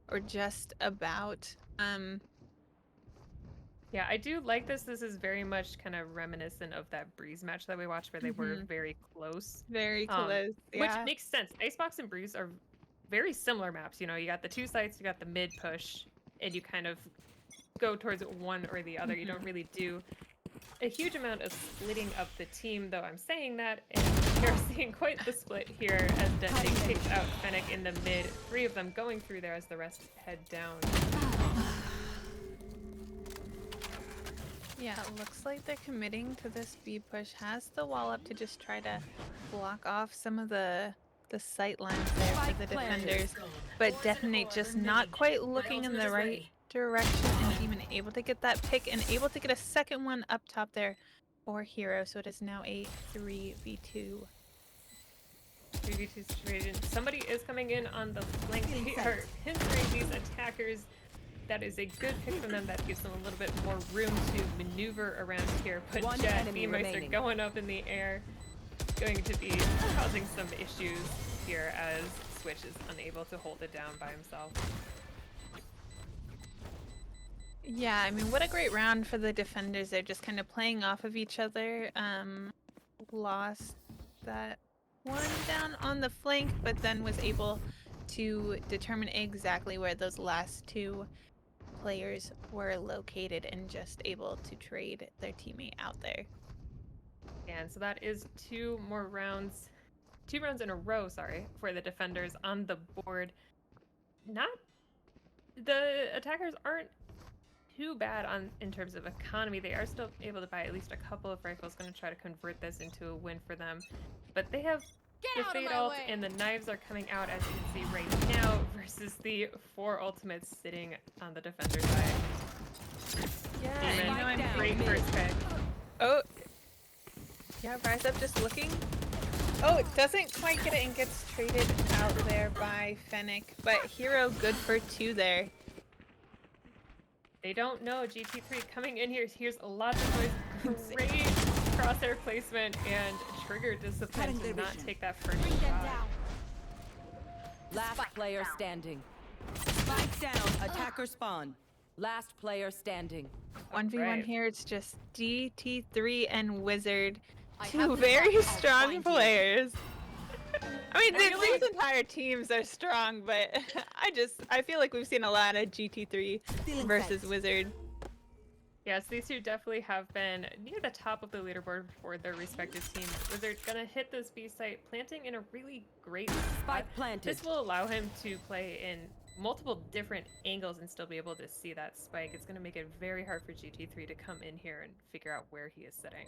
or just about. Yeah, I do like this. This is very much kind of reminiscent of that Breeze match that we watched where they were very close. Very Um, close. Yeah. Which makes sense. Icebox and Breeze are very similar maps. You know, you got the two sites, you got the mid push, and you kind of go towards one or the other. You don't really do a huge amount of splitting up the team, though I'm saying that, and you're seeing quite the split here as Dente takes out Fennec in the mid. 3 of them going through there as the rest head down. Yeah, it looks like they're committing to this B push. Has the wall up to just try to block off some of the sight lines there for the defenders. But Detonate just not quite looking in the right direction, and Demon able to get that pick and able to get a second one up top there for Hero. So it is now a 3v2. 3v2 situation. Somebody is coming in on the flank. They are hindering these attackers. That is a good pick from them. That gives them a little bit more room to maneuver around here. But One Jet, enemy B-Meister remaining. going up in the air. Going to be causing some issues here as Switch is unable to hold it down by himself. Yeah, I mean, what a great round for the defenders. They're just kind of playing off of each other. Lost that one down on the flank, but then was able to determine exactly where those last 2 players were located and just able to trade their teammate out there. And so that is 2 rounds in a row, sorry, for the defenders on the board. The attackers aren't too bad in terms of economy. They are still able to buy at least a couple of rifles. Going to try to convert this into a win for them. But they have the Get out of Fade my ult way. and the knives are coming out, as you can see right now, versus the 4 ultimates sitting on the defender side. Yeah, Demon, you know, I'm great first pick. Oh, yeah, Rise Up just looking. Oh, it doesn't quite get it and gets traded out there by Fennec, but Hero good for 2 there. They don't know. GT3 coming in here. Here's a lot of noise. Great crosshair placement and trigger discipline to not take that first Bring them shot. down. Last player standing. Spike down. Attacker spawn. Last player standing. 1v1 Right. here, it's just GT3 and Wizard. I 2 have the very map. I'll strong find you. players. I mean, Really? these entire teams are strong, but I feel like we've seen a lot of GT3 Stealing versus sights. Wizard. Yes, these 2 definitely have been near the top of the leaderboard for their respective teams. Wizard gonna hit this B site, planting in a really great spot. Spike planted. This will allow him to play in multiple different angles and still be able to see that spike. It's gonna make it very hard for GT3 to come in here and figure out where he is sitting.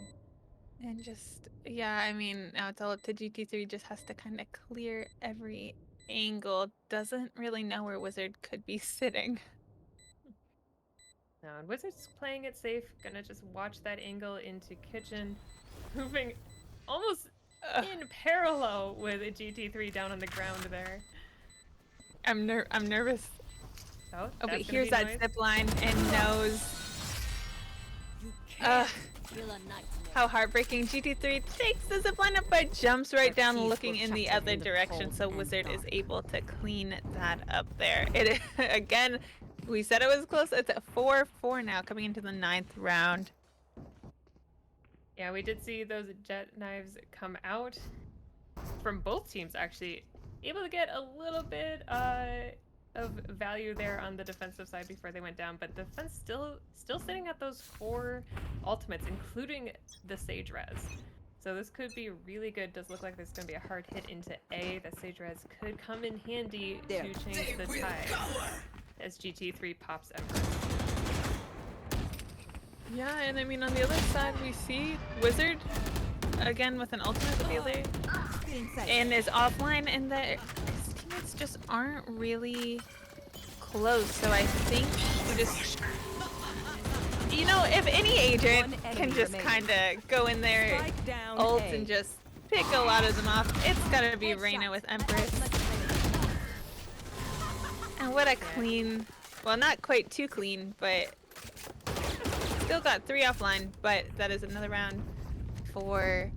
And just, yeah, I mean, now it's all up to GT3, just has to kind of clear every angle. Doesn't really know where Wizard could be sitting. No, and Wizard's playing it safe, gonna just watch that angle into kitchen, moving almost Ugh, in parallel with a GT3 down on the ground there. I'm nervous. Oh, Oh, that's but gonna here's be that noise. zip line and knows. You Ugh, can't kill a nightmare. how heartbreaking. GT3 takes the zip line up, but jumps right down, teeth looking were in the shattered other in the direction. cold So and Wizard is dark. able to clean that up there. It again, we said it was close. It's at 4-4 now, coming into the 9th round. Yeah, we did see those jet knives come out from both teams, actually. Able to get a little bit of value there on the defensive side before they went down, but defense still sitting at those 4 ultimates, including the Sage Res. So this could be really good. Does look like there's going to be a hard hit into A. That Sage Res could come in handy to change the tide as GT3 pops Empress. Yeah, and I mean on the other side we see Wizard again with an ultimate with the other and is offline, and the his teammates just aren't really close. So I think we just, you know, if any agent can just kind of go in there, ult, and just pick a lot of them off, it's gotta be Reyna with Empress. And what a clean, well, not quite too clean, but still got 3 offline. But that is another round for,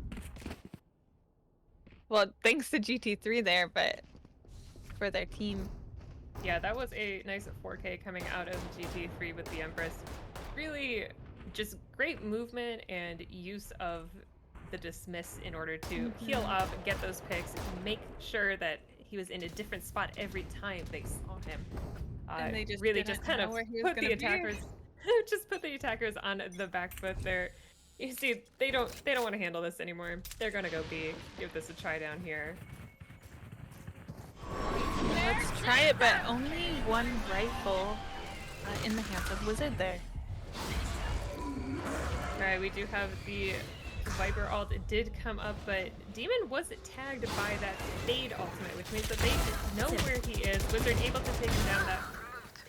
well, thanks to GT3 there, but for their team. Yeah, that was a nice 4K coming out of GT3 with the Empress. Really just great movement and use of the dismiss in order to heal up, get those picks, make sure that he was in a different spot every time they saw him. And they just really didn't just kind know of where he was put gonna the be. attackers just put the attackers on the back foot there. You see, they don't want to handle this anymore. They're gonna go B, give this a try down here. Let's try it, but only 1 rifle in the hands of Wizard there. Alright, we do have the Viper ult. It did come up, but Demon was tagged by that Fade ultimate, which means that they know where he is. Wizard able to take him down. That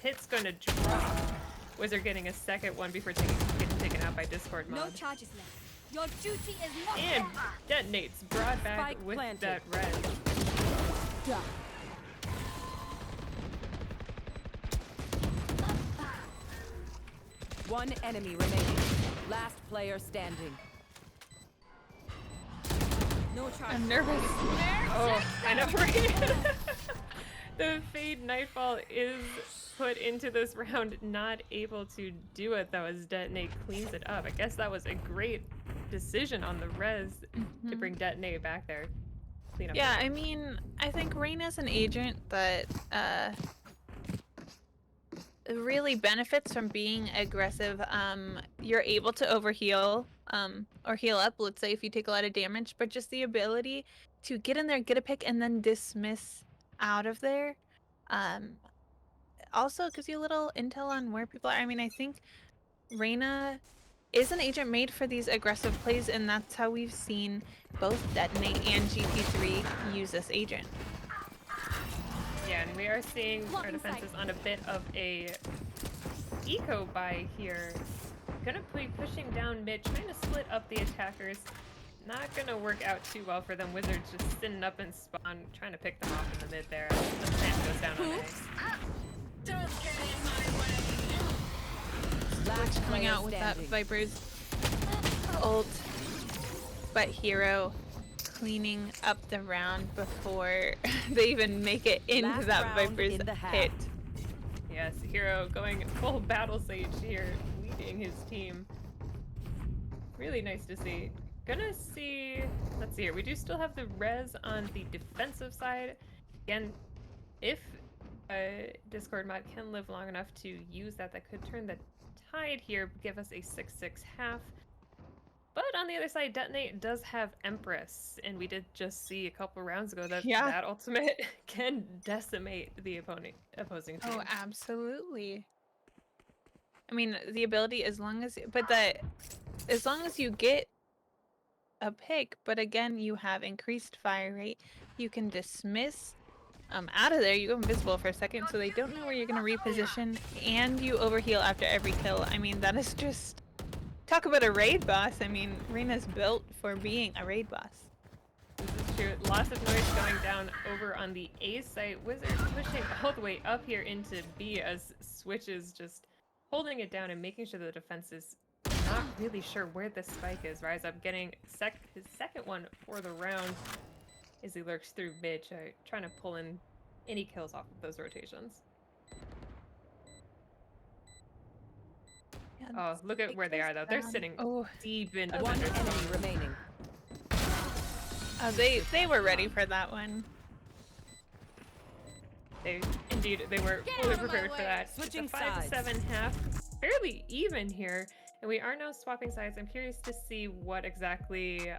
hit's gonna drop. Wizard getting a second one before getting taken out by Discord mod. No charges left. Your duty is not And over. detonates brought back Spike with planted. that red. Done. One enemy remaining. Last player standing. No charges. I'm nervous. Oh, I know, right? The Fade Nightfall is put into this round, not able to do it though, as Detonate cleans it up. I guess that was a great decision on the res to bring Detonate back there. Clean up Yeah, the- I mean, I think Reyna's an agent that really benefits from being aggressive. You're able to overheal or heal up, let's say, if you take a lot of damage, but just the ability to get in there, get a pick, and then dismiss out of there. Also gives you a little intel on where people are. I mean, I think Reyna is an agent made for these aggressive plays, and that's how we've seen both Detonate and GT3 use this agent. Yeah, and we are seeing our Blocking defenses sight. on a bit of a eco buy here. Gonna be pushing down mid, trying to split up the attackers. Not gonna work out too well for them. Wizards just sitting up in spawn, trying to pick them off in the mid there. The plant goes down on A. Last Coming player out with that standing. Viper's ult, but Hero cleaning up the round before they even make it into Last that round Viper's in the half. hit. Yes, Hero going full battle sage here, leading his team. Really nice to see. Gonna see, let's see here. We do still have the res on the defensive side. Again, if Discord mod can live long enough to use that, that could turn the tide here, give us a 6-6 half. But on the other side, Detonate does have Empress, and we did just see a couple rounds ago that Yeah. that ultimate can decimate the opposing team. Oh, absolutely. I mean, the ability, as long as you get a pick, but again, you have increased fire rate, you can dismiss out of there, you go invisible for a second, so they don't know where you're going to reposition, and you overheal after every kill. I mean, that is just... Talk about a raid boss. I mean, Reyna's built for being a raid boss. This is true. Lots of noise going down over on the A site. Wizard pushing all the way up here into B as Switch is just holding it down and making sure the defense is not really sure where the spike is. Rise Up getting his second one for the round as he lurks through mid, trying to pull in any kills off of those rotations. Yeah, Oh, look at it where they goes are though. They're down. sitting Oh, deep into One Thunder's enemy spawn. remaining. oh, they were ready for that one. They were Get fully out of my prepared for way. that. Switching It's a 5 to sides. 7 half, fairly even here, and we are now swapping sides. I'm curious to see what exactly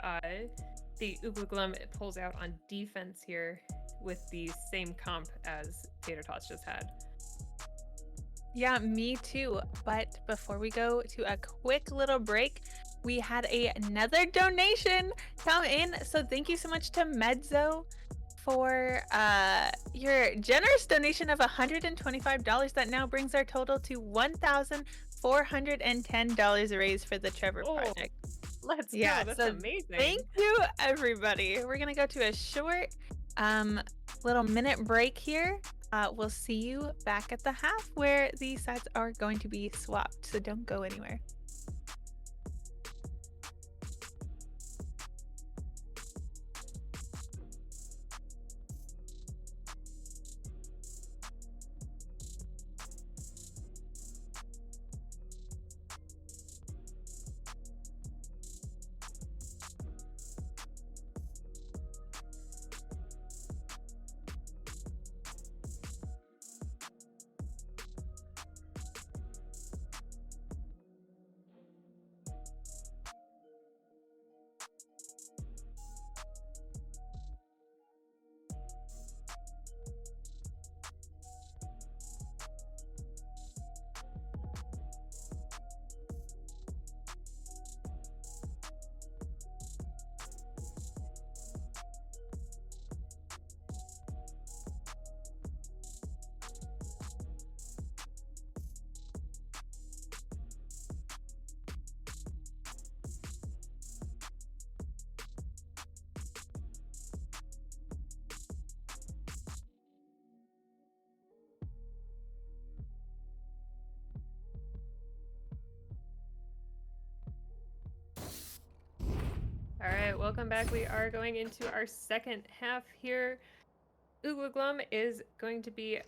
the Uglum pulls out on defense here with the same comp as Tater Tots just had. Yeah, me too. But before we go to a quick little break, we had another donation come in. So thank you so much to Mezzo for your generous donation of $125. That now brings our total to $1,410 raised for the Trevor Oh, project. Let's Yeah, go. That's so amazing. thank you, everybody. We're gonna go to a short little minute break here. We'll see you back at the half where the sides are going to be swapped, so don't go anywhere. All right, welcome back. We are going into our second half here. Uglum is going to be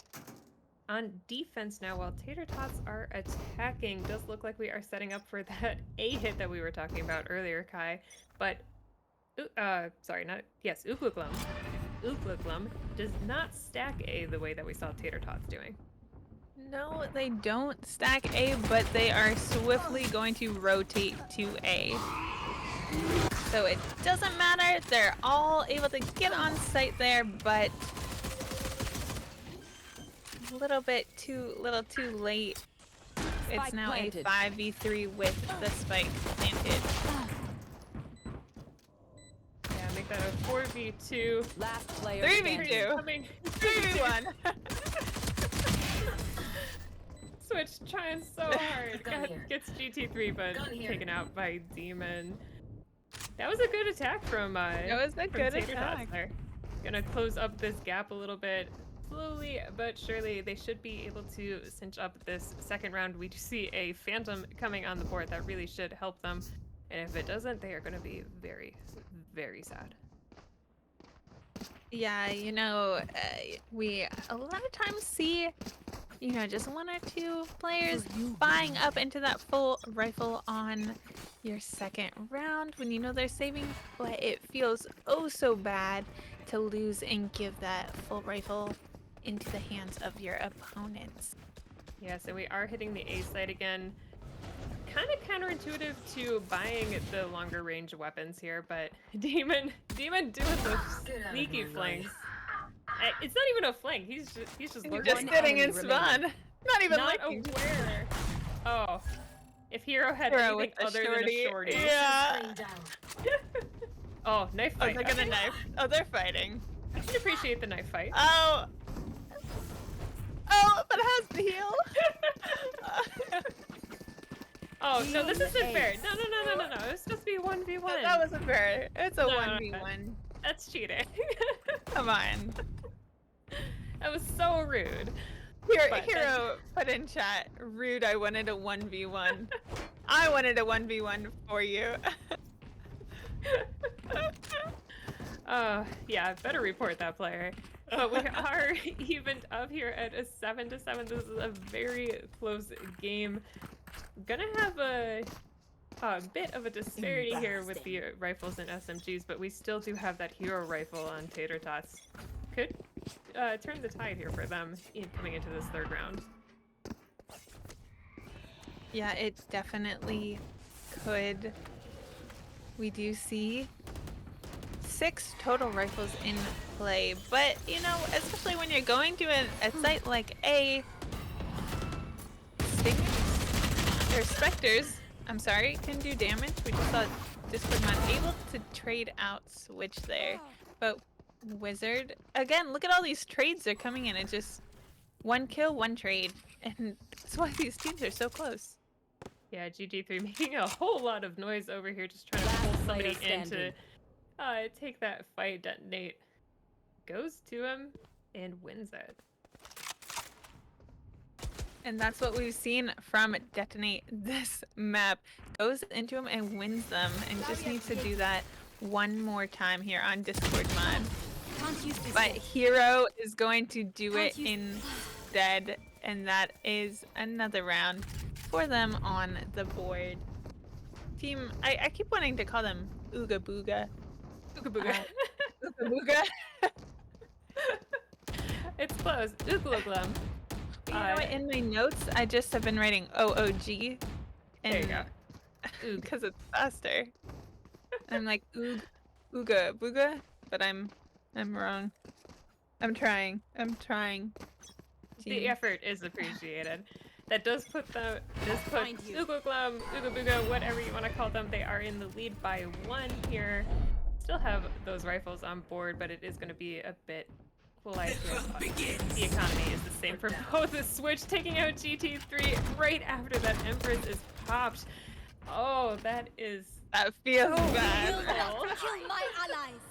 on defense now while Tater Tots are attacking. Does look like we are setting up for that A hit that we were talking about earlier, Kai. But, Uglum. Uglum does not stack A the way that we saw Tater Tots doing. No, they don't stack A, but they are swiftly going to rotate to A. So it doesn't matter. They're all able to get on site there, but a little too late. It's Spike now planted. a 5v3 with the spike planted. Yeah, make that a 4v2. Last player 3v2. standing. Coming. 3v1. Switch trying so hard. Gets GT3, but taken out by Demon. That was a good attack from That was a from good Tater Tots attack. there. Gonna close up this gap a little bit. Slowly but surely, they should be able to cinch up this second round. We do see a Phantom coming on the board that really should help them. And if it doesn't, they are gonna be very, very sad. Yeah, we a lot of times see, just one or two players buying up into that full rifle on your second round when you know they're saving, but it feels oh so bad to lose and give that full rifle into the hands of your opponents. Yeah, so we are hitting the A side again. Kind of counterintuitive to buying the longer range weapons here, but Demon doing those sneaky flanks. It's not even a flank. He's just You're lurking. just sitting in enemy spawn, not even Not looking. aware. Oh, if Hero had Hero anything with the other than a shorty. Yeah. Oh, knife Oh, fight. they're gonna knife. Oh, they're fighting. I can appreciate the knife fight. Oh. Oh, but it has the heal. Oh no, this isn't Ace. fair. No. It was supposed to be 1v1. That wasn't fair. It's a No, 1v1. That's cheating. Come on. That was so rude. But Hero put in chat, rude, I wanted a 1v1. I wanted a 1v1 for you. Yeah, better report that player. But we are evened up here at a 7-7. This is a very close game. Gonna have a bit of a disparity here with the rifles and SMGs, but we still do have that hero rifle on Tater Tots. Could turn the tide here for them coming into this third round. Yeah, it definitely could. We do see 6 total rifles in play, but you know, especially when you're going to a site like A, Stingers or Specters, I'm sorry, can do damage. We just saw Discord not able to trade out switch there, but Wizard again. Look at all these trades they're coming in. It's just 1 kill, 1 trade, and that's why these teams are so close. Yeah, GG3 making a whole lot of noise over here, just trying to pull somebody in to take that fight. Detonate goes to him and wins it. And that's what we've seen from Detonate this map. Goes into them and wins them, and just needs to do that one more time here on Discord mod. Can't use this. But Hero is going to do it instead, and that is another round for them on the board. Team, I keep wanting to call them Ooga Booga. Ooga booga. Ooga Booga. It's close. Oogla. You know what, in my notes, I just have been writing OOG. There you go. Because it's faster. I'm like, Ooga Booga, but I'm wrong. I'm trying. The effort is appreciated. That does put Find you. Ooga Booga, whatever you want to call them. They are in the lead by 1 here. Still have those rifles on board, but it is going to be a bit equalized. The economy is the same for both. The switch taking out GT3 right after that Empress is popped. Oh, that feels bad. Will not kill my allies.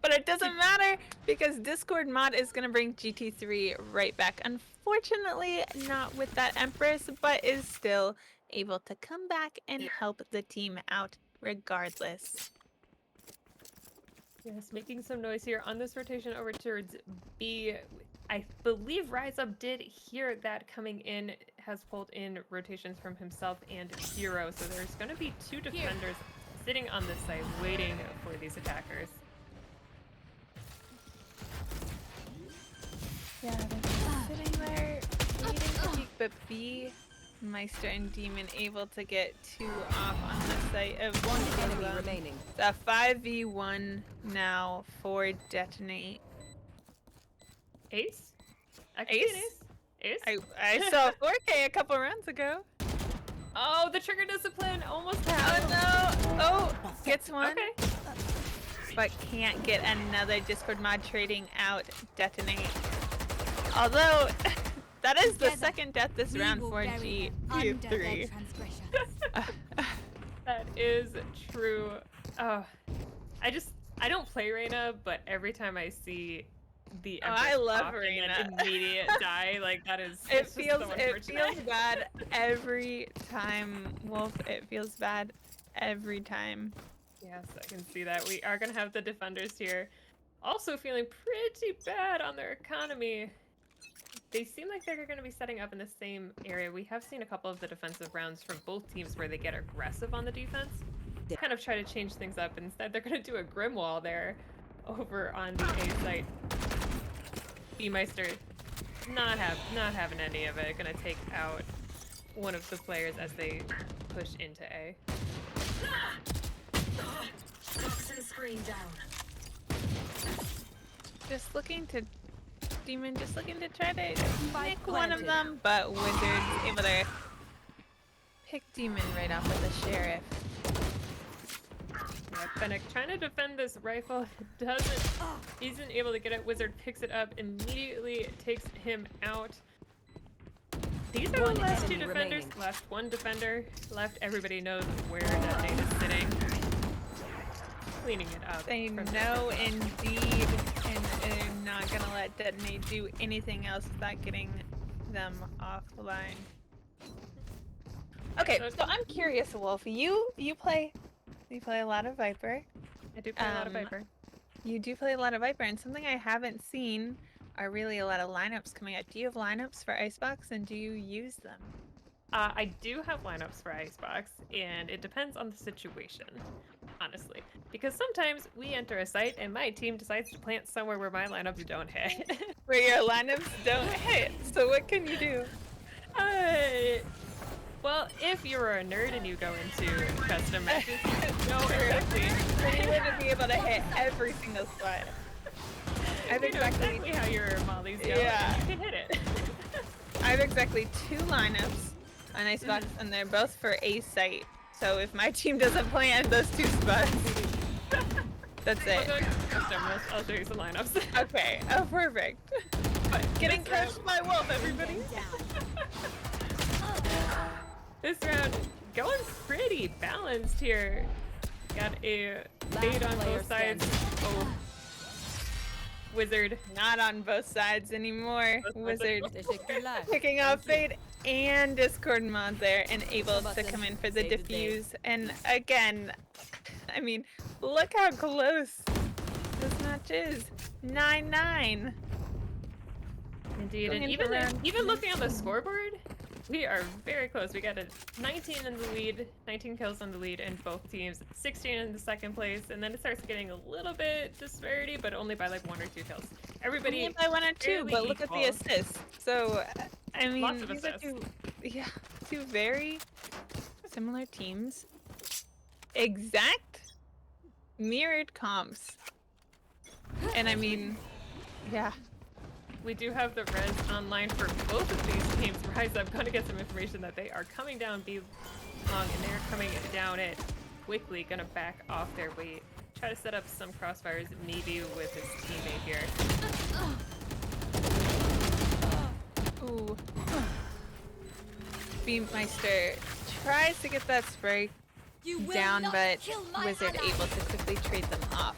But it doesn't matter because Discord mod is going to bring GT3 right back. Unfortunately, not with that Empress, but is still able to come back and help the team out regardless. Yes, making some noise here on this rotation over towards B. I believe Rise Up did hear that coming in, has pulled in rotations from himself and Hero. So there's going to be 2 defenders sitting on this site waiting for these attackers. Yeah, they're sitting there waiting to peek, but B, Meister, and Demon able to get 2 off on the site of 1 enemy remaining. It's a 5v1 now for Detonate. Ace? Ace? I saw 4K a couple rounds ago. Oh, the trigger discipline almost happened. Oh no! Oh, gets one. Okay. But can't get another Discord mod trading out Detonate. Although, that is the second death this round for GQ3. That is true. Oh, I don't play Reyna, but every time I see the I love pop Reyna. and then immediate die, like that is It it's just so feels bad every time, Wolf. It feels bad every time. Yes, I can see that. We are gonna have the defenders here also feeling pretty bad on their economy. They seem like they're going to be setting up in the same area. We have seen a couple of the defensive rounds from both teams where they get aggressive on the defense. Kind of try to change things up. Instead, they're going to do a Grim Wall there over on the A site. B-Meister not having any of it. Going to take out one of the players as they push into A. Toxin screen down. Just looking to try to pick one of them, but Wizard's able to pick Demon right off with the Sheriff. Yeah, Fennec trying to defend this rifle, isn't able to get it. Wizard picks it up, immediately takes him out. These are the last 2 defenders. Last 1 defender left. Everybody knows where that nade is sitting. Cleaning it up. They know indeed, and they're not gonna let Detonate do anything else without getting them offline. Okay, so I'm curious, Wolf. You play a lot of Viper. I do play a lot of Viper. You do play a lot of Viper, and something I haven't seen are really a lot of lineups coming out. Do you have lineups for Icebox, and do you use them? I do have lineups for Icebox, and it depends on the situation, honestly. Because sometimes we enter a site and my team decides to plant somewhere where my lineups don't hit. Where your lineups don't hit. So what can you do? Well, if you're a nerd and you go into custom matches, you know exactly. Then you wouldn't be able to hit every single spot. I have You know exactly how your mollies go. Yeah. You can hit it. I have exactly 2 lineups on Icebox, and they're both for a site. So if my team doesn't plant those 2 spots, that's I'll it. go into custom. I'll show you some lineups. Okay. Oh, perfect. But Getting this round- cursed by wolf, everybody. This round going pretty balanced here. Got a fade on both sides. Oh. Wizard. Not on both sides anymore. Wizard Teşekkürler. picking off fade and Discord mod there and able to come in for the Save the day. defuse. And again, I mean, look how close this match is. 9-9. Indeed, Going and into round even looking on the scoreboard, we are very close. We got a 19 in the lead, 19 kills on the lead, and both teams 16 in the second place. And then it starts getting a little bit disparity, but only by like 1 or 2 kills. Everybody Only by 1 or 2, fairly but look at the equal. assists. So, I mean, Lots of these are assists. two very similar teams. Exact mirrored comps. And I mean, yeah. We do have the res online for both of these teams. Rise up, gonna get some information that they are coming down B long, and they're coming down it quickly. Gonna back off their weight. Try to set up some crossfires, maybe with his teammate here. Ooh. Beammeister tries to get that spray You will down, not but kill my Wizard ally. able to quickly trade them off.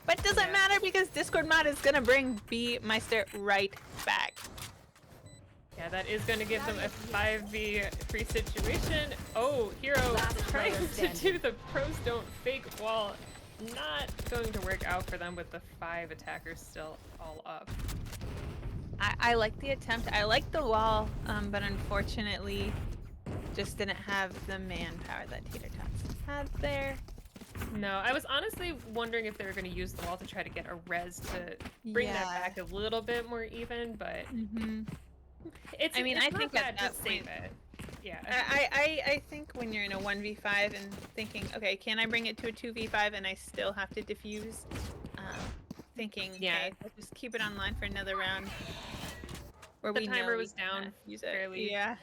But doesn't Yeah. matter because Discord mod is gonna bring Beammeister right back. Yeah, that is going to give them a 5v3 situation. Oh, Hero trying to do the pros don't fake wall. Not going to work out for them with the 5 attackers still all up. I like the attempt. I like the wall, but unfortunately, just didn't have the manpower that Tater Tots had there. No, I was honestly wondering if they were going to use the wall to try to get a res to bring that Yeah. back a little bit more even, but Mm-hmm. it's. I mean, it's I not think bad at that to save point- it. Yeah. I think when you're in a 1v5 and thinking, okay, can I bring it to a 2v5 and I still have to defuse? Thinking, Yeah. okay, let's just keep it online for another round. Where The we know timer we was can, down use it. fairly- Yeah.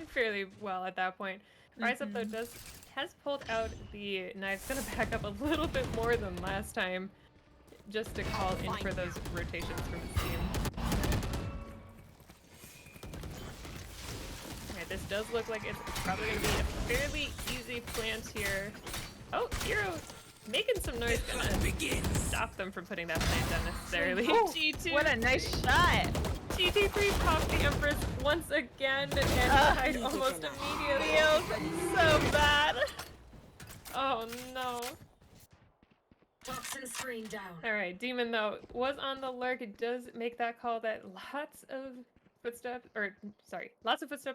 fairly well at that point. Rise Up though Mhm. has pulled out the knives, gonna back up a little bit more than last time, just to call in for those rotations from his team. Alright, this does look like it's probably gonna be a fairly easy plant here. Oh, Hero making some noise, gonna stop them from putting that plant down necessarily. Oh, G2 what a nice shot! GT3 popped the Empress once again and died almost immediately. Feels so bad. Oh no. Toxin screen down. Alright, Demon though was on the lurk. It does make that call that lots of footsteps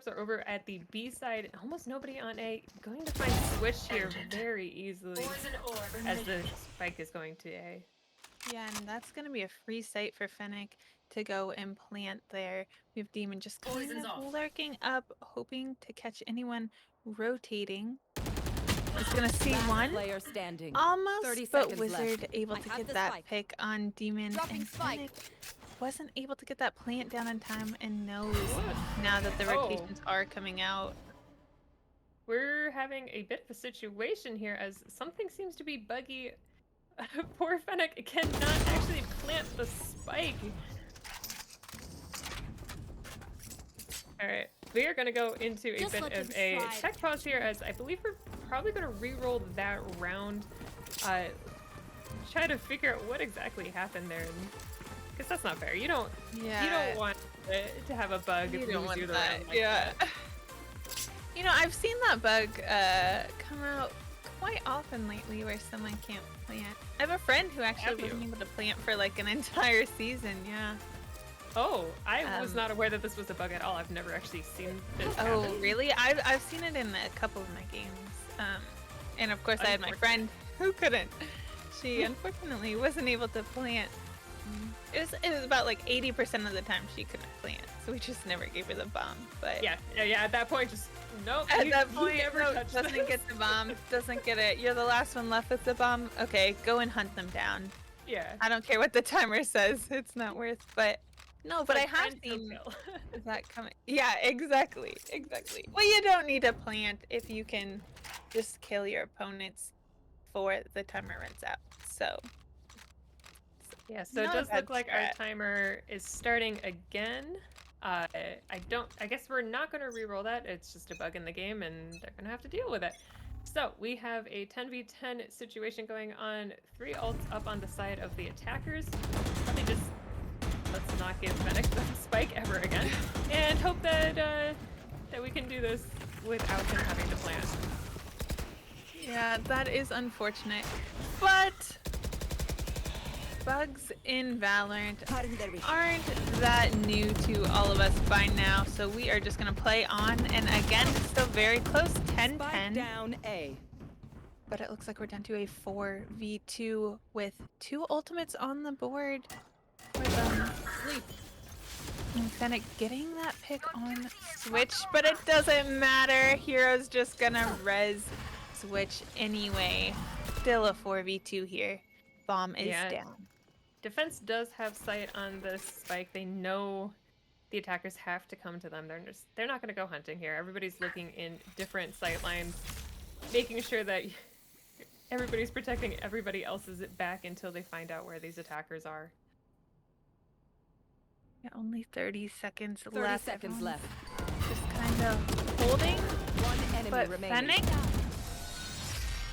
are over at the B side. Almost nobody on A. Going to find Swish here very easily Poison orb as the emitted. spike is going to A. Yeah, and that's gonna be a free site for Fennec to go and plant there. We have Demon just kind Poison's of off. lurking up, hoping to catch anyone rotating. He's gonna see Last one. player standing. Almost, 30 but seconds Wizard left. able I to have get the that spike. pick on Demon. Dropping And spike. Fennec wasn't able to get that plant down in time and knows What? now that the Oh. rotations are coming out. We're having a bit of a situation here as something seems to be buggy. Poor Fennec cannot actually plant the spike. Alright, we are going to go into a Just bit let of them a slide. tech pause here as I believe we're probably going to re-roll that round. Try to figure out what exactly happened there. Because that's not fair. You don't want to have a bug You lose don't want you the that. round like Yeah. that. You know, I've seen that bug come out quite often lately where someone can't plant. I have a friend who actually Have you? wasn't able to plant for like an entire season, yeah. Oh, I was Um, not aware that this was a bug at all. I've never actually seen this Oh, happen. really? I've seen it in a couple of my games. And of course I had my friend who couldn't. She unfortunately wasn't able to plant. It was about like 80% of the time she couldn't plant, so we just never gave her the bomb. But Yeah. At that point, just nope. at you, that you point, never no, touched doesn't this. get the bomb, doesn't get it. You're the last one left with the bomb. Okay, go and hunt them down. Yeah. I don't care what the timer says. It's not worth. But no, but I Like, have friend, no seen kill. that coming. Yeah, exactly, exactly. Well, you don't need to plant if you can just kill your opponents before the timer runs out. So Yeah, so it not a does bad look like our strat. timer is starting again. I guess we're not going to re-roll that. It's just a bug in the game and they're going to have to deal with it. So we have a 10v10 situation going on. 3 ults up on the side of the attackers. Let's not give Fennec the spike ever again. And hope that, that we can do this without him having to plant. Yeah, that is unfortunate. But bugs in Valorant aren't that new to all of us by now, so we are just gonna play on. And again, still very close, 10-10. Spike down A. But it looks like we're down to a 4v2 with 2 ultimates on the board for them. And Fennec getting that pick on Switch, but it doesn't matter. Hero's just gonna res Switch anyway. Still a 4v2 here. Bomb is Yeah. down. Defense does have sight on this spike. They know the attackers have to come to them. They're not going to go hunting here. Everybody's looking in different sight lines, making sure that everybody's protecting everybody else's back until they find out where these attackers are. Yeah, only 30 seconds 30 left. seconds Everyone's left. just kind of holding. One enemy But remaining. Fennec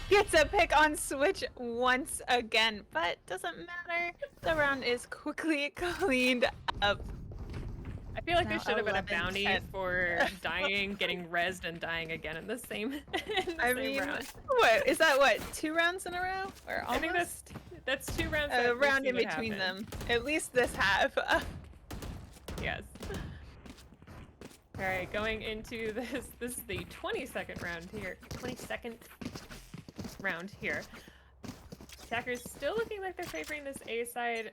gets a pick on Switch once again, but doesn't matter. The round is quickly cleaned up. I feel like Now there should have been a bounty 11-10. for dying, getting rezzed, and dying again in the same, in the I same mean, round. what is that? What, 2 rounds in a row, or almost? I think that's 2 rounds. a that we've round seen in it between happen. them. At least this half. Yes. All right, going into this. This is the 22nd round here. 22nd round here. Attackers still looking like they're favoring this A side.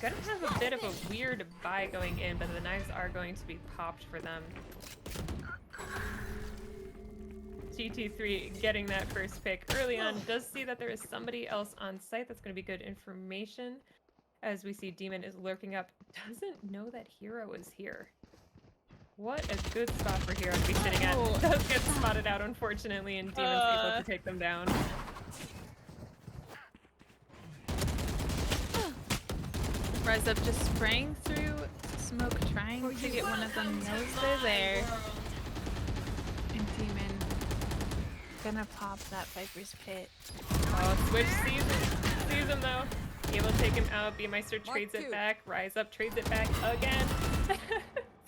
Gonna have a bit of a weird buy going in, but the knives are going to be popped for them. GT3 getting that first pick early on does see that there is somebody else on site. That's going to be good information. As we see Demon is lurking up. Doesn't know that Hero is here. What a good spot for Hero to be sitting at. Oh. Does get spotted out, unfortunately, and Demon's able to take them down. Rise Up just spraying through smoke, trying to get one of them. Knows they're there. And Demon gonna pop that Viper's Pit. Oh, Switch sees him though. Able to take him out. B-Meister trades Mark it two. back. Rise Up trades it back again.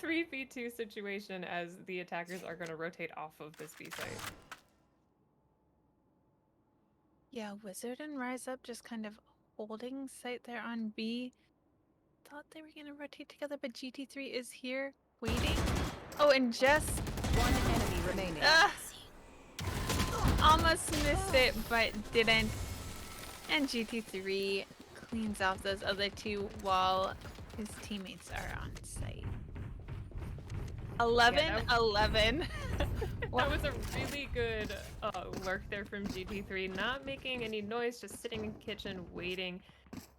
3v2 situation as the attackers are going to rotate off of this B site. Yeah, Wizard and Rise Up just kind of holding site there on B. Thought they were gonna rotate together, but GT3 is here waiting. Oh, and just One enemy remaining. almost missed it, but didn't. And GT3 cleans off those other 2 while his teammates are on site. 11-11. That was a really good lurk there from GT3. Not making any noise, just sitting in kitchen waiting.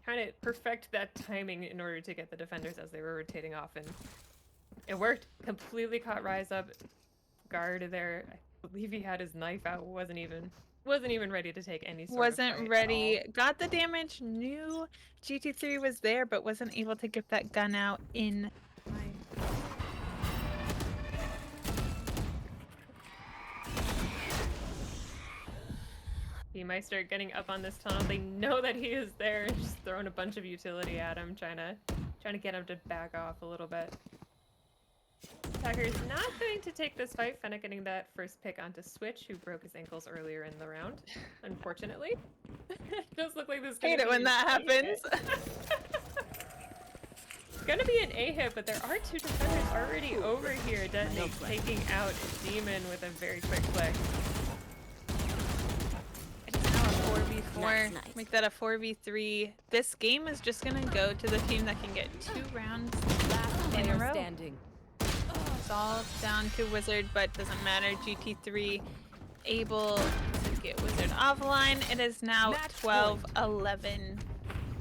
Trying to perfect that timing in order to get the defenders as they were rotating off. And it worked. Completely caught Rise Up guard there. I believe he had his knife out. Wasn't even ready to take any sort of fight Wasn't at ready. all. Got the damage. Knew GT3 was there, but wasn't able to get that gun out in time. B-Meister getting up on this tunnel. They know that he is there. Just throwing a bunch of utility at him, trying to get him to back off a little bit. Attacker's not going to take this fight. Fennec getting that first pick onto Switch, who broke his ankles earlier in the round, unfortunately. It does look like this. Hate it when that happens. gonna be an A hit, but there are two defenders already over here. Detonate taking out Demon with a very quick click. It is now a 4v4. Nice, nice. Make that a 4v3. This game is just gonna go to the team that can get 2 rounds Last in a player row. standing. It's all down to Wizard, but doesn't matter. GT3 able to get Wizard offline. It is now Match 12-11.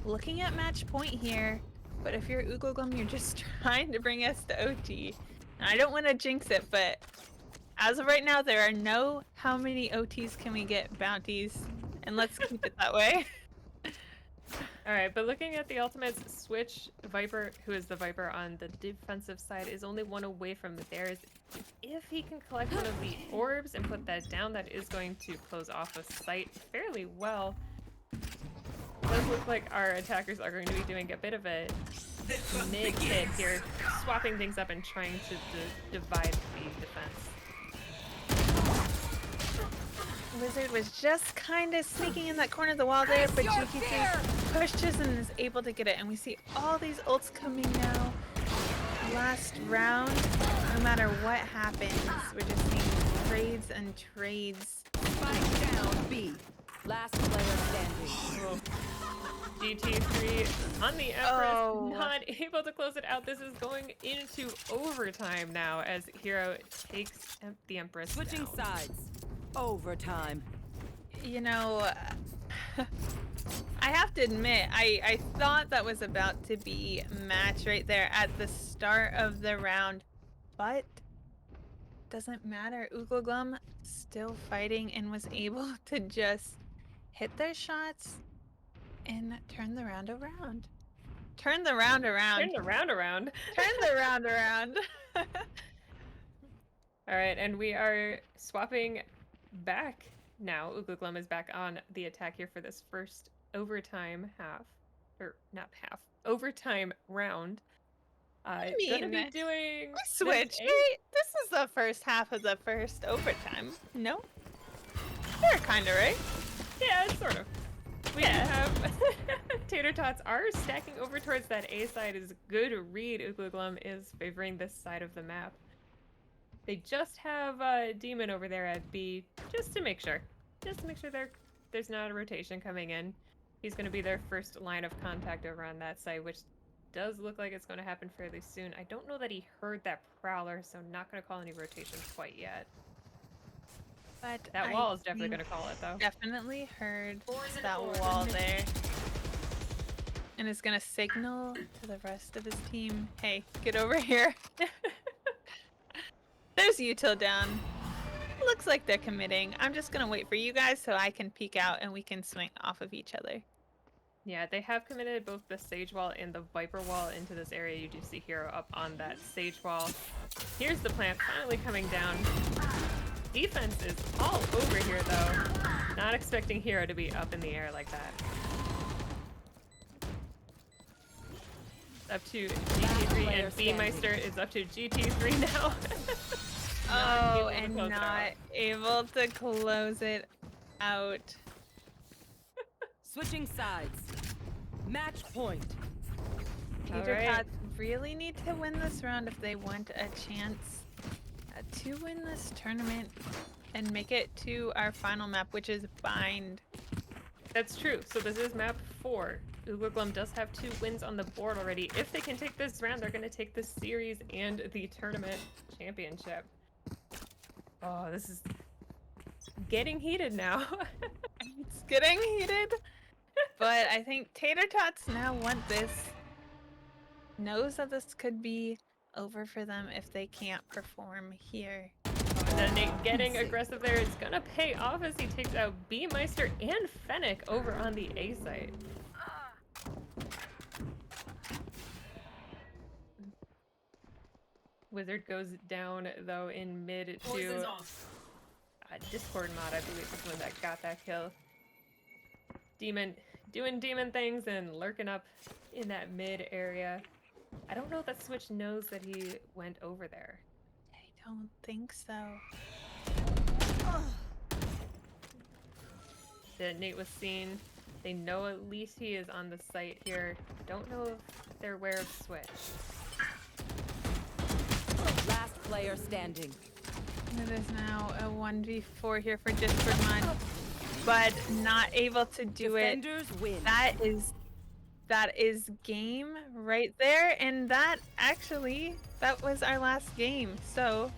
Looking at match point here, but if you're Ugoglum, you're just trying to bring us to OT. And I don't want to jinx it, but as of right now, there are no how many OTs can we get bounties, and let's keep it that way. Alright, but looking at the ultimates, Switch, Viper, who is the Viper on the defensive side, is only 1 away from theirs. If he can collect one of the orbs and put that down, that is going to close off a site fairly well. It does look like our attackers are going to be doing a bit of a mid-hit here, swapping things up and trying to divide the defense. Wizard was just kind of sneaking in that corner of the wall there, but GT3 pushes and is able to get it. And we see all these ults coming now. Last round, no matter what happens, we're just seeing trades and trades. Spike down B. Last player standing. GT3 on the Empress, not able to close it out. This is going into overtime now as Hero takes the Empress Switching down. sides. Overtime. You know, I have to admit, I thought that was about to be a match right there at the start of the round, but doesn't matter. Ugoglum still fighting and was able to just hit their shots and turn the round around. Turn the round around. Turn the round around. Turn the round around. All right, and we are swapping back now. Ugoglum is back on the attack here for this first overtime half, or not half, overtime round. Gonna be doing Switch. Hey, this is the first half of the first overtime. No? They're kind of right. Yeah, sort of. We do have Tater Tots are stacking over towards that A side. Is good read. Ugoglum is favoring this side of the map. They just have Demon over there at B, just to make sure. Just to make sure there's not a rotation coming in. He's going to be their first line of contact over on that side, which does look like it's going to happen fairly soon. I don't know that he heard that Prowler, so not going to call any rotations quite yet. But That wall is definitely going to call it, though. Definitely heard that wall there. And is going to signal to the rest of his team, hey, get over here. There's Util down. Looks like they're committing. I'm just going to wait for you guys so I can peek out and we can swing off of each other. Yeah, they have committed both the Sage Wall and the Viper Wall into this area. You do see Hero up on that Sage Wall. Here's the plant finally coming down. Defense is all over here, though. Not expecting Hero to be up in the air like that. Up to GT3, and B-Meister is up to GT3 now. Oh, and not able to close it out. Switching sides. Match point. Tater Alright. Tots really need to win this round if they want a chance to win this tournament and make it to our final map, which is Bind. That's true. So this is map 4. Ugoglum does have 2 wins on the board already. If they can take this round, they're going to take the series and the tournament championship. Oh, this is getting heated now. It's getting heated, but I think Tater Tots now want this. Knows that this could be over for them if they can't perform here. And then Nate getting aggressive there. It's going to pay off as he takes out B-Meister and Fennec over on the A site. Wizard goes down, though, in mid Poison's to off. Discord mod, I believe, is one that got that kill. Demon doing demon things and lurking up in that mid area. I don't know that Switch knows that he went over there. I don't think so. That Nate was seen They know at least he is on the site here. Don't know if they're aware of Switch. Last player standing. It is now a 1v4 here for Discord but not able to do it. Defenders win. That is game right there, and that was our last game. So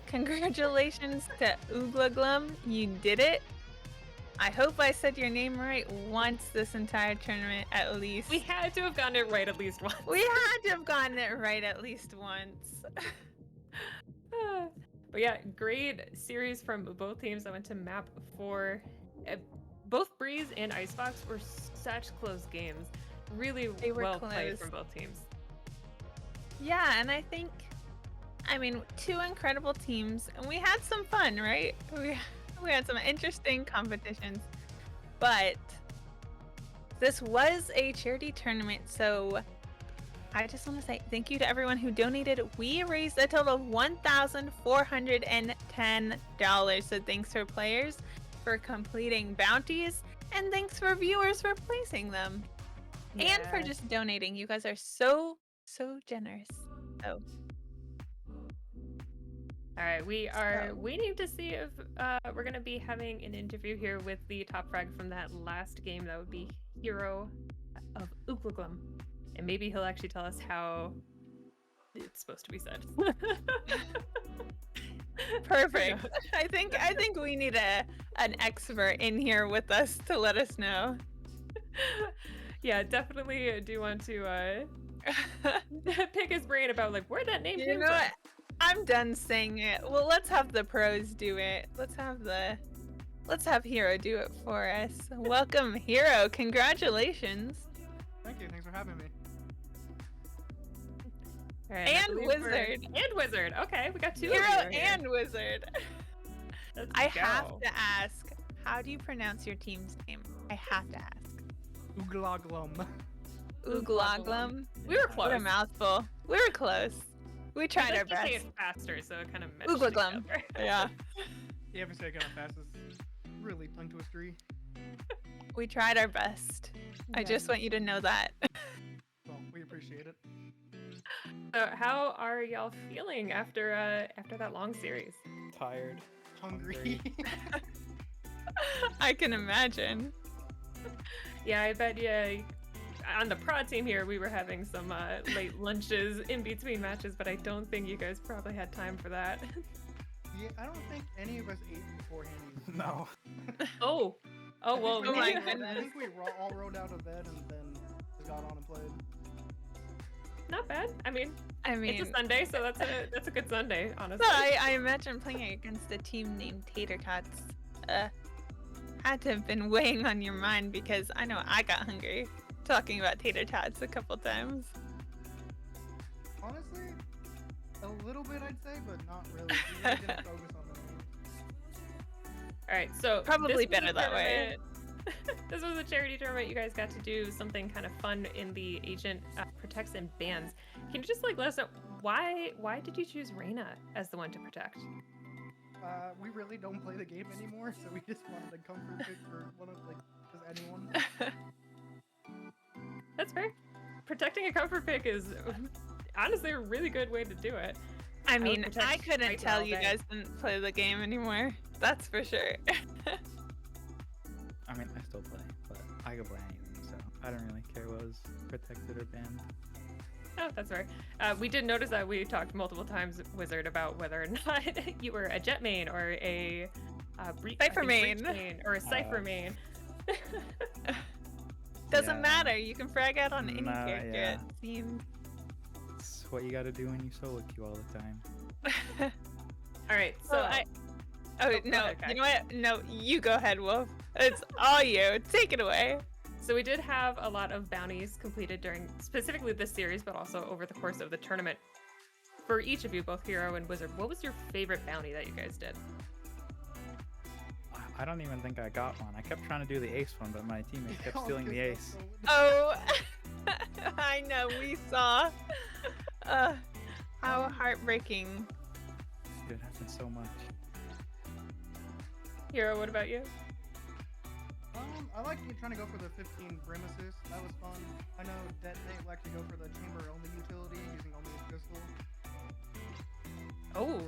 congratulations to Ooglaglum, you did it. I hope I said your name right once this entire tournament at least. We had to have gotten it right at least once. We had to have gotten it right at least once. But yeah, great series from both teams. I went to map 4. Both Breeze and Icebox were such close games. Really They were well played close. from both teams. Yeah, and I mean, 2 incredible teams, and we had some fun, right? We had some interesting competitions, but this was a charity tournament, so I just want to say thank you to everyone who donated. We raised a total of $1,410, so thanks for players for completing bounties, and thanks for viewers for placing them. And for Yeah. just donating. You guys are so generous. So All right, we are So- waiting to see if we're going to be having an interview here with the top frag from that last game. That would be Hero of Ooglaglum. And maybe he'll actually tell us how it's supposed to be said. perfect. I think we need an expert in here with us to let us know. Yeah, definitely do want to pick his brain about like where that name You came know from. what? I'm done saying it. Well, let's have the pros do it. Let's have Hero do it for us. Welcome, Hero. Congratulations. Thank you. Thanks for having me. All right, I And believe Wizard. And Wizard. Okay, we got 2 Hero of you here. and Wizard. Let's I go. have to ask, how do you pronounce your team's name? I have to ask. Ooglaglum. Ooglaglum. We were What a close. mouthful. We were close. We tried I'd our like to say best. it faster, so it kind of meshed Ooglaglum. together. Yeah. Yeah, if you say it kind of fast, it's really tongue twistery. We tried our best. I just want you to know that. Well, we appreciate it. So, how are y'all feeling after that long series? Tired. Hungry. I can imagine. Yeah, I bet on the prod team here, we were having some late lunches in between matches, but I don't think you guys probably had time for that. Yeah, I don't think any of us ate beforehand either. No. Oh, well. Oh my I goodness. think we all rolled out of bed and then just got on and played. Not bad. I mean, I mean, it's a Sunday, so that's a good Sunday, honestly. so I imagine playing against a team named Tater Tots had to have been weighing on your mind, because I know I got hungry talking about Tater Tots a couple times. Honestly, a little bit I'd say, but not really. We really didn't focus on the names. All right, so Probably this was better a that way. tournament- This was a charity tournament. You guys got to do something kind of fun in the Agent Protects and Bans. Can you just like let us know why did you choose Reyna as the one to protect? We really don't play the game anymore, so we just wanted a comfort pick for one of just anyone. That's fair. Protecting a comfort pick is honestly a really good way to do it. I would mean, protect I couldn't Titan tell all you day. guys didn't play the game anymore. That's for sure. I mean, I still play, but I can play anything, so I don't really care what was protected or banned. Oh, that's fair. We did notice that we talked multiple times, Wizard, about whether or not you were a Jet main or a Cypher main. or a Cypher main. Doesn't Yeah. matter. You can frag out on any Nah, character, yeah. it seems. It's what you gotta do when you solo queue all the time. All right, so Oh, go no, ahead, Kai. you know what? No, you go ahead, Wolf. It's all you. Take it away. So we did have a lot of bounties completed during specifically this series, but also over the course of the tournament. For each of you, both Hero and Wizard, what was your favorite bounty that you guys did? I don't even think I got one. I kept trying to do the ace one, but my teammates kept Oh, stealing the good, ace. Oh, I know. We saw. How heartbreaking. It happens so much. Hero, what about you? I like trying to go for the 15 grimaces. That was fun. I know Detonate like to go for the chamber only utility using only a pistol. Oh,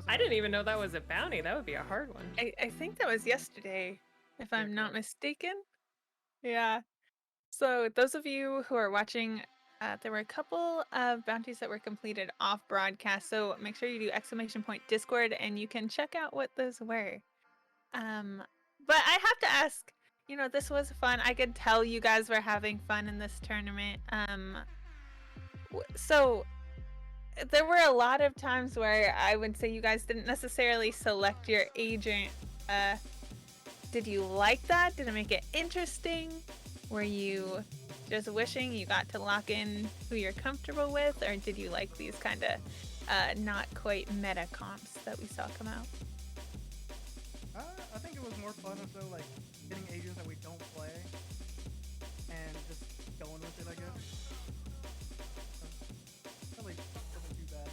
I didn't even know that was a bounty. That would be a hard one. I think that was yesterday, if I'm not correct. mistaken. Yeah. So those of you who are watching, there were a couple of bounties that were completed off broadcast. So make sure you do !Discord and you can check out what those were. But I have to ask, this was fun. I could tell you guys were having fun in this tournament. So there were a lot of times where I would say you guys didn't necessarily select your agent. Did you like that? Did it make it interesting? Were you just wishing you got to lock in who you're comfortable with, or did you like these kind of not quite meta comps that we saw come out? I think it was more fun also like getting agents that we don't play and just going with it, I guess. Probably wasn't too bad.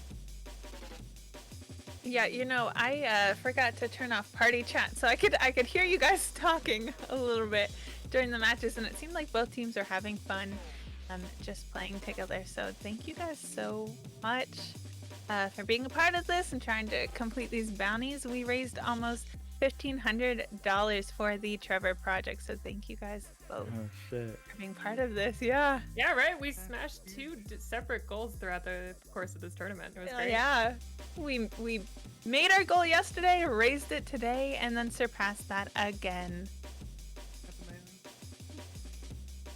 Yeah, I forgot to turn off party chat, so I could hear you guys talking a little bit during the matches, and it seemed like both teams are having fun, just playing together. So thank you guys so much for being a part of this and trying to complete these bounties. We raised almost $1,500 for the Trevor project, so thank you guys both Oh shit. for being part of this. Yeah. Yeah, right. We smashed two separate goals throughout the course of this tournament. It was great. Yeah. We made our goal yesterday, raised it today, and then surpassed that again. That's amazing.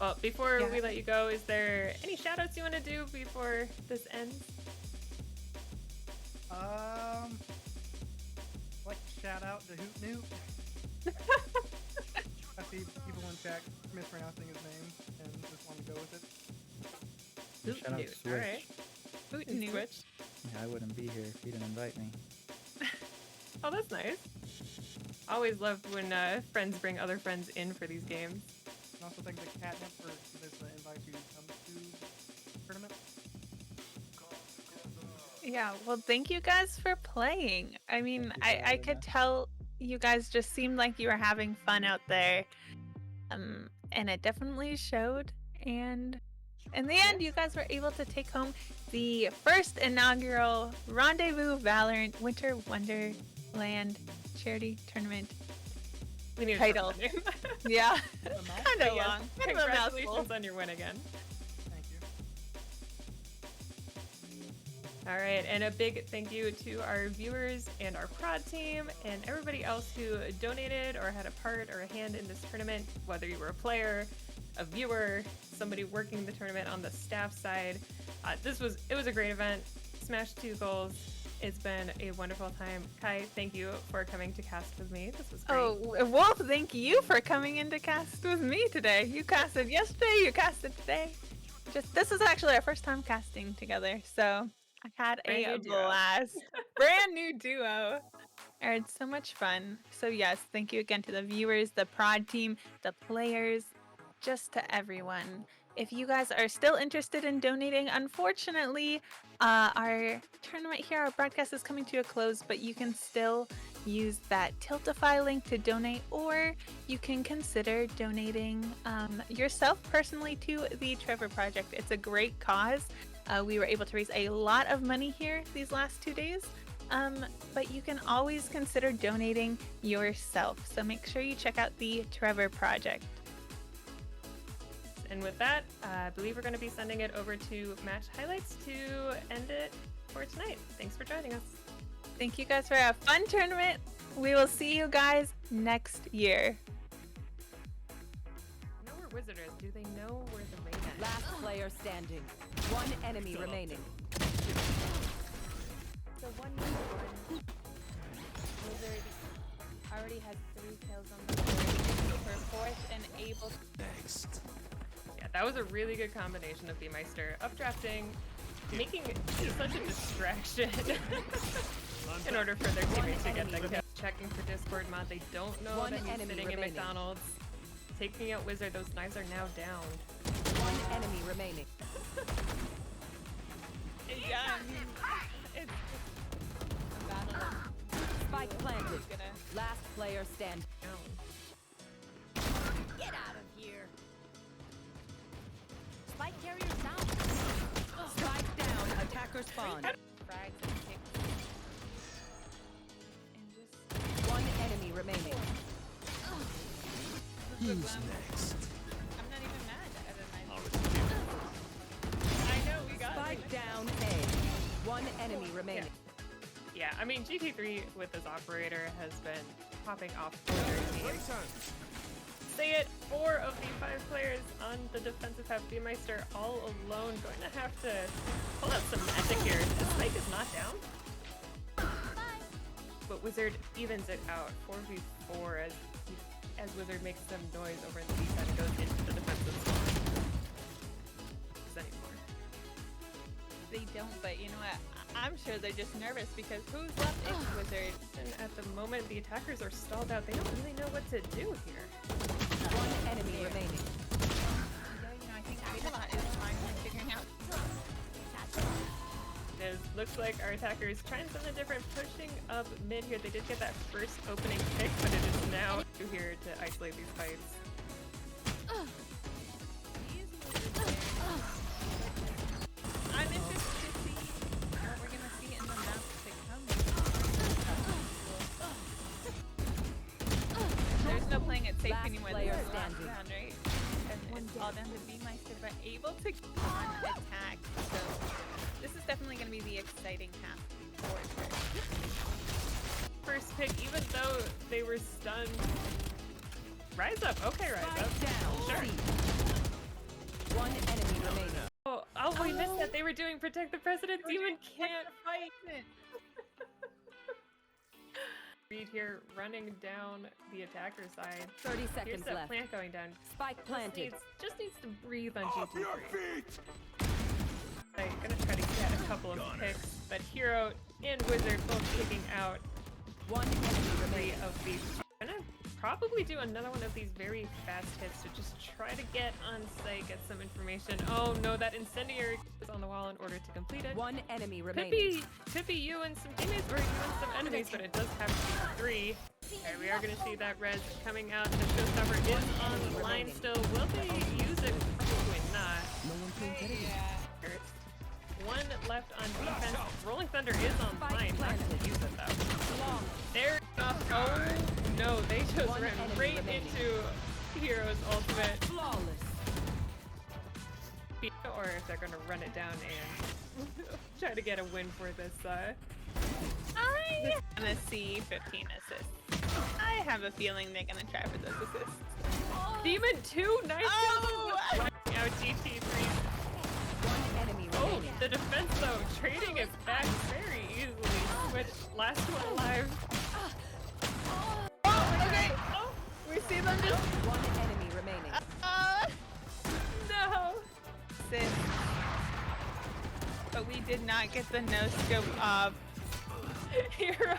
Well, before Yeah. we let you go, is there any shout outs you want to do before this ends? Like to shout out to Hoot Newt. I see people in chat mispronouncing his name and just want to go with it. Shout out Newt. Switch. All right. Hoot And Newt. Switch. Yeah, I wouldn't be here if you didn't invite me. Oh, that's nice. Always love when friends bring other friends in for these games. And also thank the Catnip for this invite you to come to the tournament. Yeah, well, thank you guys for playing. I mean, I could tell you guys just seemed like you were having fun out there. And it definitely showed. And in the end, you guys were able to take home the first inaugural Rendezvous Valorant Winter Wonderland charity tournament. We need a Title. short name. Yeah, A mouthful? kind of Yes. long. Kind of a mouthful. Congratulations on your win again. Thank you. All right, and a big thank you to our viewers and our prod team and everybody else who donated or had a part or a hand in this tournament, whether you were a player, a viewer, somebody working the tournament on the staff side. It was a great event. Smashed 2 goals. It's been a wonderful time. Kai, thank you for coming to cast with me. This was great. Oh, Wolf, thank you for coming in to cast with me today. You casted yesterday, you casted today. This is actually our first time casting together, so I had Brand a new duo. blast. Brand new duo. I had so much fun. So yes, thank you again to the viewers, the prod team, the players, just to everyone. If you guys are still interested in donating, unfortunately, our tournament here, our broadcast is coming to a close, but you can still use that Tiltify link to donate, or you can consider donating yourself personally to the Trevor Project. It's a great cause. We were able to raise a lot of money here these last 2 days, but you can always consider donating yourself. So make sure you check out the Trevor Project. And with that, I believe we're going to be sending it over to Match Highlights to end it for tonight. Thanks for joining us. Thank you guys for a fun tournament. We will see you guys next year. Know where Wizard is. Do they know where the rain is? Last player standing. One enemy remaining. So one Wizard already has 3 kills on the board for 4th and able to... Next. Yeah, that was a really good combination of B-Meister updrafting, making such a distraction in order for their teammates to get the kill. Checking for Discord mod, they don't know One that he's enemy sitting in remaining. McDonald's. Taking out Wizard, those knives are now down. One enemy remaining. Yeah, I mean, it's a battle of Spike planted. who's gonna... Last player standing. Down. Attacker spawn. Frags and kicks. And just One enemy remaining. who's next? I'm not even mad at I know we got Spike down A. One enemy remaining. Yeah, I mean, GT3 with this operator has been popping off for their team. Say it, 4 of the 5 players on the defensive half. B-Meister all alone, going to have to pull out some magic here. This spike is not down. But Wizard evens it out, 4v4 as Wizard makes some noise over in the B side and goes into the defensive zone. Anymore. They don't, but you know what? I'm sure they're just nervous because who's left is Wizard. And at the moment, the attackers are stalled out. They don't really know what to do here. One enemy remaining. You know, I think Idolot is finally figuring out. It looks like our attackers trying something different, pushing up mid here. They did get that first opening pick, but it is now here to isolate these fights. I'm interested to see what we're gonna see in the map to come. There's no playing it safe Last anymore. player This is last standing. round, right? And it's all down to B-Meister, but able to on attack. So this is definitely gonna be the exciting half for sure. First pick, even though they were stunned. Rise up. Okay, rise up. Spike down. Sure. C. One enemy remaining. Oh, we missed that. They were doing Protect the President. Demon can't fight. Reed here running down the attacker side. 30 Here's seconds that left. plant going down. Spike planted. Just needs to breathe on Off your GT3. feet! I'm gonna try to get a couple of picks, but Hero and Wizard both kicking out One enemy 3 remaining. of these. I'm gonna probably do another one of these very fast hits to just try to get on site, get some information. Oh no, that incendiary is on the wall in order to complete it. One enemy remaining. Could be you and some teammates, or you and some enemies, but it does have to be 3. There we are gonna see that res coming out. The showstopper is on the line still. Will they use it? Probably not. First. 1 left on defense. Rolling Thunder is on line. Not gonna use it though. Long. There. Oh no, they just One ran enemy right remaining. into Hero's ultimate. Flawless. Or if they're gonna run it down and try to get a win for this. I'm gonna see 15 assists. I have a feeling they're gonna try for those assists. Demon 2, nice Oh! kills. Now GT3. One enemy Oh, remaining. the defense though, trading it back very easily. Switch, last one alive. Oh, okay. Oh, we see them just. One enemy remaining. No. Assist. But we did not get the no scope off. Hero.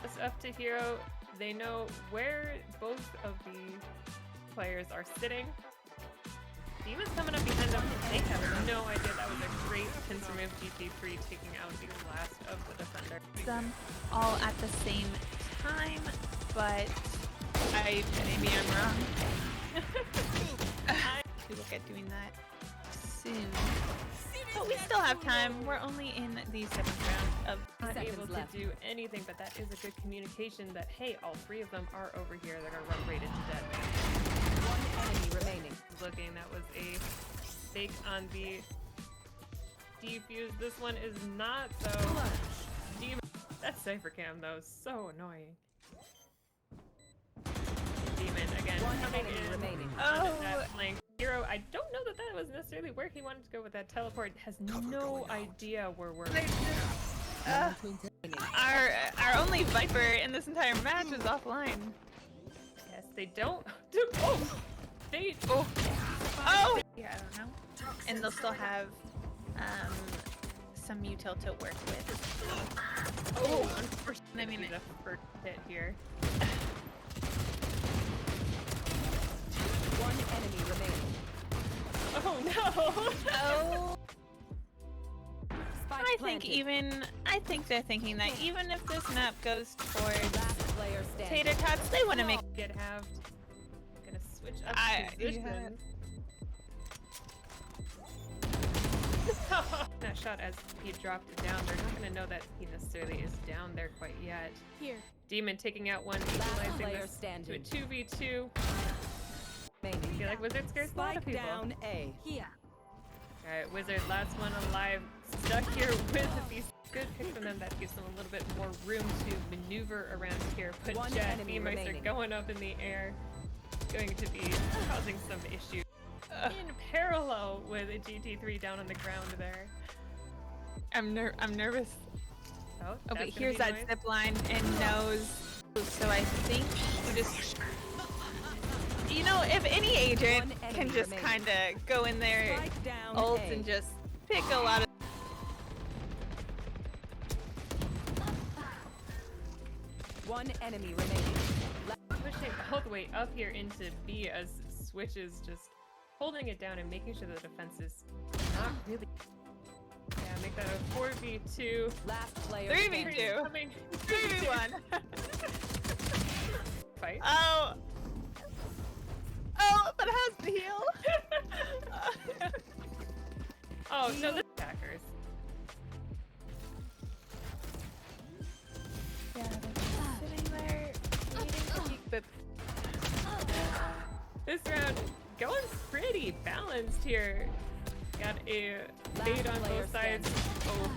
It's up to Hero. They know where both of the players are sitting. Demon's coming up behind them. They have no idea that was a great pincer move. GT3 taking out the last of the defender. Them all at the same time, but maybe I'm wrong. We look at doing that soon. But we still have time. We're only in the 7th round of Not Seconds able left. to do anything, but that is a good communication that, hey, all 3 of them are over here. They're gonna run right into dead man. One enemy remaining. Looking, that was a fake on the defuse. This one is not, though. Demon. That Cypher cam, though, is so annoying. Demon, again, One coming enemy in remaining. on Oh. that flank. Hero, I don't know that that was necessarily where he wanted to go with that teleport. Has no idea where we're our only Viper in this entire match is offline. Yes, they don't. Dude, oh! They. Oh! Oh! Yeah, I don't know. And they'll still have some util to work with. Oh, unfortunately, I mean, the first hit here. One enemy remaining. Oh no! Oh! Spike I think they're thinking that even if this map goes towards Last player standing. tater tots, they want to make. Get halved. Gonna switch up Yeah. positions. That shot as he dropped it down, they're not going to know that he necessarily is down there quite yet. Here. Demon taking out one, Last equalizing player this to a standing. 2v2. I Remaining. feel like Wizard scares a lot of Spike people. down A. Here. Alright, Wizard, last one alive. Stuck here with these good picks from them. That gives them a little bit more room to maneuver around here. But One Jet, enemy B-Mice are remaining. going up in the air. Going to be causing some issues. In parallel with a GT3 down on the ground there. I'm nervous. Oh, Okay, that's gonna here's be that noise. zip line and nose. So I think you just, you know, if any agent One can enemy just remaining. kind of go in there, Spike down ult, A. and just pick a lot of. One enemy remaining. Pushing all the way up here into B as Switch is just holding it down and making sure the defense is not really. Yeah, make that a 4v2. Last player 3v2. standing. Coming 3v1. fight. Oh, but it has the heal. Oh, no, the attackers. Yeah, they're just sitting there waiting to peek, but This round going pretty balanced here. Got a bait on player both sides. Oh,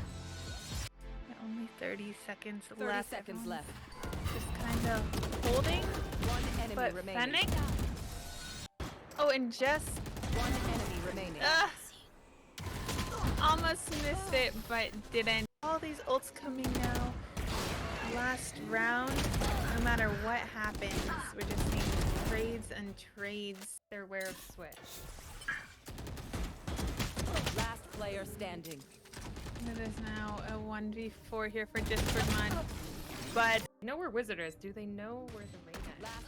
only 30 seconds 30 left. seconds Everyone's left. Just kind of holding, One enemy but remaining. fenning. Oh, and just One enemy remaining. almost missed it, but didn't. All these ults coming now. Last round, no matter what happens, we're just seeing trades and trades. they're aware of Switch. Last player standing. It is now a 1v4 here for Discord Mod, but They know where Wizard is. Do they know where the rain is? Last